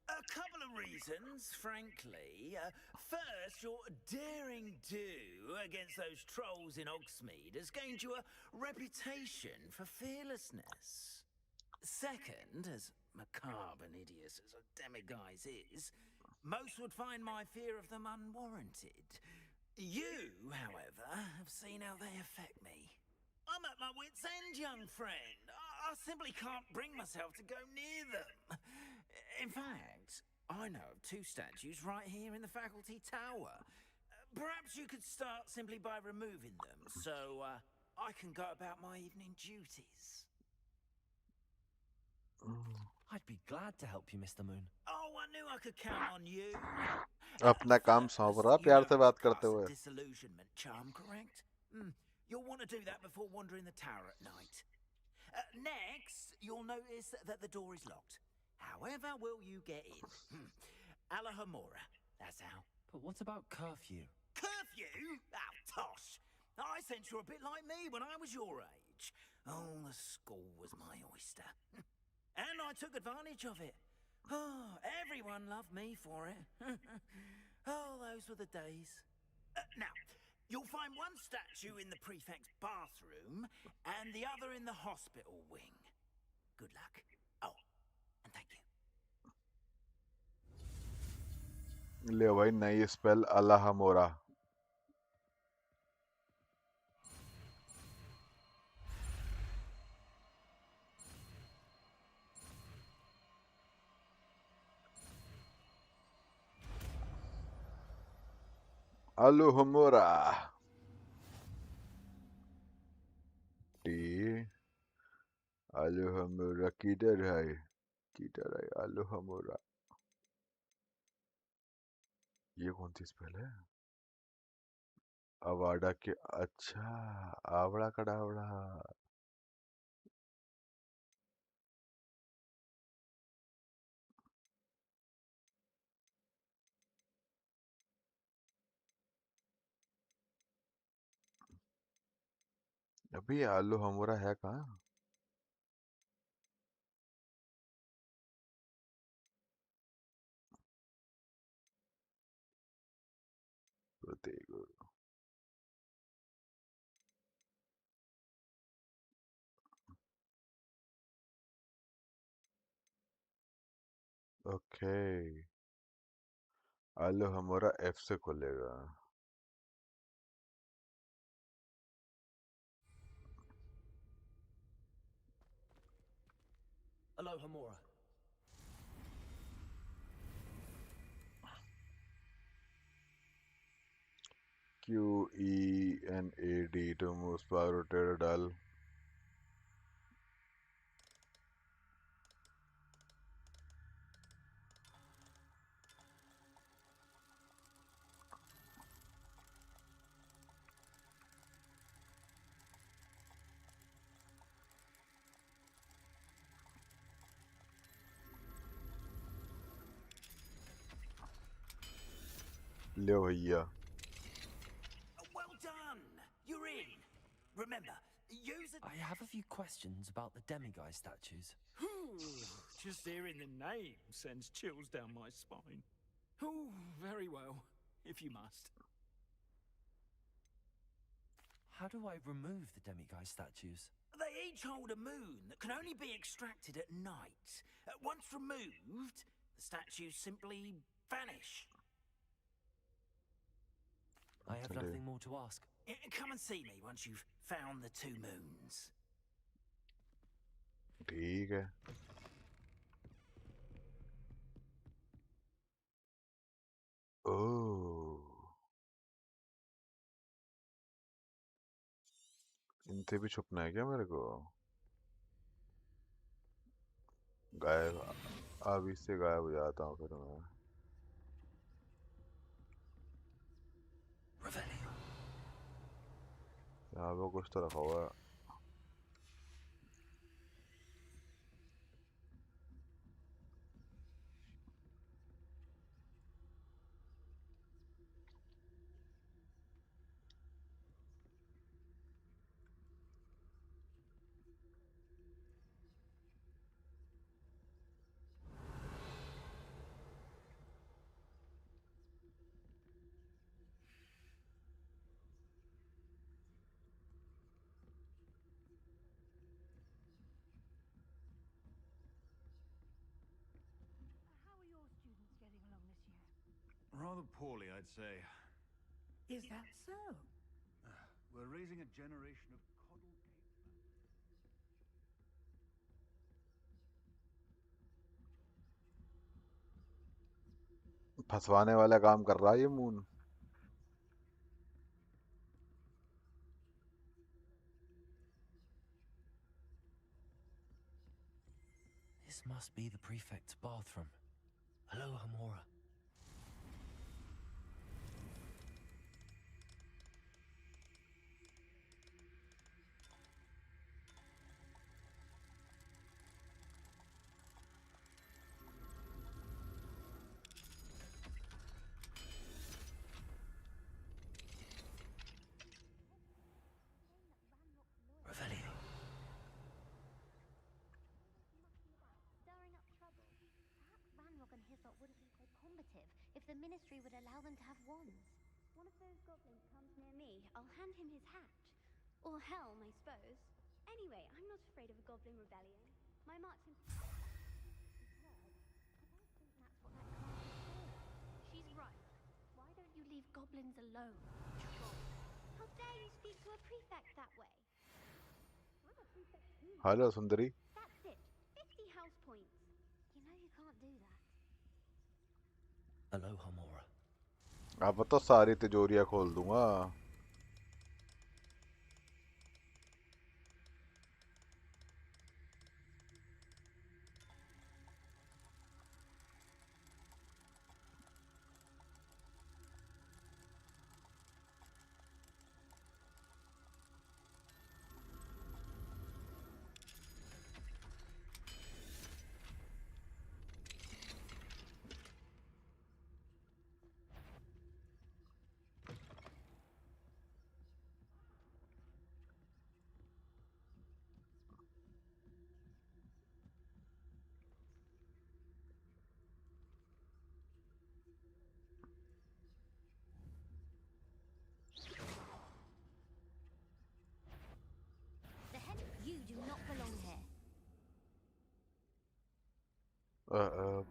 [SPEAKER 2] A couple of reasons, frankly. First, your daring do against those trolls in Hogsmeade has gained you a reputation for fearlessness. Second, as macabre and hideous as a demiguise is, most would find my fear of them unwarranted. You, however, have seen how they affect me. I'm at my wit's end, young friend. I simply can't bring myself to go near them. In fact, I know of two statues right here in the faculty tower. Perhaps you could start simply by removing them, so I can go about my evening duties.
[SPEAKER 1] I'd be glad to help you, Mr. Moon.
[SPEAKER 2] Oh, I knew I could count on you.
[SPEAKER 14] अपना काम सौंप रहा प्यार से बात करते हुए
[SPEAKER 2] Disillusionment charm, correct? You'll want to do that before wandering the tower at night. Next, you'll notice that the door is locked. However will you get in? Alahomora, that's how.
[SPEAKER 1] But what about curfew?
[SPEAKER 2] Curfew? Oh, tosh. I sense you're a bit like me when I was your age. Oh, the school was my oyster. And I took advantage of it. Oh, everyone loved me for it. Oh, those were the days. Now, you'll find one statue in the prefect's bathroom and the other in the hospital wing. Good luck. Oh, and thank you.
[SPEAKER 14] ले भाई नई spell अल्लाह मोरा. Aluhumura. T Aluhumura किधर है? किधर है Aluhumura? ये कौन सी स्पेल है? अवाडा के अच्छा आवड़ा कड़ावड़ा. अभी Aluhumura है कहाँ? तो देखो. ओके. Aluhumura F से खुलेगा.
[SPEAKER 1] Alohomora.
[SPEAKER 14] QENAD तुम उस पर रोटेटर डाल. ले भैया.
[SPEAKER 2] Well done. You're in. Remember, use it.
[SPEAKER 1] I have a few questions about the demiguise statues.
[SPEAKER 20] Just hearing the name sends chills down my spine. Oh, very well, if you must.
[SPEAKER 1] How do I remove the demiguise statues?
[SPEAKER 2] They each hold a moon that can only be extracted at night. Once removed, the statues simply vanish.
[SPEAKER 1] I have nothing more to ask.
[SPEAKER 2] Come and see me once you've found the two moons.
[SPEAKER 14] ठीक है. ओह. इनसे भी छुपना है क्या मेरे को? गायब. अब इससे गायब हो जाता हूँ फिर मैं. यहाँ पे कुछ तो रखा हुआ है.
[SPEAKER 7] How are your students getting along this year?
[SPEAKER 21] Rather poorly, I'd say.
[SPEAKER 7] Is that so?
[SPEAKER 21] We're raising a generation of coddled
[SPEAKER 14] फंसवाने वाला काम कर रहा है ये moon.
[SPEAKER 1] This must be the prefect's bathroom. Alohomora.
[SPEAKER 6] his lot wouldn't be so combative if the Ministry would allow them to have wands. One of those goblins comes near me, I'll hand him his hat. Or helm, I suppose. Anyway, I'm not afraid of a goblin rebellion. My marks in... I don't think that's what that card is for. She's right. Why don't you leave goblins alone? How dare you speak to a prefect that way? I'm a prefect too.
[SPEAKER 14] Hello, Sundari.
[SPEAKER 6] That's it. 50 house points. You know you can't do that.
[SPEAKER 1] Aloha, Mora.
[SPEAKER 14] अब तो सारी तिजोरियां खोल दूंगा.
[SPEAKER 6] The head, you do not belong here.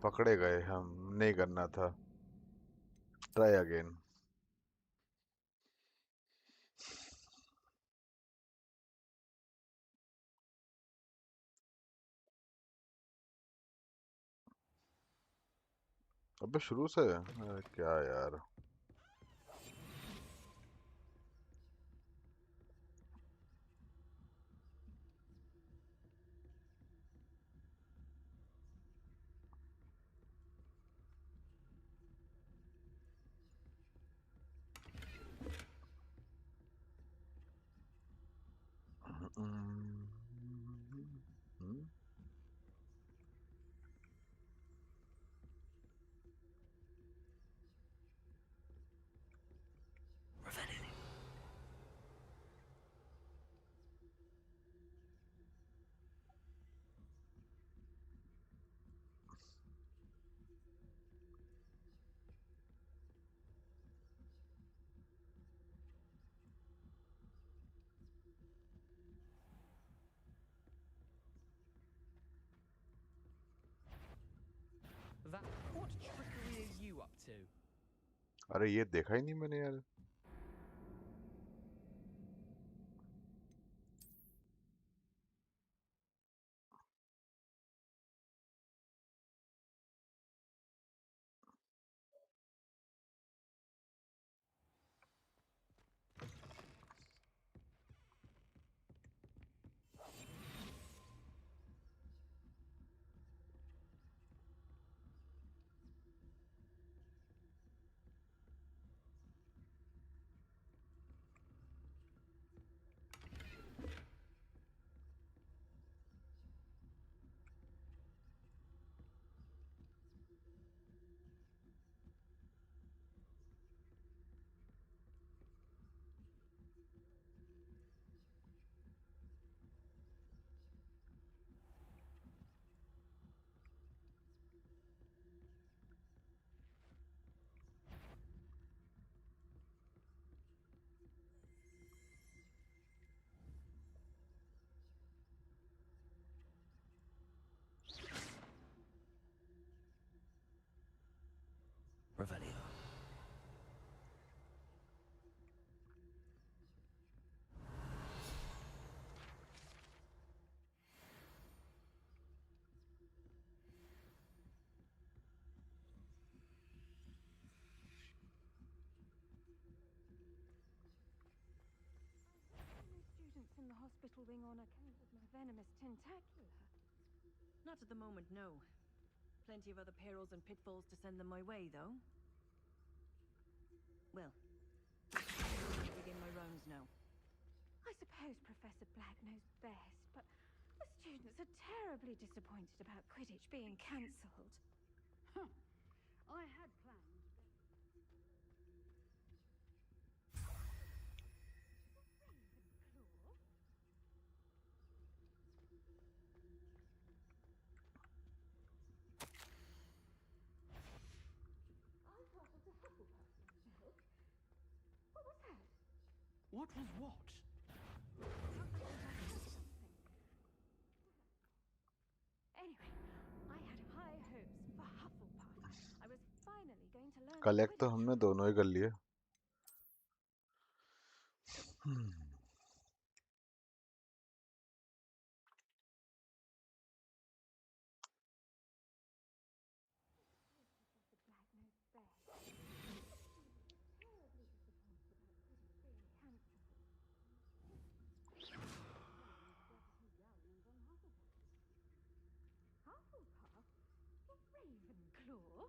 [SPEAKER 14] पकड़े गए हम. नहीं करना था. Try again. अबे शुरू से क्या यार.
[SPEAKER 4] That, what trickery are you up to?
[SPEAKER 14] अरे ये देखा ही नहीं मैंने यार.
[SPEAKER 1] Revelio.
[SPEAKER 11] Students in the hospital wing on account of my venomous tentacula.
[SPEAKER 22] Not at the moment, no. Plenty of other perils and pitfalls to send them my way, though. Well, I begin my rounds now.
[SPEAKER 11] I suppose Professor Black knows best, but the students are terribly disappointed about Quidditch being cancelled.
[SPEAKER 12] Huh. I had plans, but...
[SPEAKER 20] What was what?
[SPEAKER 11] Anyway, I had high hopes for Hufflepuff. I was finally going to learn
[SPEAKER 14] collect तो हमने दोनों ही कर लिए.
[SPEAKER 11] Hufflepuff? Ravenclaw?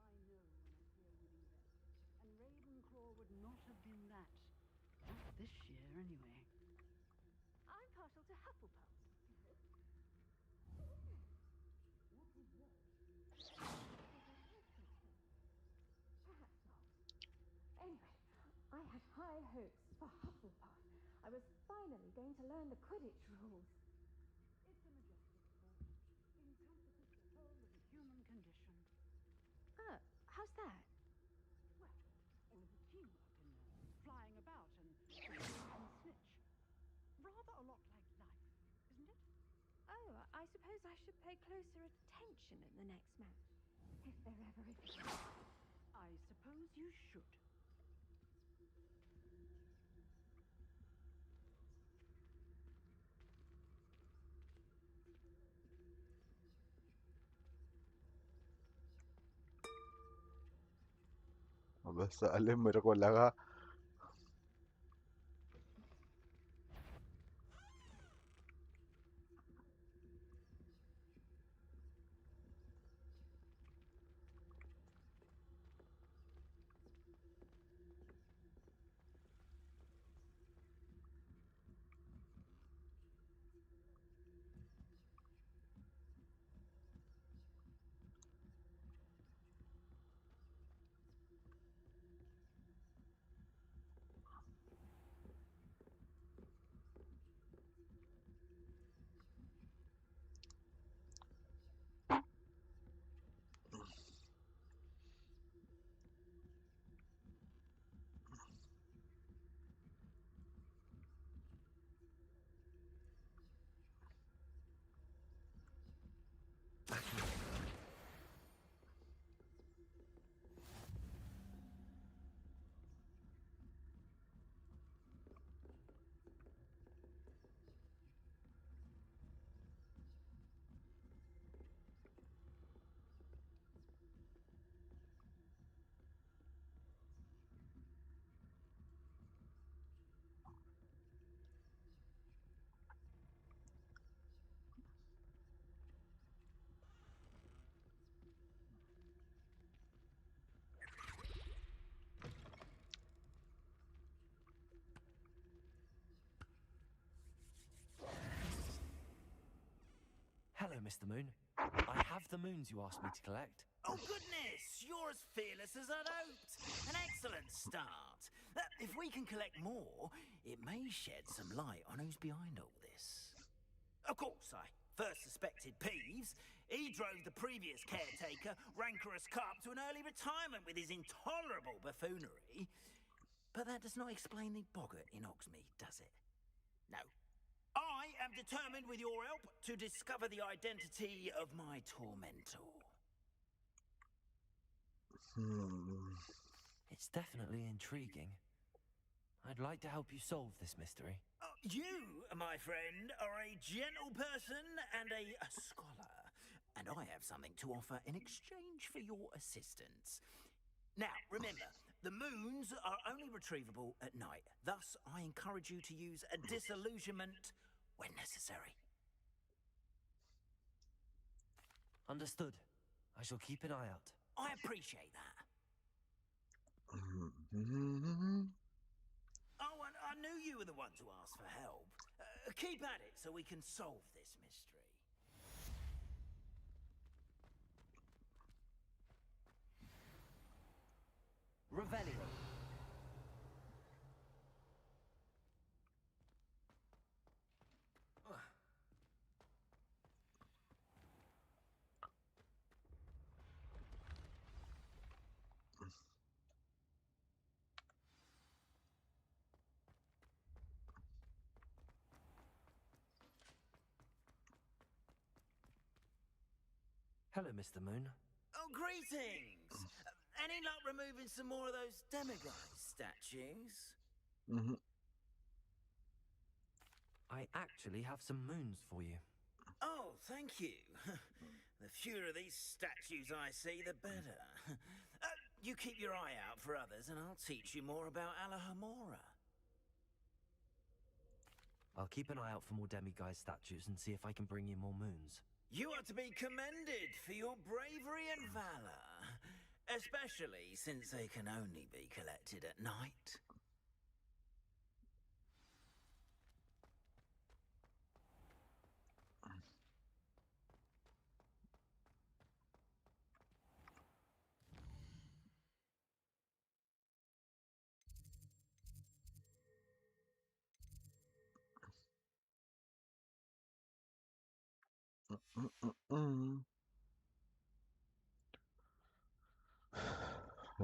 [SPEAKER 8] I know when I hear winning bets. And Ravenclaw would not have been that. Not this year, anyway.
[SPEAKER 11] I'm partial to Hufflepuff.
[SPEAKER 8] What was what?
[SPEAKER 11] Perhaps not. Anyway, I had high hopes for Hufflepuff. I was finally going to learn the Quidditch rules.
[SPEAKER 8] It's a majestic sport. Encompasses the whole of the human condition.
[SPEAKER 11] How's that?
[SPEAKER 8] Well, all of the teamwork and flying about and snitch. Rather a lot like life, isn't it?
[SPEAKER 11] Oh, I suppose I should pay closer attention in the next match. If there ever is.
[SPEAKER 8] I suppose you should.
[SPEAKER 14] अबे साले मेरे को लगा
[SPEAKER 1] Hello, Mr. Moon. I have the moons you asked me to collect.
[SPEAKER 2] Oh, goodness! You're as fearless as I'd hoped. An excellent start. If we can collect more, it may shed some light on who's behind all this. Of course, I first suspected Peeves. He drove the previous caretaker, rancorous Carp, to an early retirement with his intolerable buffoonery. But that does not explain the boggart in Hogsmeade, does it? No. I am determined, with your help, to discover the identity of my tormentor.
[SPEAKER 1] It's definitely intriguing. I'd like to help you solve this mystery.
[SPEAKER 2] You, my friend, are a gentle person and a scholar, and I have something to offer in exchange for your assistance. Now, remember, the moons are only retrievable at night. Thus, I encourage you to use a disillusionment when necessary.
[SPEAKER 1] Understood. I shall keep an eye out.
[SPEAKER 2] I appreciate that. Oh, and I knew you were the ones who asked for help. Keep at it so we can solve this mystery.
[SPEAKER 1] Revelio. Hello, Mr. Moon.
[SPEAKER 2] Oh, greetings! Any luck removing some more of those demiguise statues?
[SPEAKER 14] Mhm.
[SPEAKER 1] I actually have some moons for you.
[SPEAKER 2] Oh, thank you. The fewer of these statues I see, the better. You keep your eye out for others, and I'll teach you more about Alahomora.
[SPEAKER 1] I'll keep an eye out for more demiguise statues and see if I can bring you more moons.
[SPEAKER 2] You are to be commended for your bravery and valor, especially since they can only be collected at night.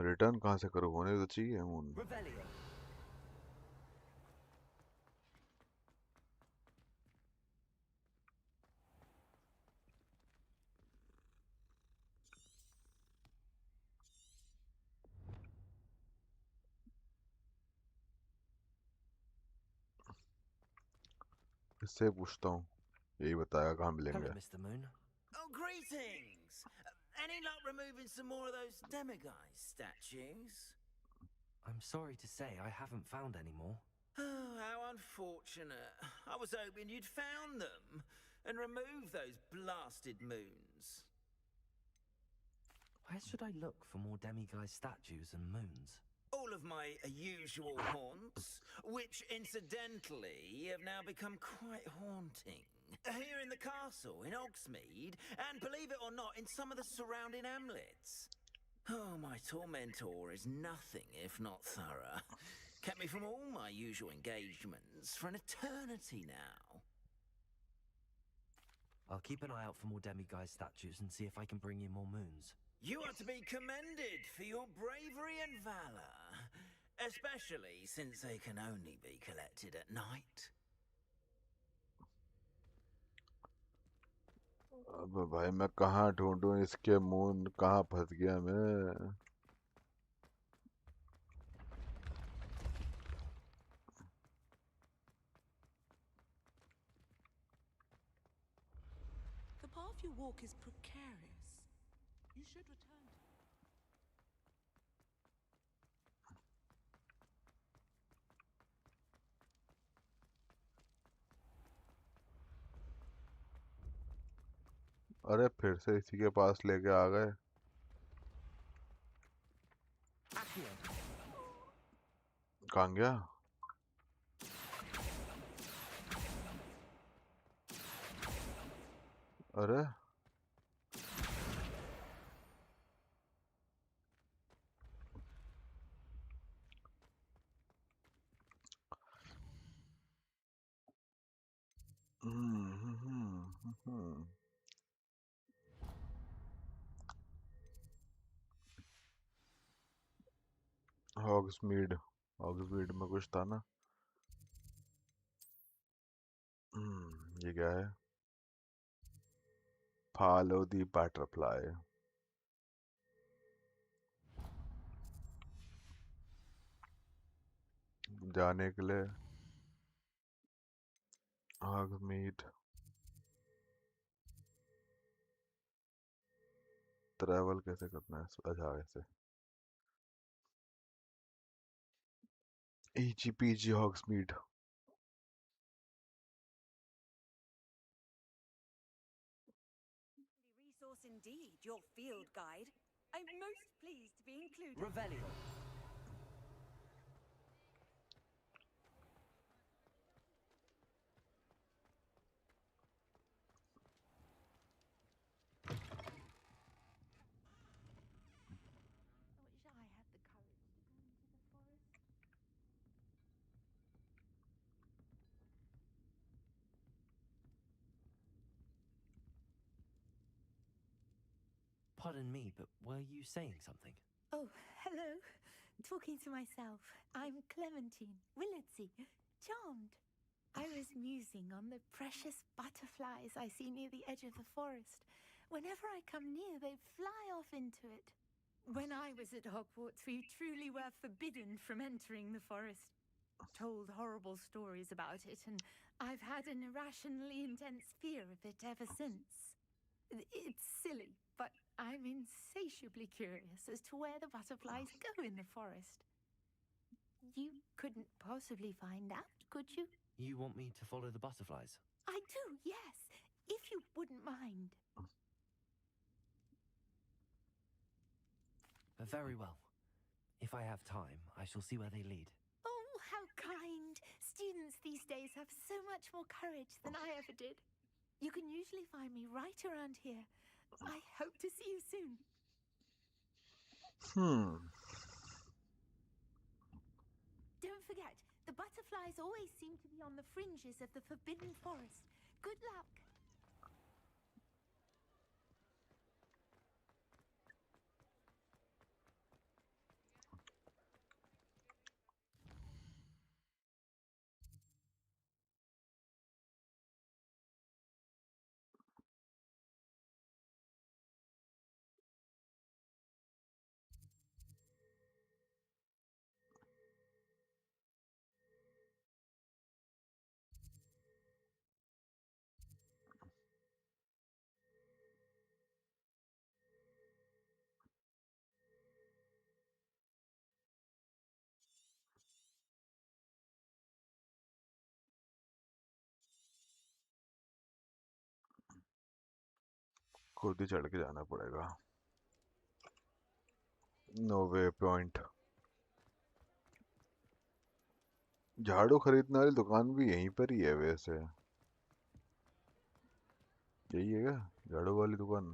[SPEAKER 14] Return कहाँ से करो? होने तो चाहिए moon. इससे पूछता हूँ, यही बताया कहाँ मिलेंगे.
[SPEAKER 1] Hello, Mr. Moon.
[SPEAKER 2] Oh, greetings! Any luck removing some more of those demiguise statues?
[SPEAKER 1] I'm sorry to say I haven't found any more.
[SPEAKER 2] Oh, how unfortunate. I was hoping you'd found them and removed those blasted moons.
[SPEAKER 1] Where should I look for more demiguise statues and moons?
[SPEAKER 2] All of my usual haunts, which incidentally have now become quite haunting. Here in the castle, in Hogsmeade, and believe it or not, in some of the surrounding hamlets. Oh, my tormentor is nothing if not thorough. Kept me from all my usual engagements for an eternity now.
[SPEAKER 1] I'll keep an eye out for more demiguise statues and see if I can bring you more moons.
[SPEAKER 2] You are to be commended for your bravery and valor, especially since they can only be collected at night.
[SPEAKER 14] अब भाई मैं कहाँ ढूंढूं इसके moon? कहाँ फंस गया मैं?
[SPEAKER 16] The path you walk is precarious. You should return to it.
[SPEAKER 14] अरे फिर से इसी के पास लेके आ गए. कहाँ गया? अरे हॉग्समीड. हॉग्समीड में कुछ था ना. ये क्या है? Follow the butterfly. जाने के लिए हॉग्समीड. ट्रैवल कैसे करना है? अच्छा ऐसे. Easy peasy Hogsmeade.
[SPEAKER 12] Resource indeed, your field guide. I'm most pleased to be included.
[SPEAKER 3] Revelio.
[SPEAKER 1] Pardon me, but were you saying something?
[SPEAKER 7] Oh, hello. Talking to myself. I'm Clementine, Willardsey, charmed. I was musing on the precious butterflies I see near the edge of the forest,
[SPEAKER 10] Whenever I come near, they fly off into it. When I was at Hogwarts, we truly were forbidden from entering the forest. Told horrible stories about it, and I've had an irrationally intense fear of it ever since. It's silly, but I'm insatiably curious as to where the butterflies go in the forest. You couldn't possibly find out, could you?
[SPEAKER 1] You want me to follow the butterflies?
[SPEAKER 10] I do, yes, if you wouldn't mind.
[SPEAKER 1] Very well. If I have time, I shall see where they lead.
[SPEAKER 10] Oh, how kind! Students these days have so much more courage than I ever did. You can usually find me right around here. I hope to see you soon. Don't forget, the butterflies always seem to be on the fringes of the Forbidden Forest. Good luck!
[SPEAKER 14] खुद ही चढ़ के जाना पड़ेगा. No way point. झाड़ू खरीदने वाली दुकान भी यहीं पर ही है वैसे. यही है क्या झाड़ू वाली दुकान?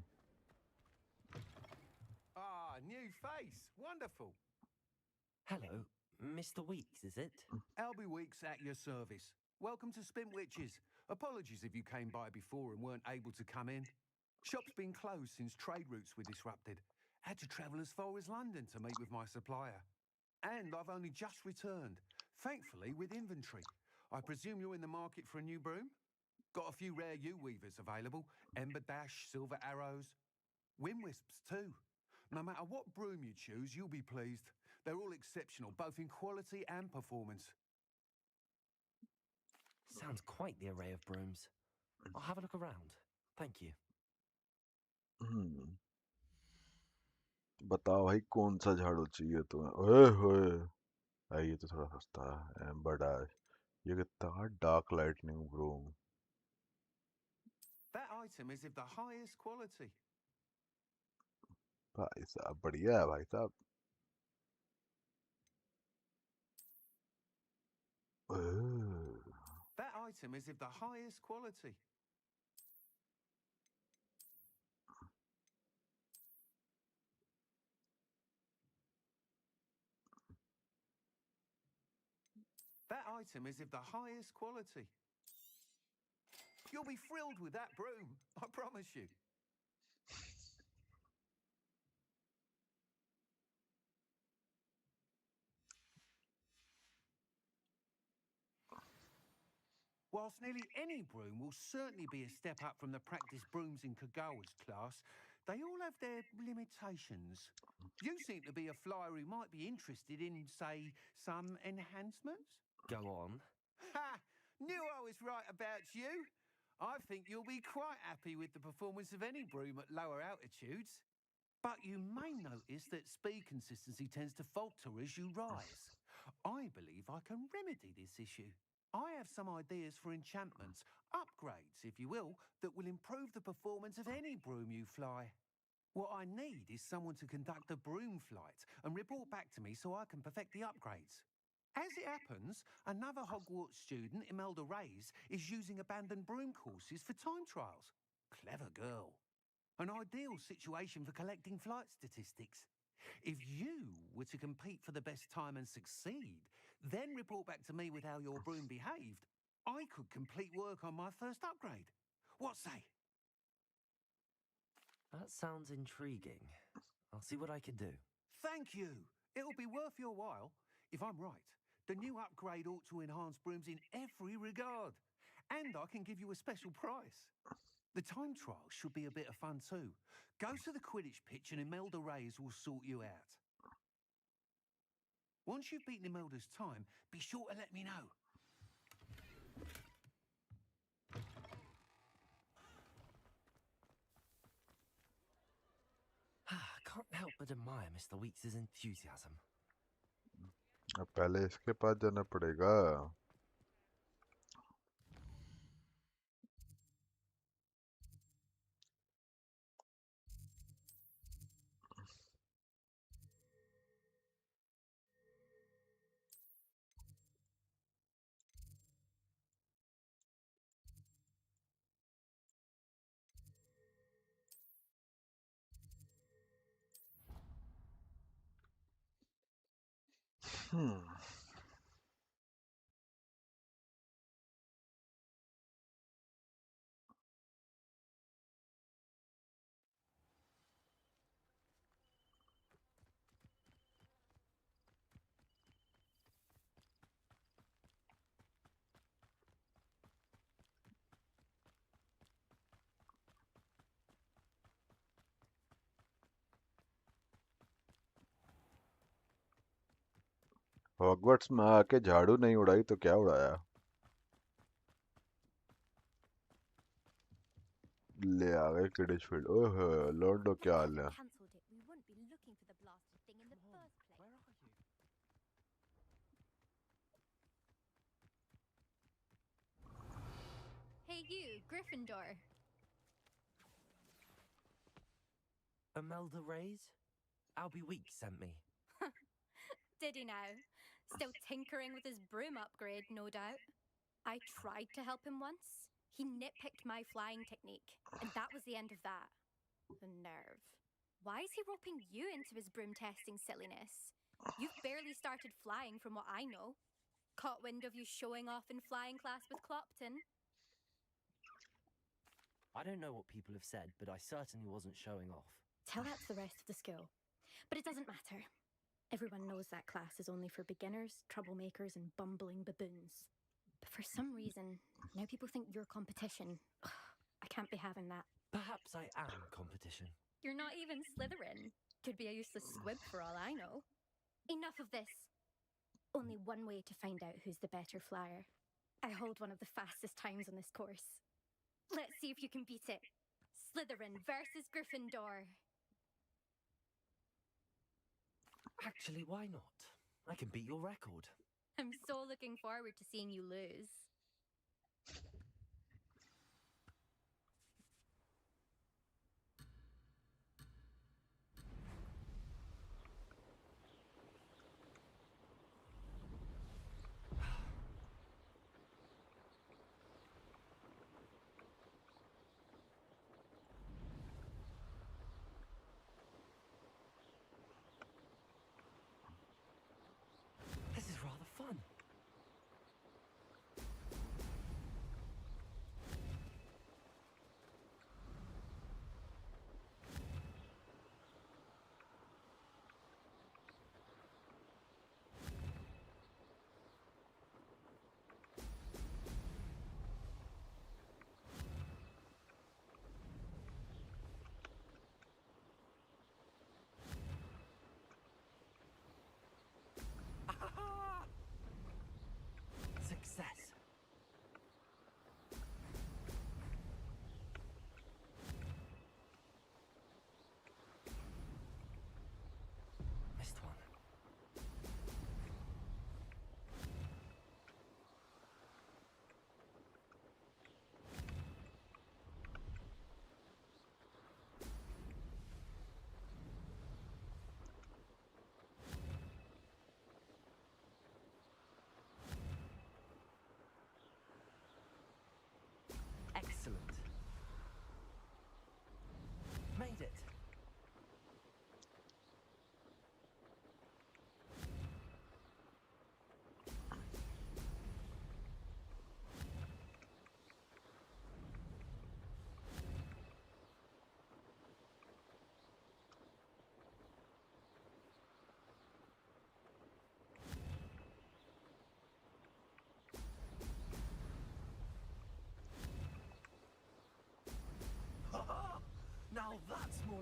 [SPEAKER 13] Ah, new face. Wonderful.
[SPEAKER 1] Hello, Mr. Weeks, is it?
[SPEAKER 13] Albie Weeks at your service. Welcome to Spintwitches. Apologies if you came by before and weren't able to come in. Shop's been closed since trade routes were disrupted. Had to travel as far as London to meet with my supplier. And I've only just returned, thankfully with inventory. I presume you're in the market for a new broom? Got a few rare U-weavers available. Ember Dash, Silver Arrows. Wind Wisps too. No matter what broom you choose, you'll be pleased. They're all exceptional, both in quality and performance.
[SPEAKER 1] Sounds quite the array of brooms. I'll have a look around. Thank you.
[SPEAKER 14] बताओ भाई कौन सा झाड़ू चाहिए तुम्हें? ओए होए, ये तो थोड़ा सस्ता है. एम्बर डैश, ये कितना? Dark lightning broom.
[SPEAKER 13] That item is of the highest quality.
[SPEAKER 14] भाई साहब बढ़िया है भाई साहब.
[SPEAKER 13] That item is of the highest quality. That item is of the highest quality. You'll be thrilled with that broom, I promise you. Whilst nearly any broom will certainly be a step up from the practice brooms in Kagawa's class, they all have their limitations. You seem to be a flyer who might be interested in, say, some enhancements?
[SPEAKER 1] Go on.
[SPEAKER 13] Ha! Knew I was right about you. I think you'll be quite happy with the performance of any broom at lower altitudes. But you may notice that speed consistency tends to falter as you rise. I believe I can remedy this issue. I have some ideas for enchantments, upgrades, if you will, that will improve the performance of any broom you fly. What I need is someone to conduct a broom flight and report back to me so I can perfect the upgrades. As it happens, another Hogwarts student, Imelda Reyes, is using abandoned broom courses for time trials. Clever girl. An ideal situation for collecting flight statistics. If you were to compete for the best time and succeed, then report back to me with how your broom behaved, I could complete work on my first upgrade. What say?
[SPEAKER 1] That sounds intriguing. I'll see what I can do.
[SPEAKER 13] Thank you. It'll be worth your while. If I'm right, the new upgrade ought to enhance brooms in every regard. And I can give you a special price. The time trial should be a bit of fun too. Go to the Quidditch pitch and Imelda Reyes will sort you out. Once you've beaten Imelda's time, be sure to let me know.
[SPEAKER 1] Can't help but admire Mr. Weeks' enthusiasm.
[SPEAKER 14] अब पहले इसके पास जाना पड़ेगा. Hogwarts में आके झाड़ू नहीं उड़ाई तो क्या उड़ाया? ले आ गए किडिच फील्ड. ओह लॉर्डो क्या हाल है?
[SPEAKER 6] Cancelled it. We wouldn't be looking for the blasted thing in the first place.
[SPEAKER 4] Where are you?
[SPEAKER 18] Hey, you, Gryffindor.
[SPEAKER 1] Imelda Reyes? Albie Weeks sent me.
[SPEAKER 18] Did he now? Still tinkering with his broom upgrade, no doubt. I tried to help him once. He nitpicked my flying technique, and that was the end of that. The nerve. Why is he roping you into his broom testing silliness? You've barely started flying from what I know. Caught wind of you showing off in flying class with Clopton.
[SPEAKER 1] I don't know what people have said, but I certainly wasn't showing off.
[SPEAKER 18] Tell that to the rest of the school. But it doesn't matter. Everyone knows that class is only for beginners, troublemakers, and bumbling baboons. But for some reason, now people think you're competition. I can't be having that.
[SPEAKER 1] Perhaps I am competition.
[SPEAKER 18] You're not even Slytherin. Could be a useless squib for all I know. Enough of this. Only one way to find out who's the better flyer. I hold one of the fastest times on this course. Let's see if you can beat it. Slytherin versus Gryffindor.
[SPEAKER 1] Actually, why not? I can beat your record.
[SPEAKER 18] I'm so looking forward to seeing you lose.
[SPEAKER 1] This is rather fun.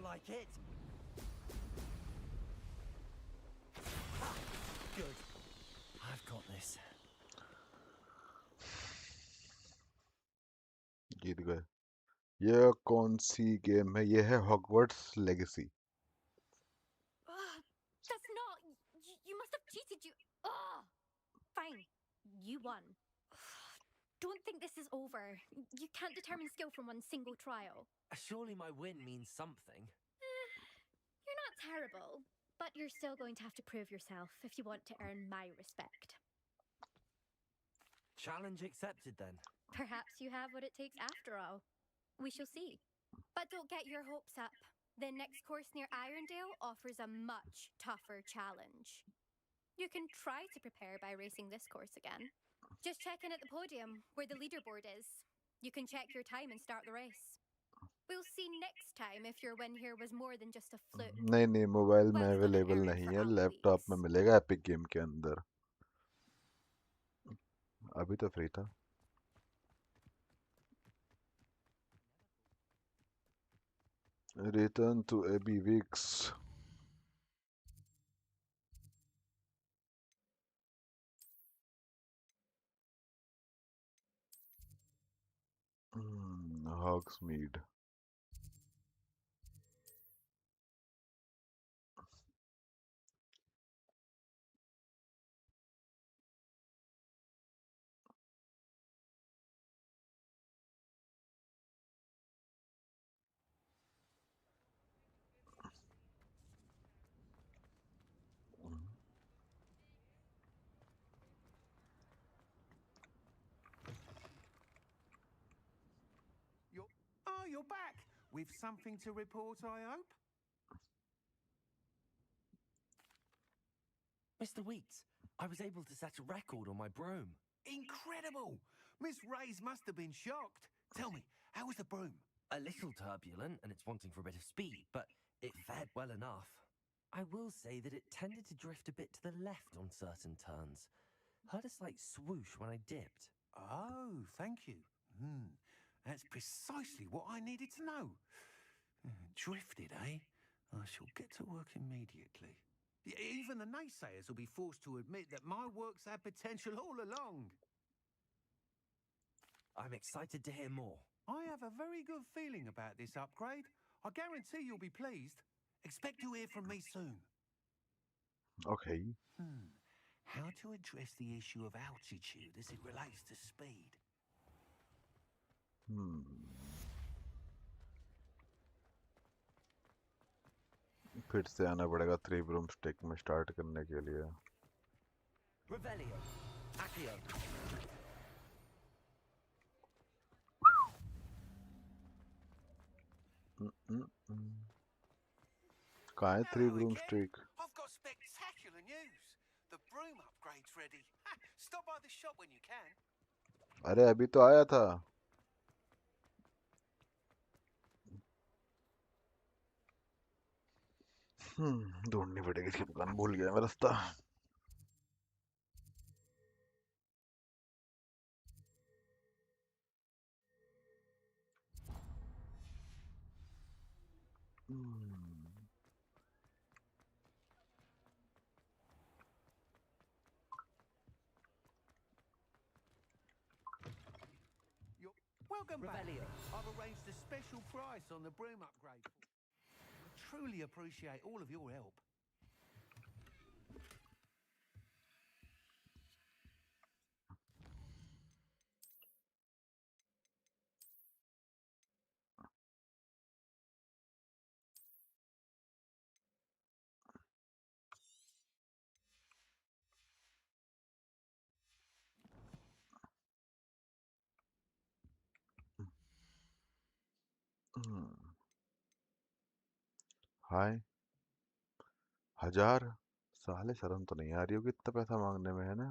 [SPEAKER 3] like it. Ha! Good. I've got this.
[SPEAKER 14] जीत गए। ये कौन सी game है? ये है Hogwarts legacy.
[SPEAKER 18] That's not. You must have cheated. Fine. You won. Don't think this is over. You can't determine skill from one single trial.
[SPEAKER 1] Surely my win means something.
[SPEAKER 18] You're not terrible, but you're still going to have to prove yourself if you want to earn my respect.
[SPEAKER 1] Challenge accepted then.
[SPEAKER 18] Perhaps you have what it takes after all. We shall see. But don't get your hopes up. The next course near Irondale offers a much tougher challenge. You can try to prepare by racing this course again. Just check in at the podium, where the leaderboard is. You can check your time and start the race. We'll see next time if your win here was more than just a fluke.
[SPEAKER 14] नहीं नहीं, mobile में
[SPEAKER 18] Well done,
[SPEAKER 14] available
[SPEAKER 18] Erin,
[SPEAKER 14] नहीं
[SPEAKER 18] for
[SPEAKER 14] है,
[SPEAKER 18] all of
[SPEAKER 14] laptop में मिलेगा epic game के अंदर। अभी तो फ्री था। Return to Abbey Weeks. Hogsmeade.
[SPEAKER 13] You're back with something to report, I hope.
[SPEAKER 1] Mr. Weeks, I was able to set a record on my broom.
[SPEAKER 13] Incredible! Miss Ray's must have been shocked. Tell me, how was the broom?
[SPEAKER 1] A little turbulent and it's wanting for a bit of speed, but it fared well enough. I will say that it tended to drift a bit to the left on certain turns. Heard a slight swoosh when I dipped.
[SPEAKER 13] Oh, thank you. That's precisely what I needed to know. Drifted, eh? I shall get to work immediately. Even the naysayers will be forced to admit that my work's had potential all along.
[SPEAKER 1] I'm excited to hear more.
[SPEAKER 13] I have a very good feeling about this upgrade. I guarantee you'll be pleased. Expect to hear from me soon.
[SPEAKER 14] Okay.
[SPEAKER 13] How to address the issue of altitude as it relates to speed?
[SPEAKER 14] फिर से आना पड़ेगा 3 broomstick में start करने के लिए।
[SPEAKER 1] Revelio. Accio.
[SPEAKER 14] कहाँ है 3 broomstick?
[SPEAKER 13] I've got spectacular news. The broom upgrade's ready. Stop by the shop when you can.
[SPEAKER 14] अरे अभी तो आया था। ढूंढनी पड़ेगी इसकी दुकान, भूल गया मैं रास्ता।
[SPEAKER 13] Welcome back. I've arranged a special price on the broom upgrade. I truly appreciate all of your help.
[SPEAKER 14] हाय 1000 साले, शर्म तो नहीं आ रही होगी इतना पैसा मांगने में, है ना?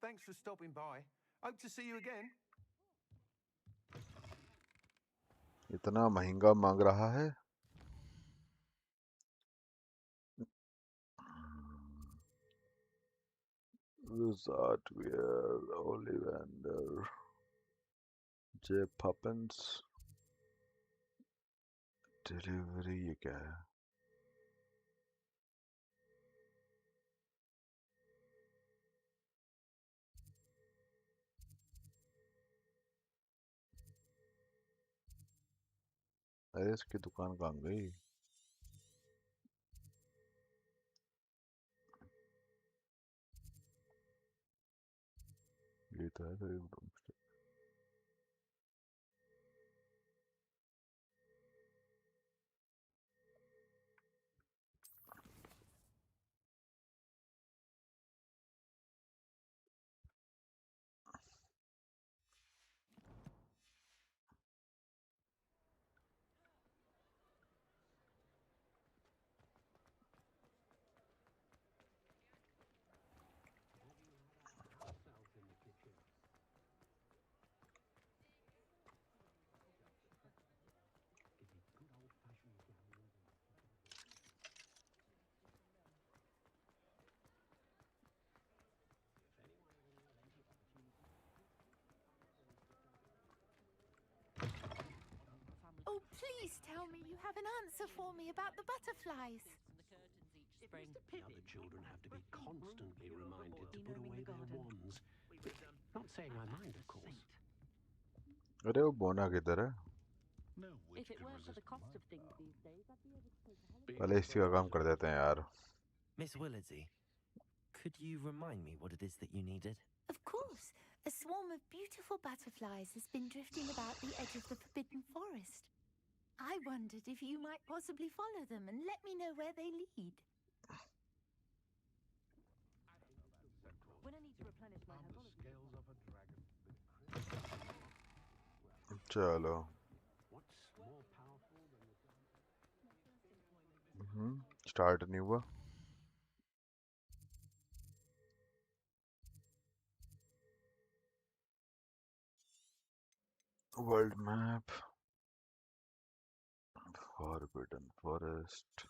[SPEAKER 13] Thanks for stopping by. Hope to see you again.
[SPEAKER 14] इतना महंगा मांग रहा है। Wizard Wear, Ollivander, J Poppins, Delivery ये क्या है? अरे इसकी दुकान कहाँ गई? ये तो है फिर एक
[SPEAKER 10] Oh, please tell me you have an answer for me about the butterflies.
[SPEAKER 5] Now the children have to be constantly reminded to put away their wands. Not saying I mind, of course.
[SPEAKER 14] अरे वो बोना किधर है?
[SPEAKER 22] If it weren't for the cost of things these days, I'd be able to take a holiday.
[SPEAKER 14] पहले इसी का काम कर देते हैं यार.
[SPEAKER 1] Miss Willardsey, could you remind me what it is that you needed?
[SPEAKER 10] Of course. A swarm of beautiful butterflies has been drifting about the edge of the Forbidden Forest. I wondered if you might possibly follow them and let me know where they lead.
[SPEAKER 22] When I need to replenish my herbology.
[SPEAKER 14] चलो. Start नहीं हुआ. World map. Forbidden Forest.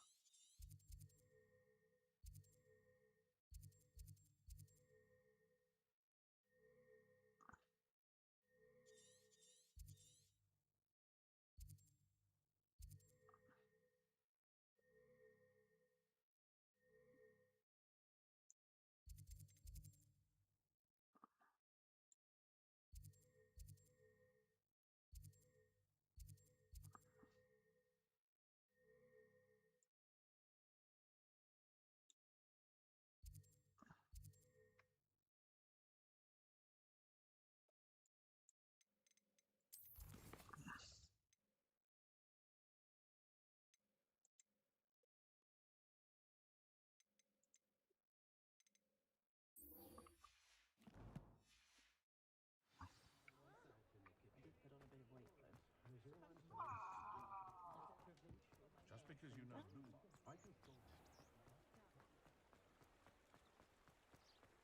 [SPEAKER 21] Because you know who, I can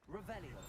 [SPEAKER 1] Revelio.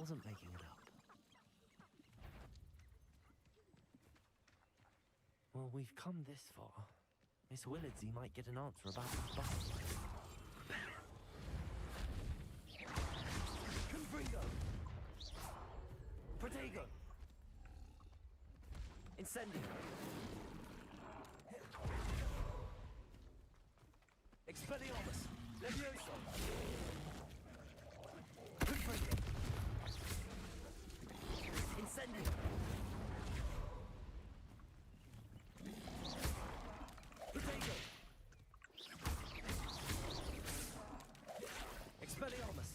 [SPEAKER 1] wasn't making it up. Well, we've come this far. Miss Willardsy might get an answer about that butterfly. Confringo! Protego! Incendio! Expelliarmus! Levioso! Confringo! Incendio! Protego! Expelliarmus!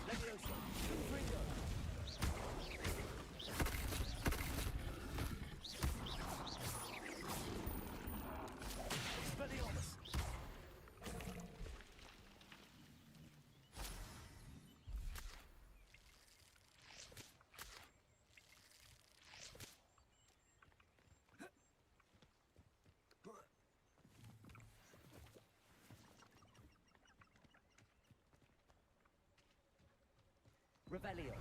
[SPEAKER 1] Levioso! Confringo! Expelliarmus! Revelio.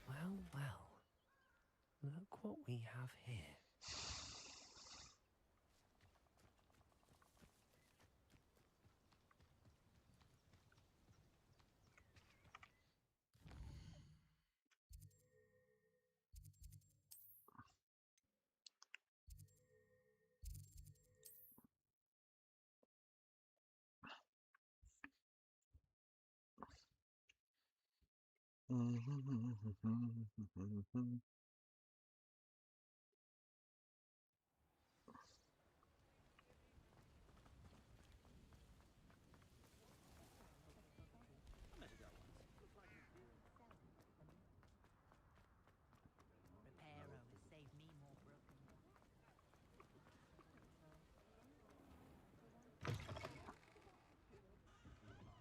[SPEAKER 1] Well, well. Look what we have here.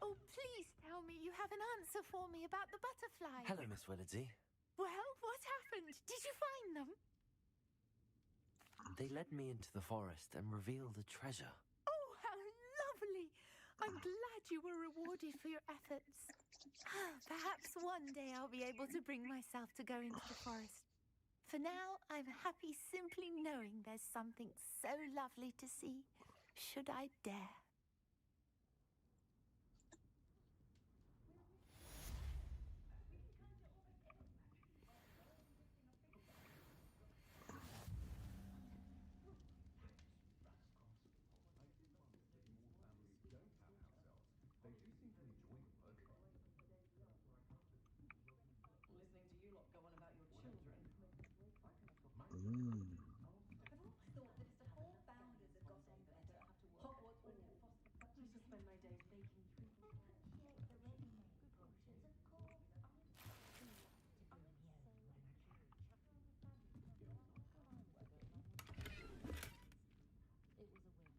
[SPEAKER 10] Oh, please tell me you have an answer for me about the butterfly.
[SPEAKER 1] Hello, Miss Willardsy.
[SPEAKER 10] Well, what happened? Did you find them?
[SPEAKER 1] They led me into the forest and revealed a treasure.
[SPEAKER 10] Oh, how lovely! I'm glad you were rewarded for your efforts. Perhaps one day I'll be able to bring myself to go into the forest. For now, I'm happy simply knowing there's something so lovely to see, should I dare.
[SPEAKER 22] Listening to you lot go on about your children.
[SPEAKER 11] I've always thought that it's the four founders that got on better. Hogwarts wouldn't have fostered such
[SPEAKER 22] I used to spend my days baking treacle.
[SPEAKER 6] Appreciate the ready-made brochures, of course.
[SPEAKER 11] It was a whim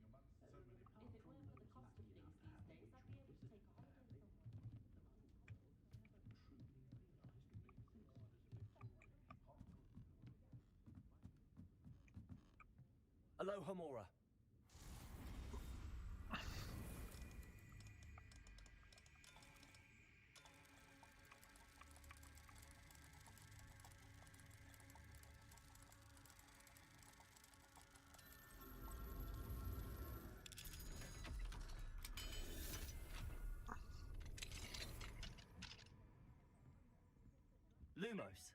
[SPEAKER 11] that passed. If it weren't for the cost of things these days, I'd be able to take a holiday somewhere.
[SPEAKER 1] Aloha Mora.
[SPEAKER 3] Lumos.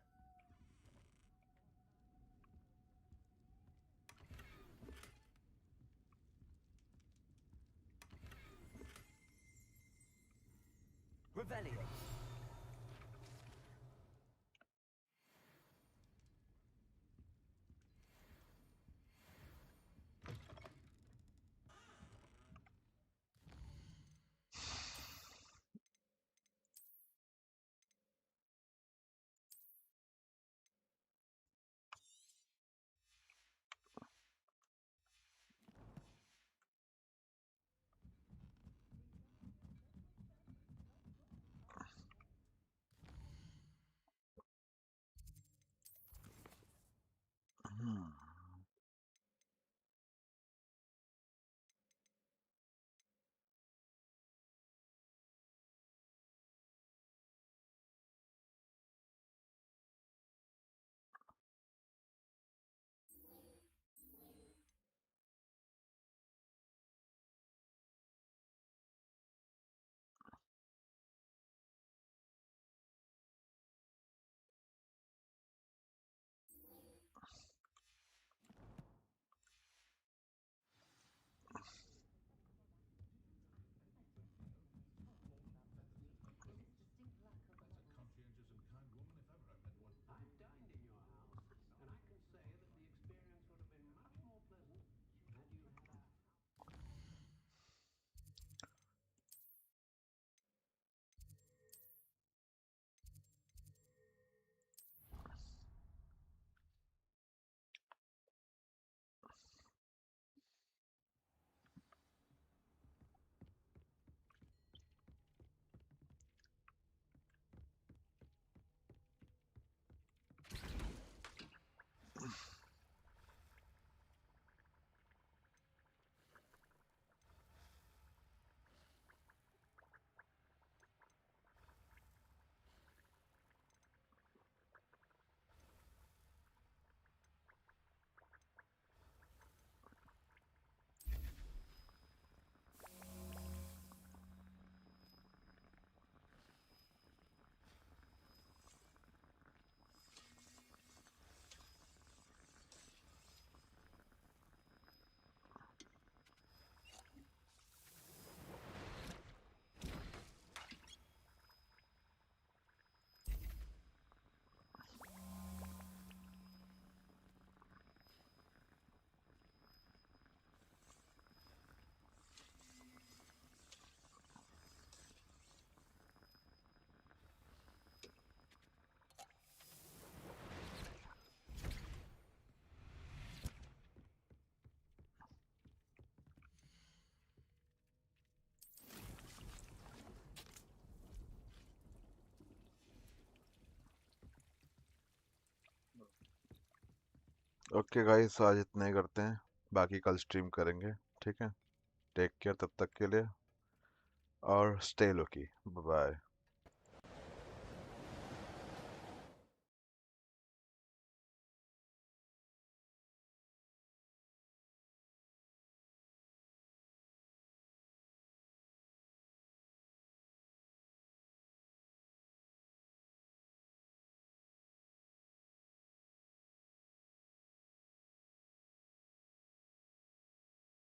[SPEAKER 3] Revelio.
[SPEAKER 14] Okay guys, आज इतना ही करते हैं, बाकी कल stream करेंगे, ठीक है। Take care तब तक के लिए, और स्टे लकी, बाय बाय।